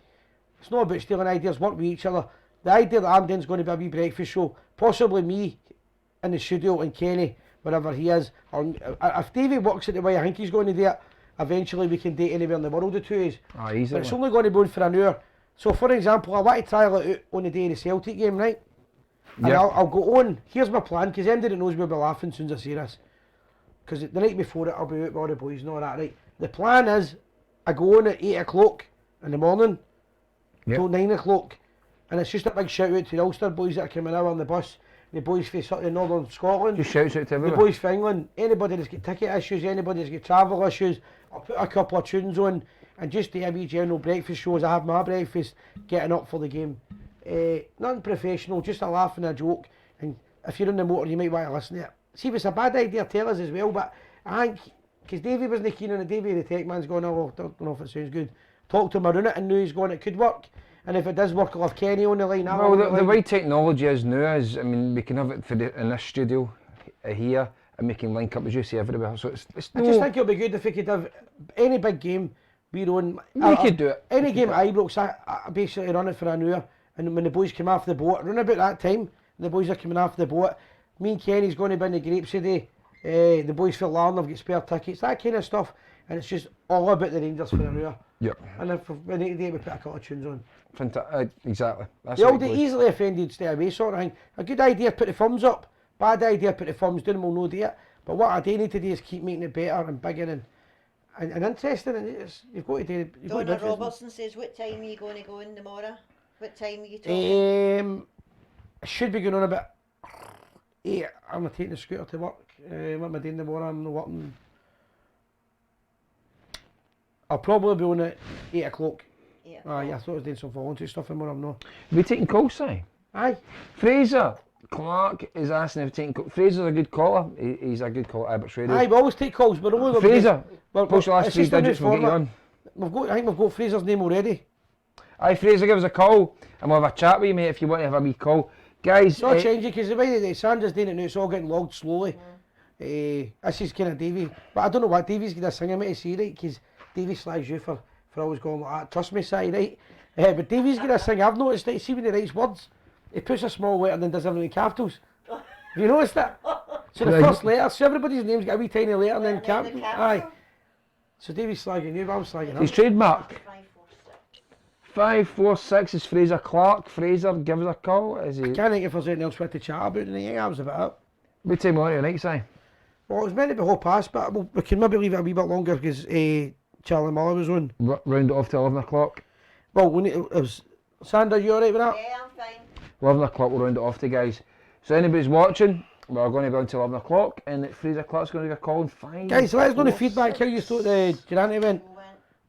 It's not about stealing ideas, work with each other. The idea that I'm doing is going to be a wee breakfast show. Possibly me in the studio and Kenny, wherever he is. Or if Davey works it the way I think he's going to do it, eventually we can date anywhere in the world the two is. Ah, easily. But it's only going to be on for an hour. So for example, I want to trial it out on the day of the Celtic game, right? And Yep. I'll go on, here's my plan, because anybody that knows me will be laughing as soon as I say this. Because the night before it, I'll be out with all the boys and all that, right? The plan is, I go on at 8 o'clock in the morning, Yep. till 9 o'clock. And it's just a big shout out to the Ulster boys that are coming out on the bus. The boys from Northern Scotland. Just shouts out to The everyone. boys from England. Anybody that's got ticket issues, anybody that's got travel issues, I'll put a couple of tunes on and just do a wee general breakfast show as I have my breakfast, getting up for the game. Nothing professional, just a laugh and a joke. And if you're in the motor, you might want to listen to it. See, if it's a bad idea, tell us as well. But I think, because Davey wasn't keen on it, Davey the tech man's going, oh, I don't know if it sounds good. Talked to him around it and knew he's going, it could work. And if it does work, I'll have Kenny on the line. Well, the way technology is now is, I mean, we can have it in this studio here, and we can link up, as you say, everywhere. So it's I just think it'll be good if we could have any big game, we run. We could do it. Any game at Ibrox, I basically run it for an hour, and when the boys come off the boat, around about that time, the boys are coming off the boat, me and Kenny's going to be in the grapes today, the boys for Larne have got spare tickets, that kind of stuff, and it's just all about the Rangers for an hour. Yep. And if we need to do it, we put a couple of tunes on. Exactly. That's The how old it goes. easily offended, stay away sort of thing. A good idea, put the thumbs up. Bad idea, put the thumbs down, we'll no do it. But what I do need to do is keep making it better and bigger and interesting. And you've got to do it. Donna Robertson says, what time are you going to go in tomorrow? What time are you talking? I should be going on about 8. I'm taking the scooter to work. What am I doing tomorrow? I'm not working. I'll probably be on at 8 o'clock. Yeah. Aye, I thought I was doing some voluntary stuff tomorrow, I'm not. Are we taking calls, Si? Aye. Fraser Clark is asking if we're taking calls. Fraser's a good caller. He's a good caller at Ibrox Radio. Aye, we always take calls, but only Fraser, Well, post the last it's 3 just a new digits, we'll get you format. on. I think we've got Fraser's name already. Aye, Fraser, give us a call and we'll have a chat with you, mate, if you want to have a wee call. Guys, It's not changing because the way that Sanders doing it now, it's all getting logged slowly. This is kind of Davey, but I don't know what Davey's going to sing him to see, right? Because Davey slags you for always going like that. Trust me, Si, right? But Davey's going to sing. I've noticed that. See when he writes words, he puts a small letter and then does everything in capitals. Have you noticed that? So the Right. first letter, so everybody's name's got a wee tiny letter and then And then the capital. capital. Aye. So Davey's slagging you, but I'm slagging him. his trademark 546. 546 is Fraser Clark. Fraser, give us a call. Is he? Can't think if there's anything else we had to chat about tonight. That was about it. What time are you tonight, Si? Well, it was meant to be half past, but we can maybe leave it a wee bit longer because Charlie Muller was on. Round it off to 11 o'clock. Well, it was Sander, you alright with that? Yeah, I'm fine. 11 o'clock, we'll round it off to guys. So anybody's watching, we're going to be on till 11 o'clock, and Fraser Clark's going to get a call in 5. Guys, let us know the 4, feedback, how you thought the Durante event.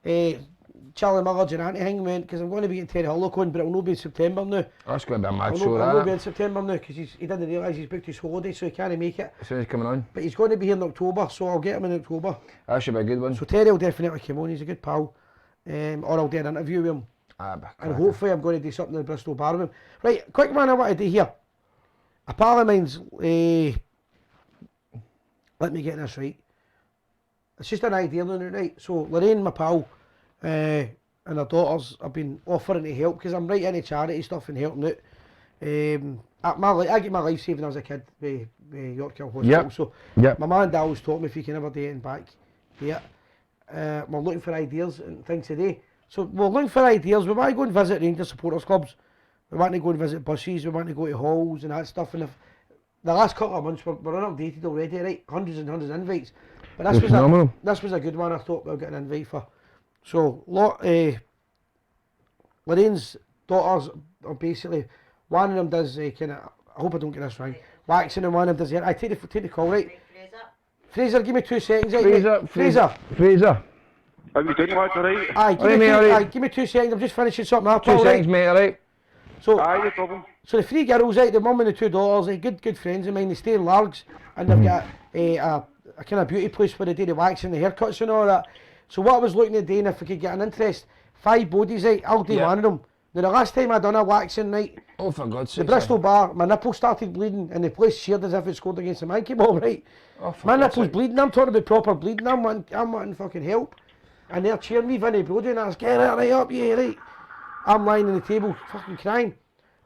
Went. Charlie Muller Durante thing went, because I'm going to be getting Terry Hullock on, but it'll not be in September now. That's going to be a mad I'll show, not be in that. September now, because he didn't realise he's booked his holiday, so he can't make it. As soon as he's coming on. But he's going to be here in October, so I'll get him in October. That should be a good one. So Terry will definitely come on, he's a good pal. Or I'll do an interview with him. And hopefully I'm going to do something in Bristol Bar with him. Right, quick man, I want to do here. A pal of mine's, let me get this right. It's just an idea, right? So Lorraine, my pal, and her daughters have been offering to help because I'm right into charity stuff and helping out. I get my life saved when I was a kid with York Hill Hospital. So my man and dad always taught me if you can ever do it and back. Yeah. We're looking for ideas and things today. So we're looking for ideas. We want to go and visit Rangers supporters clubs. We want to go and visit buses. We want to go to halls and that stuff. And if the last couple of months we're unupdated already, right? Hundreds and hundreds of invites. But this was a good one. I thought we'll get an invite for. So Lorraine's daughters are basically, one of them does kind of, I hope I don't get this wrong, waxing, and one of them does hair. I take the call, right? Fraser, give me 2 seconds. Fraser. Are we doing what, alright? Aye, give me 2 seconds. I'm just finishing something up. 2 seconds, mate, alright? So, Aye, no problem. So the 3 girls, right, the mum and the 2 daughters, good friends of mine. They stay in Largs, and they've got a kind of beauty place where they do the waxing, the haircuts and all that. So what I was looking at doing, if we could get an interest, 5 bodies, right, I'll do one of them. Now the last time I done a waxing, right, oh for God's sake, the Bristol Bar, my nipple started bleeding and the place sheared as if it scored against the monkey ball, right. My nipple's bleeding, I'm talking about proper bleeding, I'm wanting fucking help. And they're cheering me, Vinny Brody, and I was getting it right up, yeah, right. I'm lying on the table, fucking crying.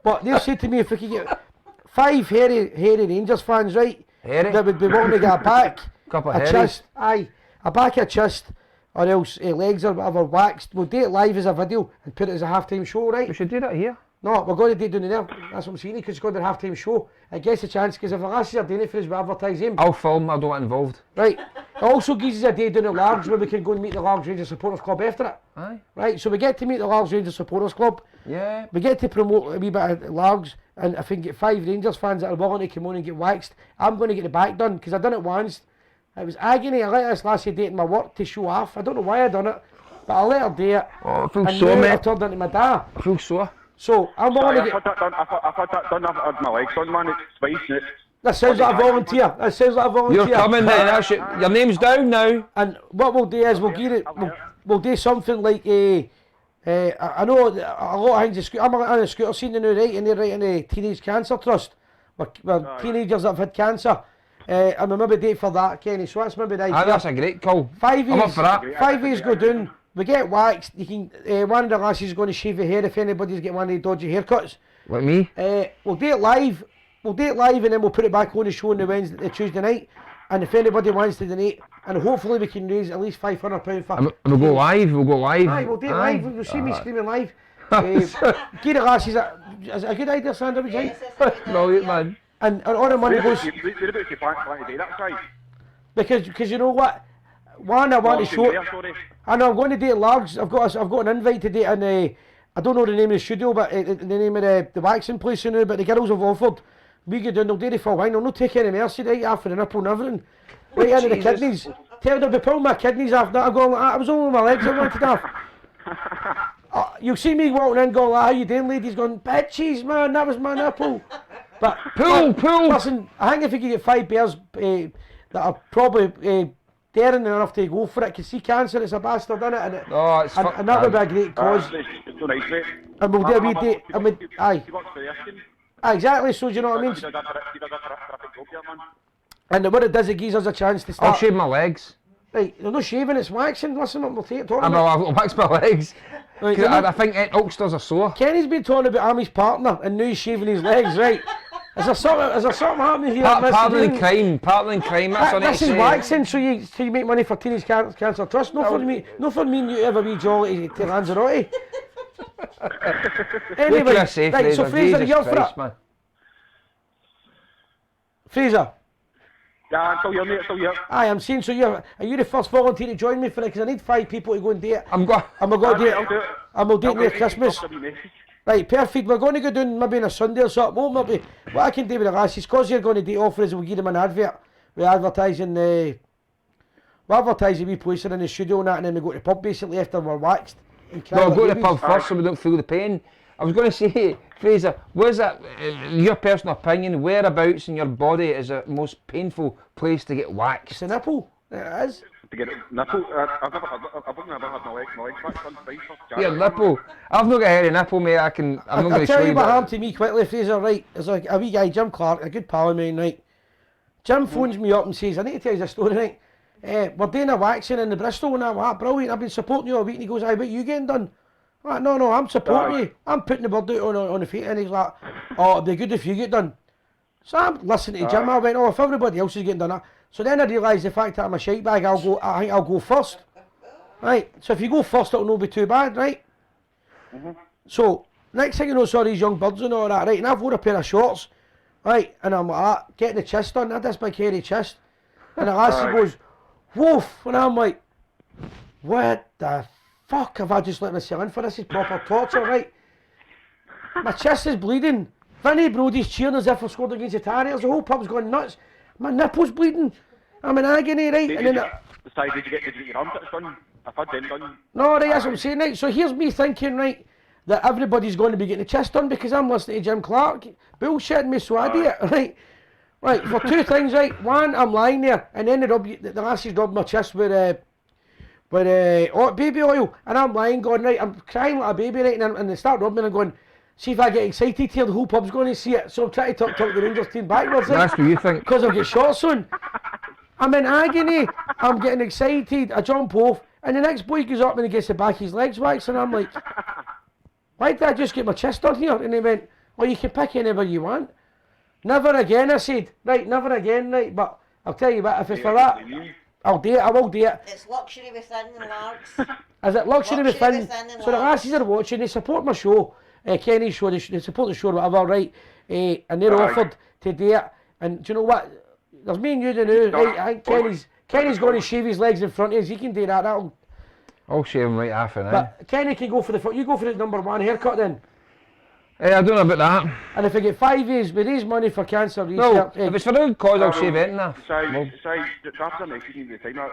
But they'll say to me if we could get 5 hairy Rangers fans, right, that would be wanting to get a back, a chest, a back, a chest, or else legs or whatever waxed. We'll do it live as a video and put it as a half-time show, right? We should do that here. No, we're going to do it down there. That's what I'm saying, because it's going to be a half-time show. It gets a chance, because if the lasses are doing it for us, we advertise him. I'll film, I don't want involved. Right. It also gives us a day down at Largs where we can go and meet the Largs Rangers Supporters Club after it. Aye. Right, so we get to meet the Largs Rangers Supporters Club. Yeah. We get to promote a wee bit of Largs, and if we can get 5 Rangers fans that are willing to come on and get waxed, I'm going to get the back done, because I done it once. It was agony. I let this lassie do it in my work to show off. I don't know why I done it, but I let her do it. Oh, I feel and sore, now mate. I've turned into my dad. I feel sore. So I'm willing to get... I've had that done, I've had my legs done, man, it's twice. That sounds like a volunteer. That sounds like a volunteer. You're coming then, that's it. Your name's down now. And what we'll do is we'll do something like I know a lot of things. I'm on a scooter scene now, right? And they're right in the Teenage Cancer Trust. We're teenagers that have had cancer. And we maybe date for that, Kenny. So that's maybe the idea. That's a great call. 5 I'm up for that. 5 years go down. We get waxed. You can. One of the lasses is going to shave your hair if anybody's getting one of the dodgy haircuts. Like me. We'll do it live. We'll do it live and then we'll put it back on the show on the Tuesday night. And if anybody wants to donate, and hopefully we can raise at least £500 for. And we'll go live. We'll go live. Aye, we'll do it live. You'll see me screaming live. Give the lasses is a good idea, Sandra, would you think? Brilliant, man. And on the money goes. Where about you plan to do that, guy? Because you know what? One, I want to show. I know I'm going to do it large. I've got an invite to do it in I don't know the name of the studio, but the name of the waxing place now. But the girls have offered. We go down, they'll do the full wine. They'll not take any mercy, right? After the nipple and everything. Right into the kidneys. Tell them to pull my kidneys off. That I go like that. I was only my legs I wanted off. You'll see me walking in going like, how you doing, ladies? Going, bitches, man, that was my nipple. But pull. Listen, I think if you could get 5 bears that are probably daring enough to go for it, can see cancer, it's a bastard, innit? And that would be a great cause. It's so nice, mate. And we'll do a wee day. Aye. Exactly, so do you know what I mean? And what it does, it gives us a chance to start. I'll shave my legs. Right, they're not shaving, it's waxing. Listen, we'll take it. I'll wax my legs. Right, I think ulsters are sore. Kenny's been talking about Ammy's partner, and now he's shaving his legs, right? Is there something happening here? Partner in crime, that's on it. This is waxing, so you make money for Teenage Cancer Trust. No for me and you ever be jolly to Lanzarote. Anyway, right, so Fraser, you're for it. Man. Fraser. Yeah, I'm still here, mate, still here. Aye, I'm saying, so are you the first volunteer to join me for it? Because I need 5 people to go and do it. And we're going to do it. And we'll do it near Christmas. Right, perfect. We're going to go down maybe on a Sunday or something. Well, maybe what I can do with the lasses, because you're going to do it offers, we'll give them an advert. We're advertising the wee place in the studio and that, and then we go to the pub basically after we're waxed. No, go to the pub first so we don't feel the pain. I was going to say, Fraser, was that your personal opinion, whereabouts in your body is the most painful place to get waxed? It's the nipple. It is. to get it nipple. I've never had. I've only ever had my legs back done twice for Yeah, nipple. I've not got a hairy nipple, mate. I'm not I'll going to show tell you you. what But happened to me quickly, Fraser, right? There's a wee guy, Jim Clark, a good pal of mine, right? Jim phones me up and says, I need to tell you a story, right? We're doing a waxing in the Bristol and I'm like, brilliant, I've been supporting you all week. And he goes, aye, what you getting done? I'm like, no, I'm supporting you. I'm putting the bird out on the feet. And he's like, oh, it'd be good if you get done. So I'm listening to Jim. I went, oh, if everybody else is getting done that. So then I realised the fact that I'm a shite bag, I think I'll go first. Right, so if you go first, it'll not be too bad, right? So, next thing you know, saw these young birds and all that, right? And I've worn a pair of shorts, right? And I'm like, getting the chest done. I had this big hairy chest. And the lassie goes, woof. And I'm like, what the fuck have I just let myself in for? This is proper torture, right? My chest is bleeding. Vinnie Brody's cheering as if I scored against the Terriers. The whole pub's going nuts. My nipple's bleeding. I'm in agony, right? Did you get your armpits done? I've had them done. No, right, that's what I'm saying, right? So here's me thinking, right, that everybody's going to be getting the chest done because I'm listening to Jim Clark. Bullshitting me, so I do it, right? Right, for two things, right? One, I'm lying there, and then the lassie's rubbed my chest with baby oil, and I'm lying going, right, I'm crying like a baby, right, and they start rubbing and going, see if I get excited here, the whole pub's going to see it. So I'm trying to talk the Rangers team backwards. that's what you think. Because I've got shots on. I'm in agony. I'm getting excited. I jump off. And the next boy goes up and he gets the back of his legs waxed. And I'm like, why did I just get my chest done here? And he went, well, you can pick anybody you want. Never again, I said. Right, never again, right. But I'll tell you what, if it's for that, I'll do it. I will do it. It's luxury within, Larks. Is it luxury within? within and So the larks. lassies are watching, they support my show, Kenny's show, they support the show, whatever, right? And they're offered to do it. And do you know what? There's me and you do now. Right? I think Kenny's going to shave his legs in front of us. He can do that. I'll shave him right half an hour. But Kenny can go for you go for the number one haircut then. I don't know about that. And if I get 5 years, we raise money for cancer No, research. if it's for a good cause, I'll shave it in there. Sorry, that's a message me at the time.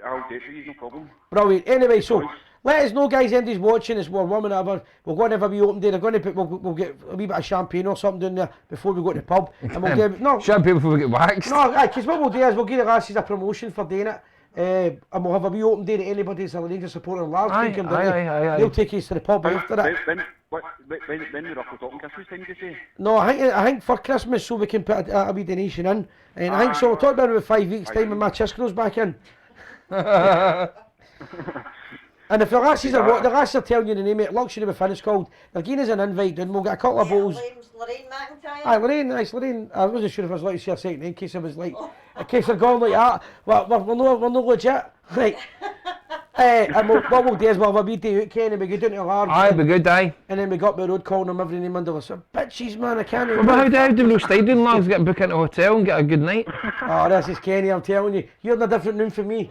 I'll do it for you, no problem. Brilliant. Anyway, so let us know, guys. Andy's watching. It's warm and whatever. We're going to have a wee open day. They're going to put. We'll get a wee bit of champagne or something down there before we go to the pub. And we'll give Champagne before we get waxed. No, because what we'll do is we'll give the lasses a promotion for doing it. And we'll have a wee open day that anybody that's a Rangers supporter large can come down. Aye. They'll take us to the pub after it. When we're up talking Christmas time, did you say? No, I think for Christmas so we can put a wee donation in. And I think so. We'll talk about it in 5 weeks' time when my chest grows back in. And if the lasses are telling you the name of it, luxury with finish called, they're giving us an invite and we'll get a couple of bowls. Lorraine McIntyre. Aye, Lorraine. I wasn't sure if I was allowed to say her second name in case I was like, in case they're going like that. We're no legit. Right. And what we'll do is we'll have a wee day out, Ken, and we go down to the large. Aye, be good, aye. And then we go up the road calling them every name under us. Bitches, man, I can't even. But how do we stay doing lads? Get a book into a hotel and get a good night? Oh, this is Kenny, I'm telling you. You're in a different room for me.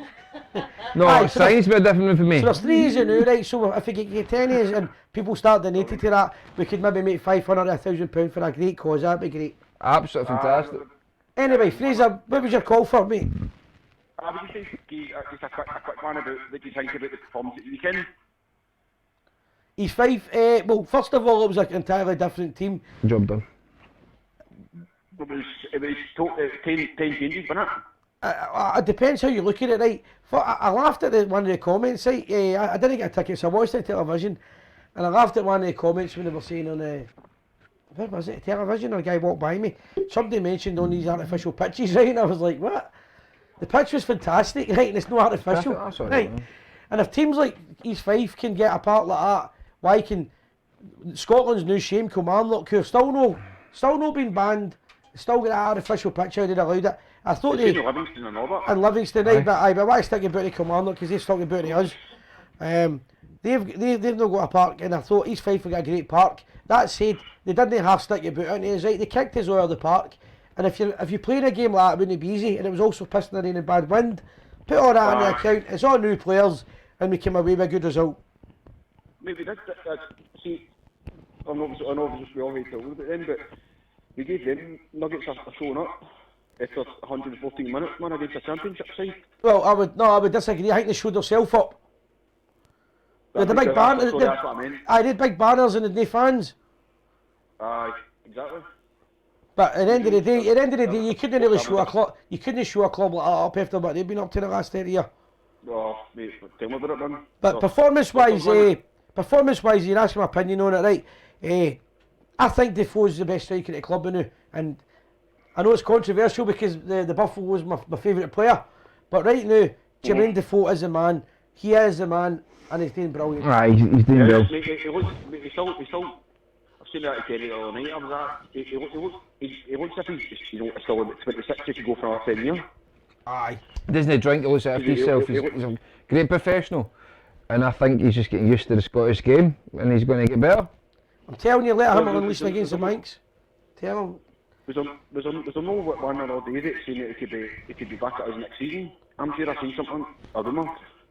No, Aye, so science be a different room for me. So there's 3 of you now, right? So if we get 10 of us and people start donating to that, we could maybe make £500 or £1,000 for a great cause. That'd be great. Absolutely fantastic. Anyway, Fraser, what was your call for, mate? I would just say just a quick one about what you think about the performance at the weekend. He's 5. Well, first of all, it was an entirely different team. Job done. It was 10 changes, wasn't it? It depends how you look at it, right? I laughed at one of the comments, right? I didn't get a ticket, so I watched it on television, and I laughed at one of the comments when they were saying on where was it, television, or a guy walked by me. Somebody mentioned on these artificial pitches, right? And I was like, what? The pitch was fantastic, right? And it's no artificial, That's what right? And if teams like East Fife can get apart like that, why can Scotland's new shame Kilmarnock, who've still no been banned, still got that artificial pitch how they'd allowed it. I thought they Livingston and all that. and Livingston, right? But why stick about the Kilmarnock because they've stuck about to us. They've not got a park, and I thought East Fife got a great park. That said, they didn't half stick about into us, right? They kicked us out of the park, and if you played a game like that, it wouldn't be easy. And it was also pissing rain and bad wind. Put all that in the account. It's all new players, and we came away with a good result. Maybe that see, I know we already talked about them, but we gave them Nuggets a showing up after 114 minutes, man, against a championship side. Well, I would disagree. I think they showed themselves up. The big banners. That's what I meant. I did big banners and the fans. Aye, exactly. But at the end of the day, you couldn't really show a club. You couldn't show a club like that up after what they've been up to the last 30 years. Oh, mate, tell me about it, man. But So, performance-wise, performance- you're asking my opinion on it, right? I think Defoe's the best striker at the club now, and I know it's controversial because the Buffalo was my favourite player, but right now, Jermaine Defoe is the man. He is the man, and he's doing brilliant. Aye, he's doing well. Mate, he looks, mate, he still, I've seen that at Kerry the other night. I was at, he looks as if he's, still about 26, he could go for another 10 years. Aye. Doesn't he drink? He looks after himself. He's a great professional, and I think he's just getting used to the Scottish game, and he's going to get better. I'm telling you, let him unleash against the Manx. Tell him. Was there no one or other day that saying that he could be back at us next season? I'm sure I've seen something, a rumour,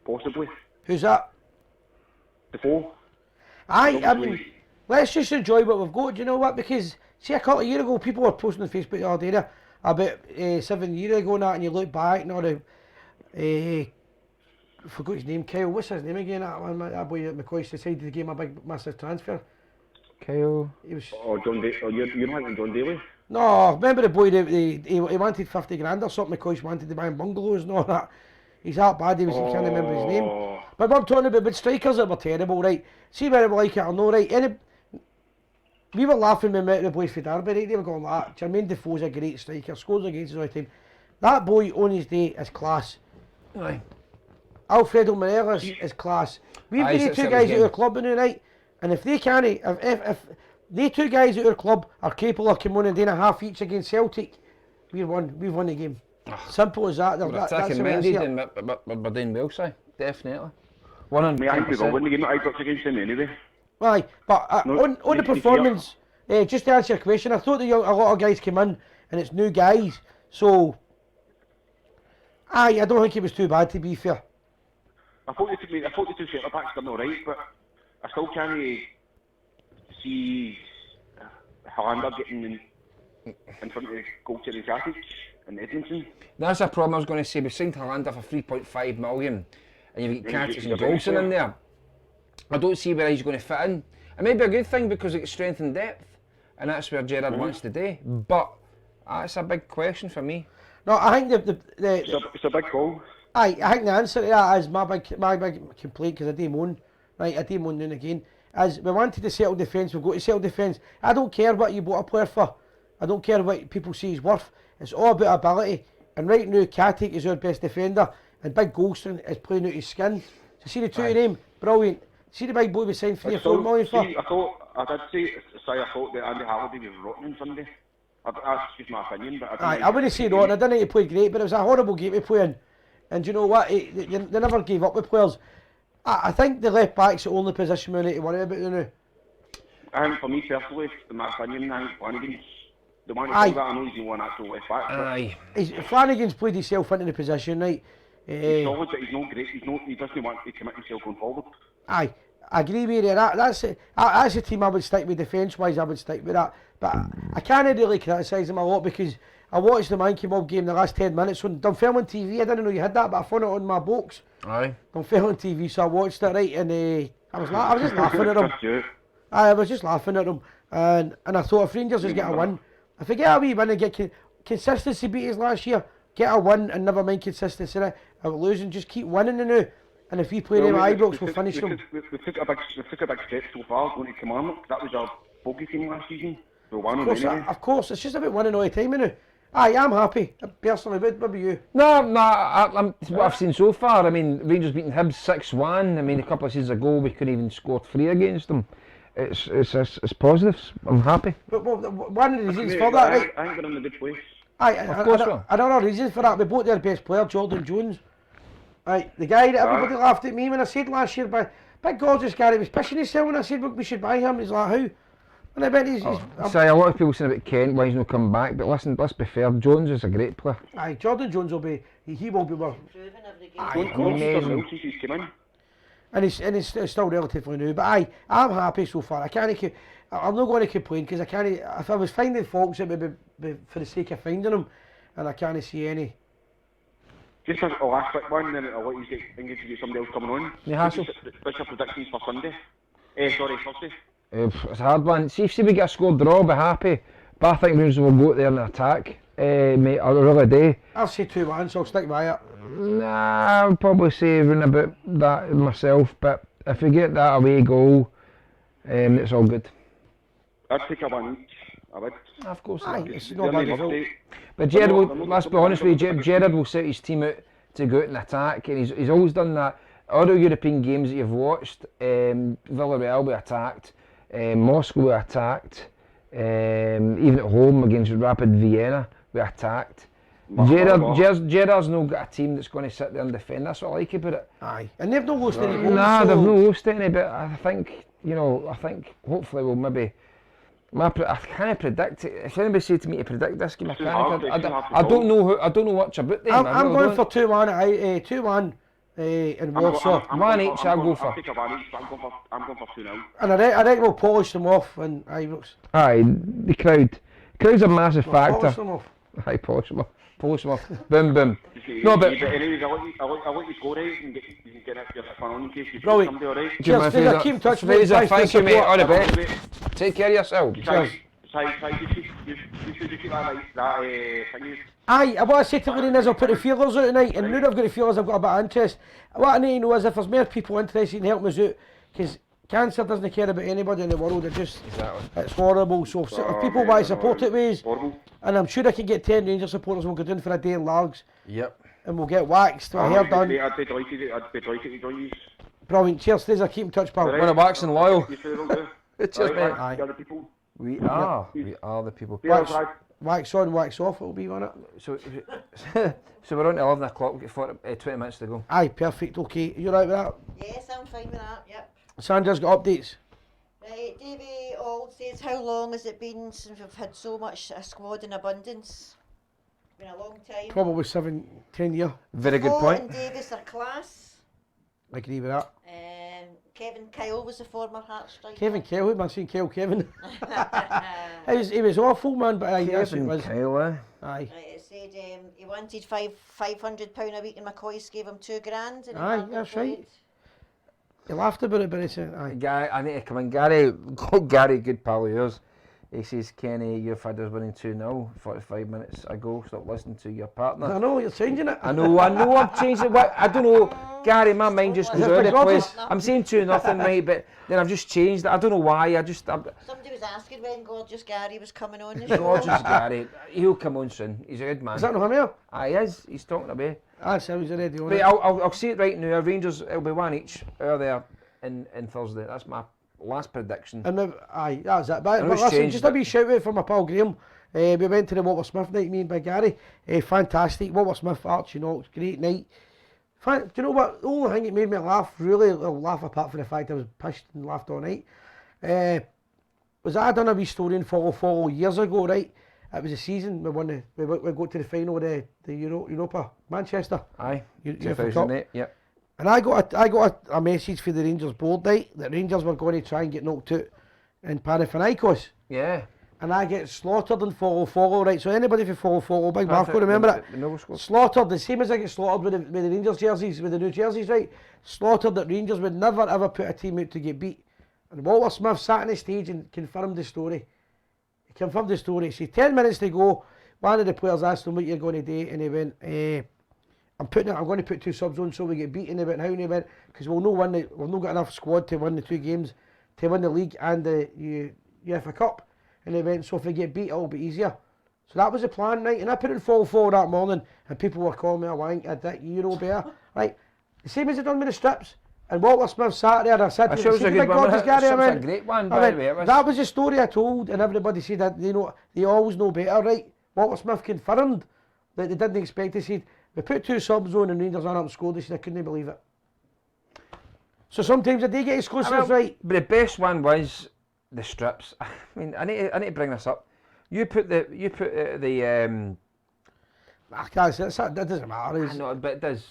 possibly. Who's that? Defoe. Aye, I mean, let's just enjoy what we've got. Do you know what? Because, see, a couple of years ago, people were posting on Facebook the other day there, about 7 years ago and that, and you look back and all the, I forgot his name, Kyle, what's his name again? That boy at McCoy decided to give him a big, massive transfer. Kyle. He was... Oh, John Daly. Oh, you're not like John Daly? No, remember the boy that he wanted 50 grand or something because wanted to buy him bungalows and all that. He's that bad, he can't remember his name. But I'm talking about strikers that were terrible, right? See whether we like it or no, right? We were laughing when we met the boys for Derby, right? They were going like that. Jermaine Defoe's a great striker, scores against us all the time. That boy on his day is class. Aye. Alfredo Morelos is class. We've got the two guys at our club now, right? And if they can't, if they two guys at our club are capable of coming on and doing a half each against Celtic, we've won the game. Simple as that. We're attacking minded and we're doing well, Si. Definitely. 100%. Mate, I think we will win the game at Ibrox against him anyway. Aye, but on the performance, just to answer your question, I thought that a lot of guys came in and it's new guys, so I don't think it was too bad, to be fair. I thought the two centre backs done alright, but I still can't see Hollander getting in front of goal-chasing Katic and Edmondson. That's a problem I was going to say. We signed Hollander for 3.5 million, and you've got Katic and Golson in there. I don't see where he's going to fit in. It may be a good thing because it's strength and depth, and that's where Gerrard wants to do. But that's a big question for me. No, I think it's a big call. I think the answer to that is my big complaint, because I do moan, right? I do moan now and again. As we wanted to settle defence, we've got to settle defence. I don't care what you bought a player for. I don't care what people say he's worth. It's all about ability. And right now, Katic is our best defender, and Big Golson is playing out his skin. So see the two of them, brilliant. See the big boy we signed 3 or 4 million for. I thought that Andy Halliday was rotten on Sunday. That's just my opinion, but I wouldn't say rotten. I didn't think he played great, but it was a horrible game to play in. And you know what? They never gave up with players. I think the left back's the only position we need to worry about now. I think for me personally, in my opinion, I think Flanagan's the one who that. I know he's the one actual left back. Aye. Flanagan's played himself into the position, right? He's solid, but he's not great. He doesn't want to commit himself going forward. Aye, I agree with you. That's a team I would stick with defence-wise. I would stick with that. But I can't really criticise him a lot because I watched the Monkey Mob game the last 10 minutes on Dunfermline TV. I didn't know you had that, but I found it on my box. Aye. Dunfermline TV, so I watched it, right, and I was just laughing at him. I was just laughing at him, and I thought if Rangers just get a win, if they get a wee win and get consistency beat us last year, get a win and never mind consistency of losing, just keep winning now. And if we play them at Ibrox, we'll finish them. We took a big step so far going to Kilmarnock. That was our bogey team last season. We won anyway. Of course, it's just about winning all the time now. Aye, I'm happy. Personally, what about you? No, what I've seen so far. I mean, Rangers beating Hibs 6-1. I mean, a couple of seasons ago we couldn't even score 3 against them. It's positives. I'm happy. But one of the reasons for that, right? I think we're in a good place. Aye, another reason for that, we bought their best player, Jordan Jones. Right, the guy that everybody laughed at me when I said last year, but big gorgeous guy, he was pissing himself when I said we should buy him. He's like, how? And I bet he's a lot of people saying about Kent, why he's not come back, but listen, let's be fair, Jones is a great player. Aye, Jordan Jones will be, he will be well. Amazing. And he's still relatively new, but aye, I'm happy so far. I'm not going to complain because I can't. If I was finding faults, it would be for the sake of finding them, and I can't see any. Just a last quick one, then I'll let you get somebody else coming on. Yeah, what's your predictions for Sunday? Thursday. It's a hard one. See if we get a score draw, I'll be happy. But I think Rangers will go out there and attack. Mate, I really do. I'll say 2-1, so I'll stick by it. Nah, I'll probably say around about that myself, but if we get that away goal, it's all good. I'd take a 1 each. I would. Of course. Aye, it's They're not bad not result. great. But Gerard, will, They're not let's be something honest with you, I'm Gerard will set his team out to go out and attack, and he's always done that. All the European games that you've watched, Villarreal we attacked, Moscow we attacked, even at home against Rapid Vienna we attacked. Gerard's not got a team that's going to sit there and defend. That's what I like about it. Aye. And they've not lost any goals. Nah, so they've not lost any, but I think, hopefully we'll maybe. I can't predict it. If anybody said to me to predict this game, I too hard, can't. it's too hard to I don't call. know. I don't know much about them. I'm going for 2-1. 2-1 in Warsaw. One each, I'll go for. I'll take a 1 each, but I'm going for 2-0. And I reckon we'll polish them off in Ibrox. Aye, the crowd's a massive We'll factor. polish them off. Aye, polish them off. Boom, boom. No, but Anyways, I'll let you go right and you can get your phone on in case you beat Brilliant. somebody, alright? do you Cheers, mind Fraser. if Keep in touch, mate. Fraser, Thanks for thank the you, mate. support. All the best. Take care of yourself. Cheers. You should keep that thing. Aye, what I say to Lorraine is I'll put the feelers out tonight, and now I've got the feelers, I've got a bit of interest. What I need to know is if there's more people interested in helping us out, because cancer doesn't care about anybody in the world, it's horrible. So if people want to support it ways, Horrible. and I'm sure I can get 10 Rangers supporters, we'll go down for a day in Largs, Yep. and we'll get waxed, our hair done. I'd be delighted to join you. Brilliant, cheers, Fraser, keep in touch, pal. Right. One of waxing loyal. You sure don't do? Cheers, mate. Aye. The other people. We are the people. Yeah, Wax, right. wax on, wax off, it'll be on it. So, so we're on to 11 o'clock. We've got 20 minutes to go. Aye, perfect, okay. You right with that? Yes, I'm fine with that, yep. Sandra's got updates. Right, Davey Auld says, how long has it been since we've had so much a squad in abundance? It's been a long time. Probably 7-10 years. Very good Paul point. and Davis are class. I agree with that. Kevin Kyle was a former Hearts striker. Kevin Kell, who am I saying Kell Kevin? he was awful, man, but aye, that's what it was. Kyle, Aye. Right, it said he wanted £500 a week and McCoy's gave him £2,000. And Aye, that's right. He laughed about it, but he said, aye. Gary, I need to come in. Gary, good pal of yours. He says, Kenny, your father's winning 2-0 45 minutes ago. Stop listening to your partner. I know, you're changing it. I know, I've changed it. I don't know, Gary, my mind just goes Is out it of the place. Gorgeous? I'm saying 2-0, right, but then I've just changed it. I don't know why. Somebody was asking when Gorgeous Gary was coming on the show. Gorgeous Gary, he'll come on soon. He's a good man. Is that not him here? Aye, he is. He's talking about. Aye, so he's already on Right, it. I'll say it right now. Rangers, it'll be one each out there in Thursday. That's my last prediction. And maybe, aye, that was it. But it's listen, changed, just a but- wee shout out for my pal Graham. We went to the Walter Smith night, me and Big Gary. Fantastic. Walter Smith, Archie Knox, great night. Do you know what? The only thing that made me laugh, really laugh apart from the fact I was pissed and laughed all night, was I done a wee story in Follow years ago, right? It was a season we got to the final of the Europa, Manchester. Aye, UEFA Cup. 2008, yep. And I got a message for the Rangers board night that Rangers were going to try and get knocked out in Panathinaikos. Yeah. And I get slaughtered in follow, right? So anybody for follow, Big Marco, remember it? The Nova squad. Slaughtered, the same as I get slaughtered with the Rangers jerseys, with the new jerseys, right? Slaughtered that Rangers would never ever put a team out to get beat. And Walter Smith sat on the stage and confirmed the story. He confirmed the story. He said 10 minutes to go, one of the players asked him what you're going to do, and he went, I'm going to put 2 subs on so we get beaten. He went, how? And he went, because we've not got enough squad to win the 2 games, to win the league and the UEFA Cup. And he went, so if we get beat, it'll be easier. So that was the plan, right? And I put it in full that morning, and people were calling me a wank, a dick, you know better, right? The same as they done with the strips. And Walter Smith sat there, and I said, That was a good one. That was a great one, by the way. that was the story I told, and everybody said that they always know better, right? Walter Smith confirmed that they didn't expect. He said, we put 2 subs on and Rangers ran up and scored. They said, I couldn't believe it. So sometimes I do get exclusives, right? But the best one was the strips. I mean, I need to bring this up. You put the I can't say that doesn't matter. I know, but it does.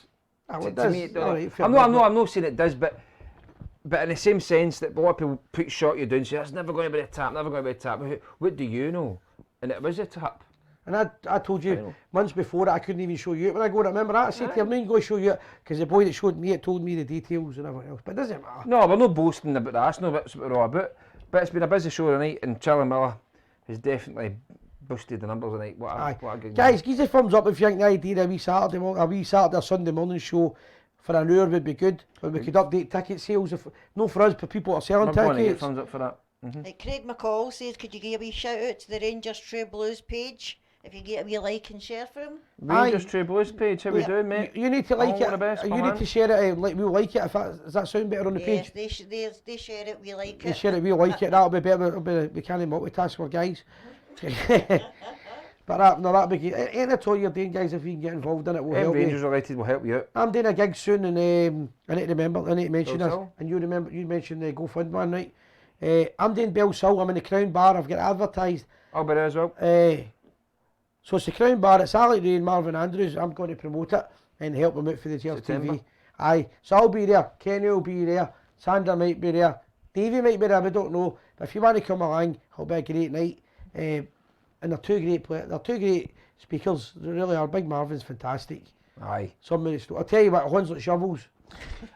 It To does. me, it All does. right, fair I'm enough. not saying it does, but in the same sense that a lot of people put shot you down and say that's never going to be a tap, never going to be a tap. What do you know? And it was a tap. And I told you Final. months before that I couldn't even show you it when I go to remember that. I said to him, I'm not going to show you it because the boy that showed me it told me the details and everything else. But it doesn't matter. No, we're not boasting about that. That's not what we're all about. But it's been a busy show tonight, and Charlie Miller has definitely boosted the numbers tonight. Aye. What a good Guys, give us a thumbs up if you think the idea of a wee Saturday or Sunday morning show for an hour would be good. Where we could update ticket sales. No for us, but people are selling We're going to get tickets. thumbs up for that. Craig McCall says, could you give a wee shout out to the Rangers True Blues page? If you get a wee like and share for him. Rangers True Blues page, how we doing, mate? You need to like All it. the best, You my need man. to share it. We'll like it. Does that sound better on the Yes, page? they share it, we like You it. share it. We like it. That'll be better. We can't multitask with guys. But that'll be good. Anything at all you're doing, guys, if you can get involved in it, we'll help Rangers you. related will help you out. I'm doing a gig soon, and I need to mention this. Bellshill? And you mentioned the GoFundMe one, right? I'm doing Bellshill. I'm in the Crown Bar. I've got it advertised. I'll be there as well. So it's the Crown Bar. It's Alec Ray and Marvin Andrews. I'm going to promote it and help them out for the Gers September. TV. Aye. So I'll be there. Kenny will be there. Sandra might be there. Davey might be there. We don't know. But if you want to come along, it'll be a great night. And they're two great players. They're two great speakers. They really are. Big Marvin's fantastic. Aye. I'll tell you what, one's like shovels.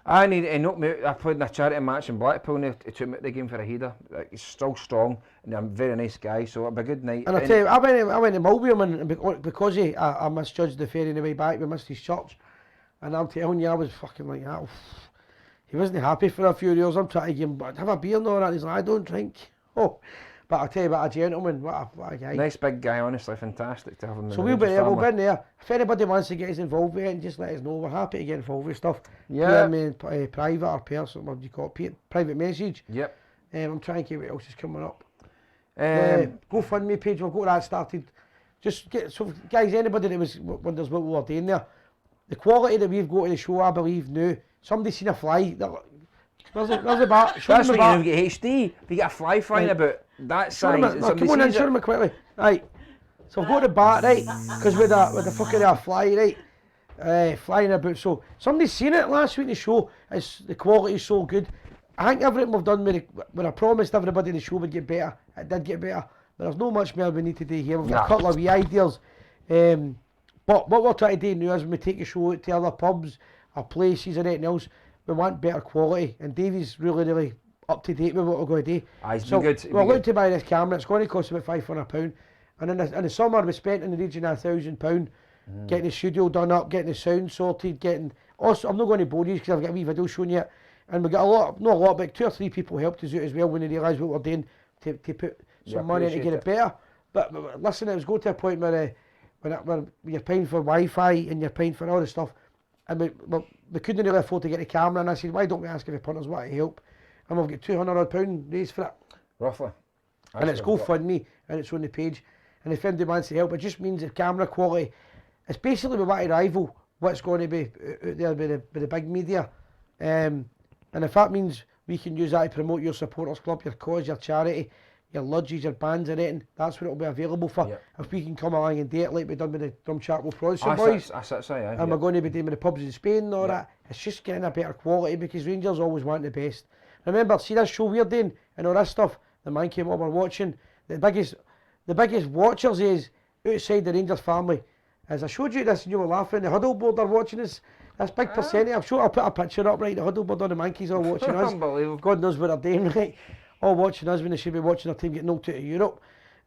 I need to knock me out. I played in a charity match in Blackpool and he took me out the game for a header. Like, he's still strong and I'm a very nice guy, so it'll be a good night. And I tell you, I went to Mulvium and because I misjudged the ferry on the way back, we missed his church. And I'm telling you, I was fucking like that. He wasn't happy for a few years. I'm trying to give him, have a beer and all that. He's like, I don't drink. Oh, but I'll tell you about a gentleman, what a guy. Nice big guy, honestly, fantastic to have him. So we'll be there, we'll be in there. If anybody wants to get us involved with it, just let us know. We're happy to get involved with stuff. Yeah. Private or personal, what do you call it? Private message. Yep. I'm trying to get what else is coming up. GoFundMe page, we've got that started. Just get, so guys, anybody that wonders what we're doing there, the quality that we've got to the show, I believe now, somebody seen a fly, there's a bat, show That's them when the you bat. get HD. If you get a fly flying about that Show size, them and no, somebody come on in, sees show it, them it quickly. Right, so I've got the bat, right, because with the fucking fly, right, flying about, so somebody's seen it last week in the show, the quality is so good. I think everything we've done when I promised everybody the show would get better, it did get better, but there's no much more we need to do here. We've got a couple of wee ideas, but what we're trying to do now is when we take the show out to other pubs or places and anything else, we want better quality, and Davey's really up to date with what we're going to do. Aye, it's So been good. we're looking to buy this camera. It's going to cost about £500, and in the summer we spent in the region of £1,000 getting the studio done up, getting the sound sorted, getting. Also, I'm not going to bore you because I've got a wee video showing you it, and we got not a lot, but 2 or 3 people helped us out as well when they realised what we're doing to put some money in to get it better. But listen, it was going to a point where when you're paying for Wi-Fi and you're paying for all this stuff, and we couldn't really afford to get a camera, and I said, why don't we ask if the punters want to help? And we've got £200 raised for it. roughly. And it's GoFundMe, and it's on the page. And if anybody wants to help, it just means the camera quality, it's basically we want to rival what's going to be out there by the big media. And if that means we can use that to promote your supporters club, your cause, your charity, your lodges, your bands and anything, that's what it'll be available for. Yep. If we can come along and do it like we've done with the Drum Chartwell Protestant boys, and we're going to be doing with the pubs in Spain and all that, it's just getting a better quality because Rangers always want the best. Remember, see this show we're doing and all this stuff, the man came over watching, the biggest watchers is outside the Rangers family. As I showed you this and you were laughing, the huddle board are watching us. This big percentage, I'm sure I'll put a picture up, right, the huddle board on the Mankeys all watching us. Unbelievable. God knows what they're doing, right? All watching us when they should be watching their team get knocked out of Europe.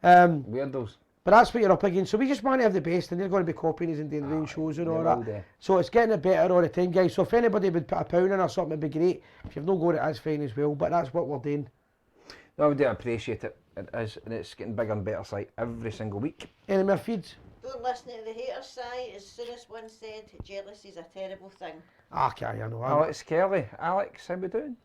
Weirdos. But that's what you're up against. So we just want to have the best, and they're going to be copying us and doing their own shows and all that. So it's getting it better all the time, guys. So if anybody would put £1 in or something, it'd be great. If you've not got it, that's fine as well. But that's what we're doing. No, I do appreciate it. It is, and it's getting bigger and better sight every single week. Any more feeds? Don't listen to the haters, Si. As soon as one said, jealousy is a terrible thing. Okay, I know. Alex Kelly. Alex, how we doing?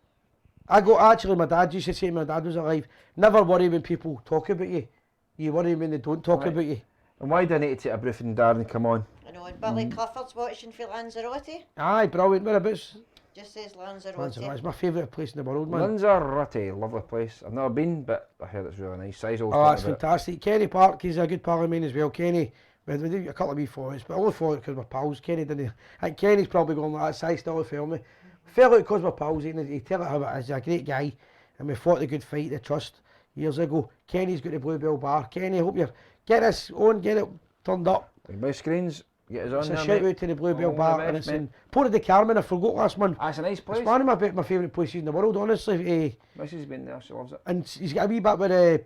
Actually, my dad used to say when my dad was alive, never worry when people talk about you. You worry when they don't talk about you. And why do I need to take a breath and Darren come on? I know, and Billy Clifford's watching for Lanzarote. Aye, brilliant. Whereabouts? Just says Lanzarote. Lanzarote. It's my favourite place in the world, man. Lanzarote, lovely place. I've never been, but I heard it's really nice. Size Oh, that's fantastic. Kenny Park, he's a good pal of mine as well. Kenny, we do a couple of wee photos, but I only follow it because we're pals. Kenny didn't. I think Kenny's probably going like that. Si still fell me. Fell out because we're pals, and he tell it how it is. He's a great guy, and we fought the good fight, the trust, years ago. Kenny's got the Bluebell Bar. Kenny, I hope you get this on, get it turned up. My screens, get us on It's a there, shout mate. out to the Bluebell All the Bar, best, and it's mate. in Port of the Carmen. I forgot last month. It's a nice place. It's one of my favourite places in the world, honestly. Mrs. has been there, she loves it. And he's got a wee bit with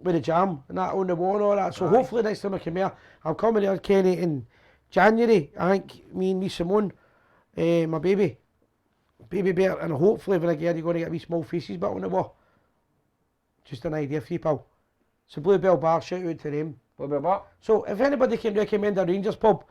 with the jam and that on the wall and all that. So hopefully next time I come here, I'm coming here, Kenny, in January. I think me and Simone, my baby bear, and hopefully when I get here, you're going to get wee small faces back on the wall. Just an idea for you, pal. So Bluebell Bar, shout out to them. Bluebell Bar. So if anybody can recommend a Rangers pub,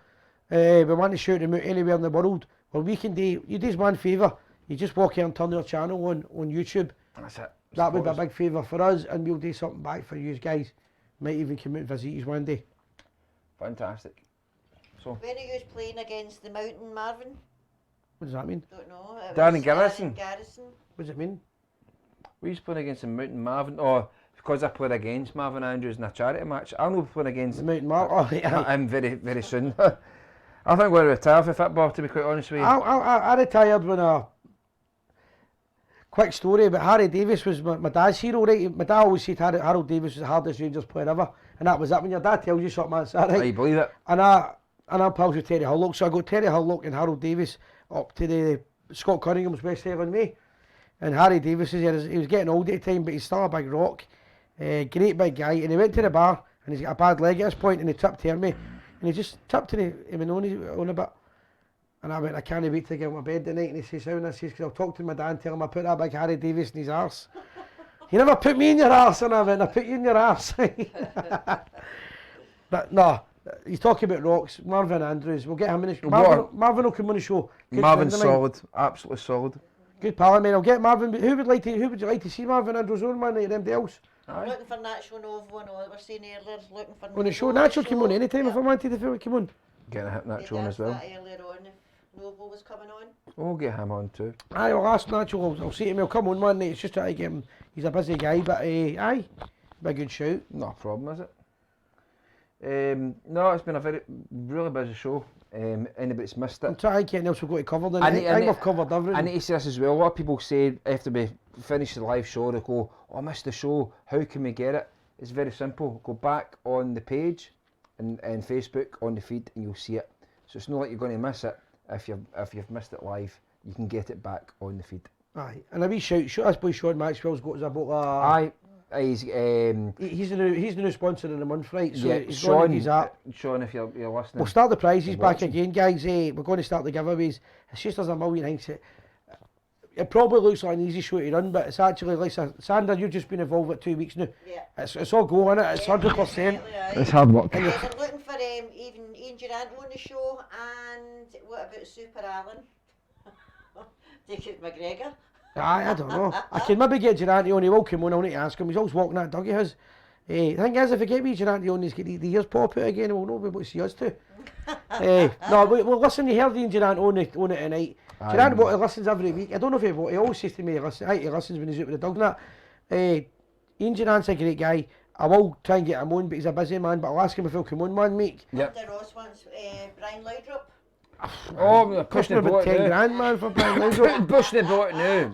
we want to shout them out anywhere in the world, well, we can do, you do us one favour, you just walk here and turn your channel on YouTube. That's it. That would be a big favour for us, and we'll do something back for you guys. Might even come out and visit you one day. Fantastic. So When are you playing against the Mountain Marvin? What does that mean? Don't know. It Darren was Garrison. Garrison. What does it mean? we was playing against the Mountain Marvin. Oh, because I played against Marvin Andrews in a charity match. I'm not playing against The Mountain Mark. Oh, yeah. I'm very soon. I think I'm going to retire for football, to be quite honest with you. I retired when quick story, but Harry Davis was my dad's hero, right? My dad always said Harold Davis was the hardest Rangers player ever, and that was it. When your dad tells you something, that's that, right? I believe it. And I'm pals with Terry Hurlock, so I got Terry Hurlock and Harold Davis up to the Scott Cunningham's West Highland Way. And Harry Davis is here, he was getting old at the time, but he's still a big rock. Great big guy, and he went to the bar, and he's got a bad leg at this point, and he tripped me, and he just tripped and he went on a bit. And I went, I can't wait to get out of my bed tonight, and he says, how? And I says, because I'll talk to my dad and tell him I put that big Harry Davis in his arse. He never put me in your arse, and I went, I put you in your arse. But no, he's talking about rocks. Marvin Andrews, we'll get him in the show. Marvin will come on the show. Good Marvin's friend of mine. solid, absolutely solid. Good pal of mine. I'll get Marvin. Who would you like to see Marvin Andrews on, man? Anybody else? I'm looking for Nacho Novo, and we were saying earlier, looking for On the show, Nacho come on anytime if I wanted to come on. Getting a hit Nacho on as well. Earlier on, if Novo was coming on. We'll get him on too. Aye, I'll ask Nacho. I'll say to him, he'll come on, man. It's just trying to get him. He's a busy guy, but aye, be a good shout. Not a problem, is it? No, it's been a really busy show. Anybody's missed I'm it. trying to get anything else we've got to cover. Then I I need- think we've covered everything. I need to say this as well. A lot of people say after we finish the live show, they go, "Oh, I missed the show. How can we get it?" It's very simple. Go back on the page and Facebook on the feed, and you'll see it. So it's not like you're going to miss it. If you've missed it live, you can get it back on the feed. Aye, and a wee shout. This boy Sean Maxwell's got us about. Aye, he's He's the new sponsor of the month, right? So yeah, he's going to use that. Sean, if you're listening, We'll start the prizes You're back watching. again, guys. We're going to start the giveaways. It's just there's a million things. It probably looks like an easy show to run, but it's actually like Sandra. You've just been involved with 2 weeks now. Yeah. It's all go on it. It's 100%. it's hard work. I'm looking for even Ian Durant on the show, and what about Super Alan? Take it McGregor. I don't know. I can maybe get Durante on. He will come on. I'll need to ask him. He's always walking that dog of his. The thing is, if I get me Durante on, he's get the ears pop out again. We'll not be able to see us too. No, well, listen. You heard Ian Durant on it tonight. Durant he listens every week. I don't know if he always says to me he listens when he's out with the dog and that. Ian Durant's a great guy. I will try and get him on, but he's a busy man. But I'll ask him if he'll come on, man, mate. Yep. The Ross wants Brian Laudrup. Oh, we're Pushing pushing the about boat 10 now. grand, man, for playing Laudrup. Pushing the boat now.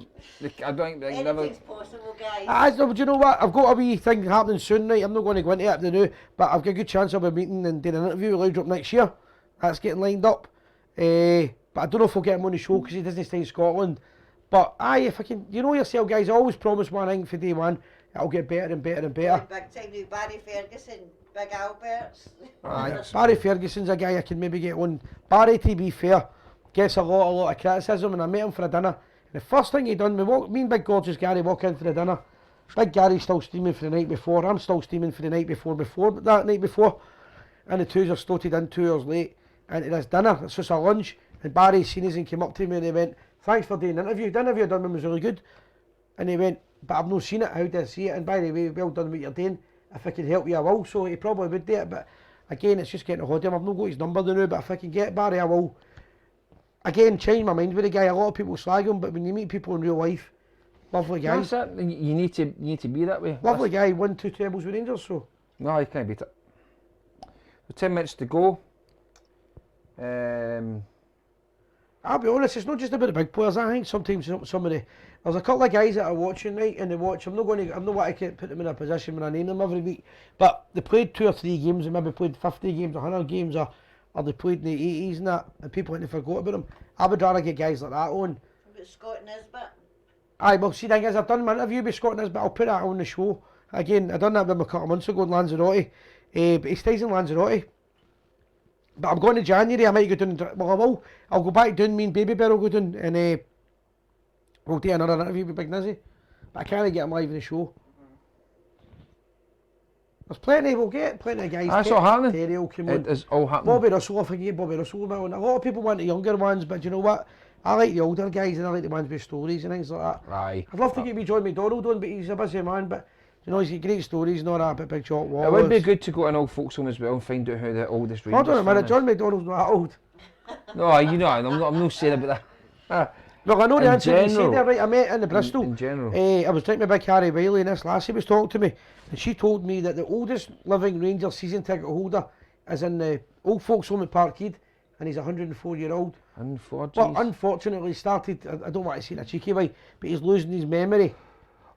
I don't think they can never. Anything's possible, guys. Do you know what? I've got a wee thing happening soon, right? I'm not going to go into it now, but I've got a good chance of a meeting and doing an interview with Laudrup next year. That's getting lined up. But I don't know if we'll get him on the show because he doesn't stay in Scotland. But aye, if I can, you know yourself, guys, I always promise one thing for day one. It'll get better and better and better. Big time new Barry Ferguson, Big Alberts. Aye, Barry Ferguson's a guy I can maybe get on. Barry, to be fair, gets a lot of criticism, and I met him for a dinner. And the first thing he done, me and Big Gorgeous Gary walk in for the dinner. Big Gary's still steaming for the night before. I'm still steaming for the night before that night before. And the twos are slotted in 2 hours late into this dinner. It's just a lunch. And Barry seen us and came up to me and he went, "Thanks for doing the interview. The interview I done was really good." And he went, "But I've not seen it. How do I see it? And by the way, well done what you're doing. If I can help you, I will." So he probably would do it. But again, it's just getting a hold of him. I've not got his number now, but if I can get Barry, I will. Again, change my mind with the guy. A lot of people slag him, but when you meet people in real life, lovely guy. That's it. You need to be that way. Lovely guy. Won 2 trebles with Rangers, so. No, you can't beat it. So 10 minutes to go. I'll be honest, it's not just about the big players. I think sometimes there's a couple of guys that are watching, right, and they watch. I'm not want to put them in a position when I name them every week, but they played 2 or 3 games and maybe played 50 games, 100 games, or they played in the 80s and that, and people ain't forgot about them. I would rather get guys like that on. About Scott Nisbet. Aye, well, see, the thing is, I've done my interview with Scott Nisbet. I'll put that on the show. Again, I done that with him a couple of months ago in Lanzarote, but he stays in Lanzarote. But I'm going in January, I might go down, well I will, I'll go back down, me and Baby Bear will go down, and we'll do another interview with Big Nizzy. But I can't get him live in the show. There's plenty, we'll get plenty of guys. That's all happening. Terry will come on. It is all happening. Bobby Russell, I forget Bobby Russell. A lot of people want the younger ones, but you know what? I like the older guys and I like the ones with stories and things like that. Aye. I'd love to get me John McDonald on, but he's a busy man. But you know, he's got great stories and all that about Big Chalk Wall. It would be good to go to an old folks home as well and find out who the oldest Rangers Hold on a minute, fan John McDonald's not that old. is. No, you know, I'm not saying about that. Look, I know the In answer you say general. there, right? I met in the Bristol. In general. I was talking to Big Harry Wiley and this lassie was talking to me, and she told me that the oldest living Rangers season ticket holder is in the old folks home at Parkhead, and he's 104-year-old. But unfortunately, he started, I don't want to say in a cheeky way, but he's losing his memory.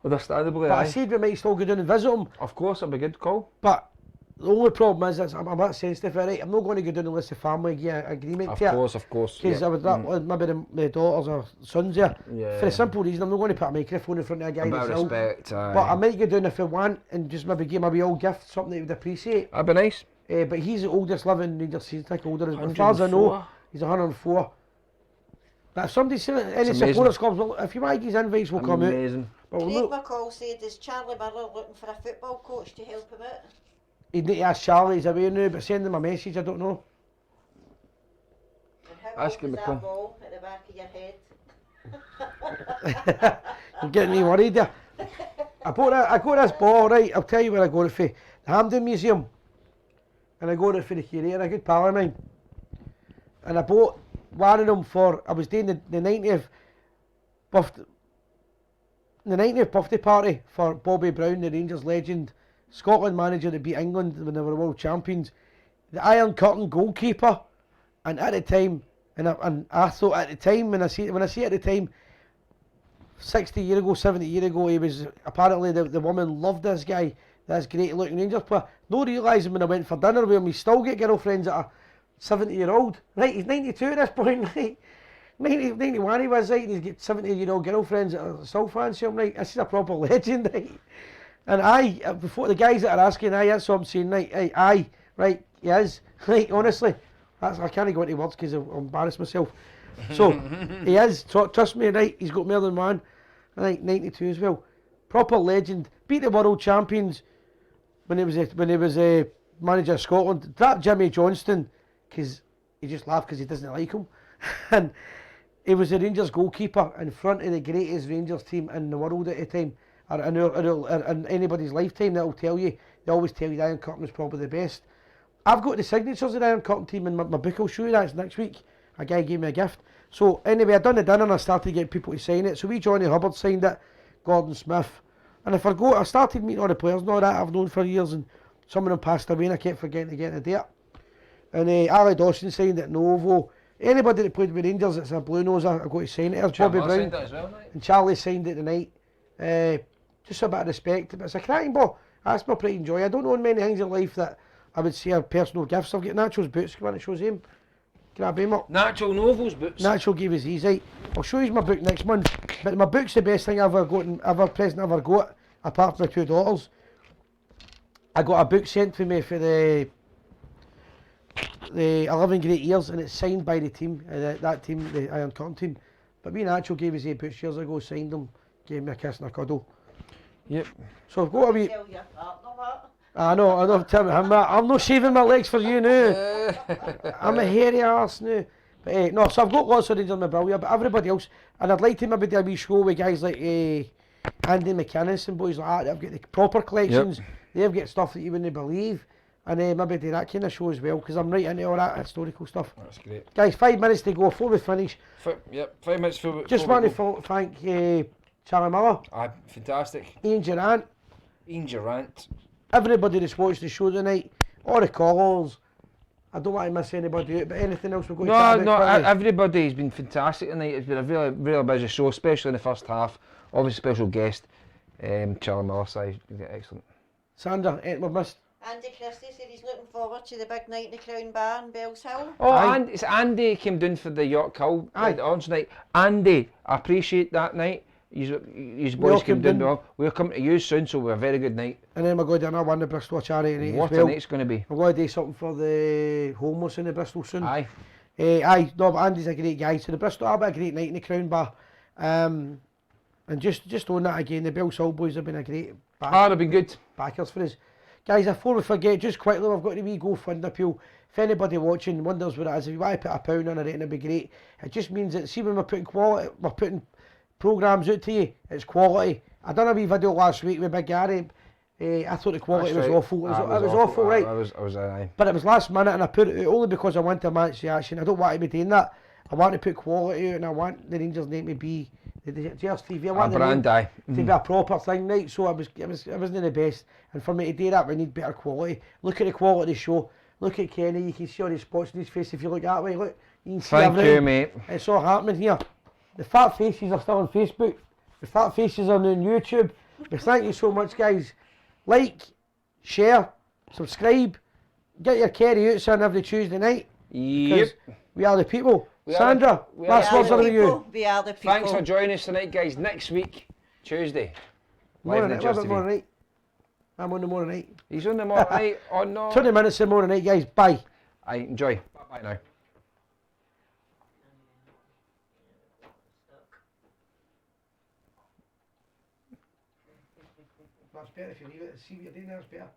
Understandably, But aye. I said we might still go down and visit him. Of course, it'd be a good call. But the only problem is, I'm a bit sensitive, right? I'm not going to go down unless the family give agreement Of to it. course. Because I would maybe the daughters or sons there. Yeah. For the simple reason, I'm not going to put a microphone in front of a guy A bit of that's ill. respect, aye. But I might go down if I want and just maybe give him a wee old gift, something they would appreciate. That'd be nice. But he's the oldest living Rangers season ticket holder. As far as I know, 104? he's 104. But if somebody's seen it, any amazing. supporters comes, well, if you want his invites will come out. Amazing. But we'll Craig look, McCall said, is Charlie Miller looking for a football coach to help him out? he'd need to ask Charlie, he's away now, but send him a message, I don't know. And how Ask old him is to that come. ball at the back of your head? You're getting me worried there. I got this ball, right, I'll tell you where I got it for. The Hampden Museum. And I got it for the curator, a good pal of mine. And I bought one of them for, I was doing the 90th birthday, the 90th birthday party for Bobby Brown, the Rangers legend, Scotland manager that beat England when they were world champions, the Iron Curtain goalkeeper, and at the time, and I thought at the time, when I say at the time, 60 years ago, 70 years ago, he was apparently the woman loved this guy, this great looking Rangers player. No realising when I went for dinner with him, he still get girlfriends that are 70-year-old. Right, he's 92 at this point, right? 91 he was, right, and he's got 70-year-old girlfriends that are still fancy him, right? This is a proper legend, right? And before the guys that are asking, that's what I'm saying, right, right, he is, right, honestly. I can't go into words because I'll embarrass myself. So, he is, trust me, right, he's got more than one, right, 92 as well. Proper legend, beat the world champions when he was a manager of Scotland, dropped Jimmy Johnston, because he just laughed because he doesn't like him. And he was the Rangers goalkeeper in front of the greatest Rangers team in the world at the time, or in anybody's lifetime. They always tell you the Iron Curtain was probably the best. I've got the signatures of the Iron Curtain team in my book. I'll show you that next week. A guy gave me a gift. So anyway, I done the dinner and I started getting people to sign it. So Johnny Hubbard signed it, Gordon Smith, and I started meeting all the players and all that I've known for years, and some of them passed away and I kept forgetting to get the date. And Ali Dawson signed it, Novo. Anybody that played with Rangers that's a blue nose, I've got to sign it. There's Bobby Brown. As well, mate. And Charlie signed it tonight. Just a bit of respect. But it's a cracking ball. That's my pride and joy. I don't own many things in life that I would say are personal gifts. I've got Nacho's boots. Come on, it shows him. Grab him up. Nacho Novo's boots. Nacho gave us these, right? I'll show you my book next month. But my book's the best thing I've ever got, present I've ever got, apart from my two daughters. I got a book sent to me for the 11 great years, and it's signed by the team, that team, the Iron Curtain team. But me and Nacho gave us 8 boots years ago, signed them, gave me a kiss and a cuddle. Yep. So I've got a wee... Tell your partner that. I know, Tim, I'm not shaving my legs for you now. I'm a hairy arse now. But no, so I've got lots of Rangers memorabilia, but everybody else, and I'd like to maybe do a wee show with guys like Andy McInnes and boys like that. They've got the proper collections. Yep. They've got stuff that you wouldn't believe. And maybe do that kind of show as well, because I'm right into all that historical stuff. That's great. Guys, 5 minutes to go before we finish. Yep, 5 minutes for. Just want to thank Charlie Miller, Fantastic. Ian Durant, Ian Durant. everybody that's watched the show tonight, all the callers. I don't want to miss anybody out, but anything else we're going to talk about quickly? Everybody's been fantastic tonight. It's been a really, really busy show, especially in the first half. Obviously, special guest, Charlie Miller, excellent. Sandra, we've missed. Andy Christie said he's looking forward to the big night in the Crown Bar in Bells Hill. Oh, Aye. and it's Andy came down for the York Hill Aye. the Orange night. Andy, I appreciate that night. You boys Welcome came down in. well. We're coming to you soon, so we're a very good night. And then we're going to do another one, the Bristol charity night What as well. a night's going to be. I'm going to do something for the homeless in the Bristol soon. Aye. Aye, no, but Andy's a great guy. So the Bristol will be a great night in the Crown Bar. And just on that again, the Bell Salt boys have been a great They've been good. backers for us. Guys, before we forget, just quickly, we've got a wee GoFund appeal. If anybody watching wonders what it is, if you want to put £1 on it, it'd be great. It just means that, see, when we're putting quality, we're putting programmes out to you, it's quality. I done a wee video last week with Big Gary. I thought the quality That's was right. awful. It was awful, right? I was aye. But it was last minute, and I put it out only because I want to match the action. I don't want to be doing that. I want to put quality out, and I want the Rangers name to be the Gers TV. I want the brand, name aye. to be a proper thing, right? So it wasn't the best, and for me to do that, we need better quality. Look at the quality of the show. Look at Kenny. You can see all the spots in his face if you look that way. Look, you can see Thank everything. you, mate. It's all happening here. The fat faces are still on Facebook. The fat faces are on YouTube. But thank you so much, guys. Like, share, subscribe, get your Kerry Oots in every Tuesday night. Yep. We are the people. We are Sandra, we last are words the are with you. We are the people. Thanks for joining us tonight, guys. Next week, Tuesday. Live in the Just TV. Tomorrow night. I'm on tomorrow night. He's on tomorrow night. Oh no. 20 minutes tomorrow night, guys. Bye. Aye, enjoy. Bye now. That's better if you leave it. See what you're doing there, it's better.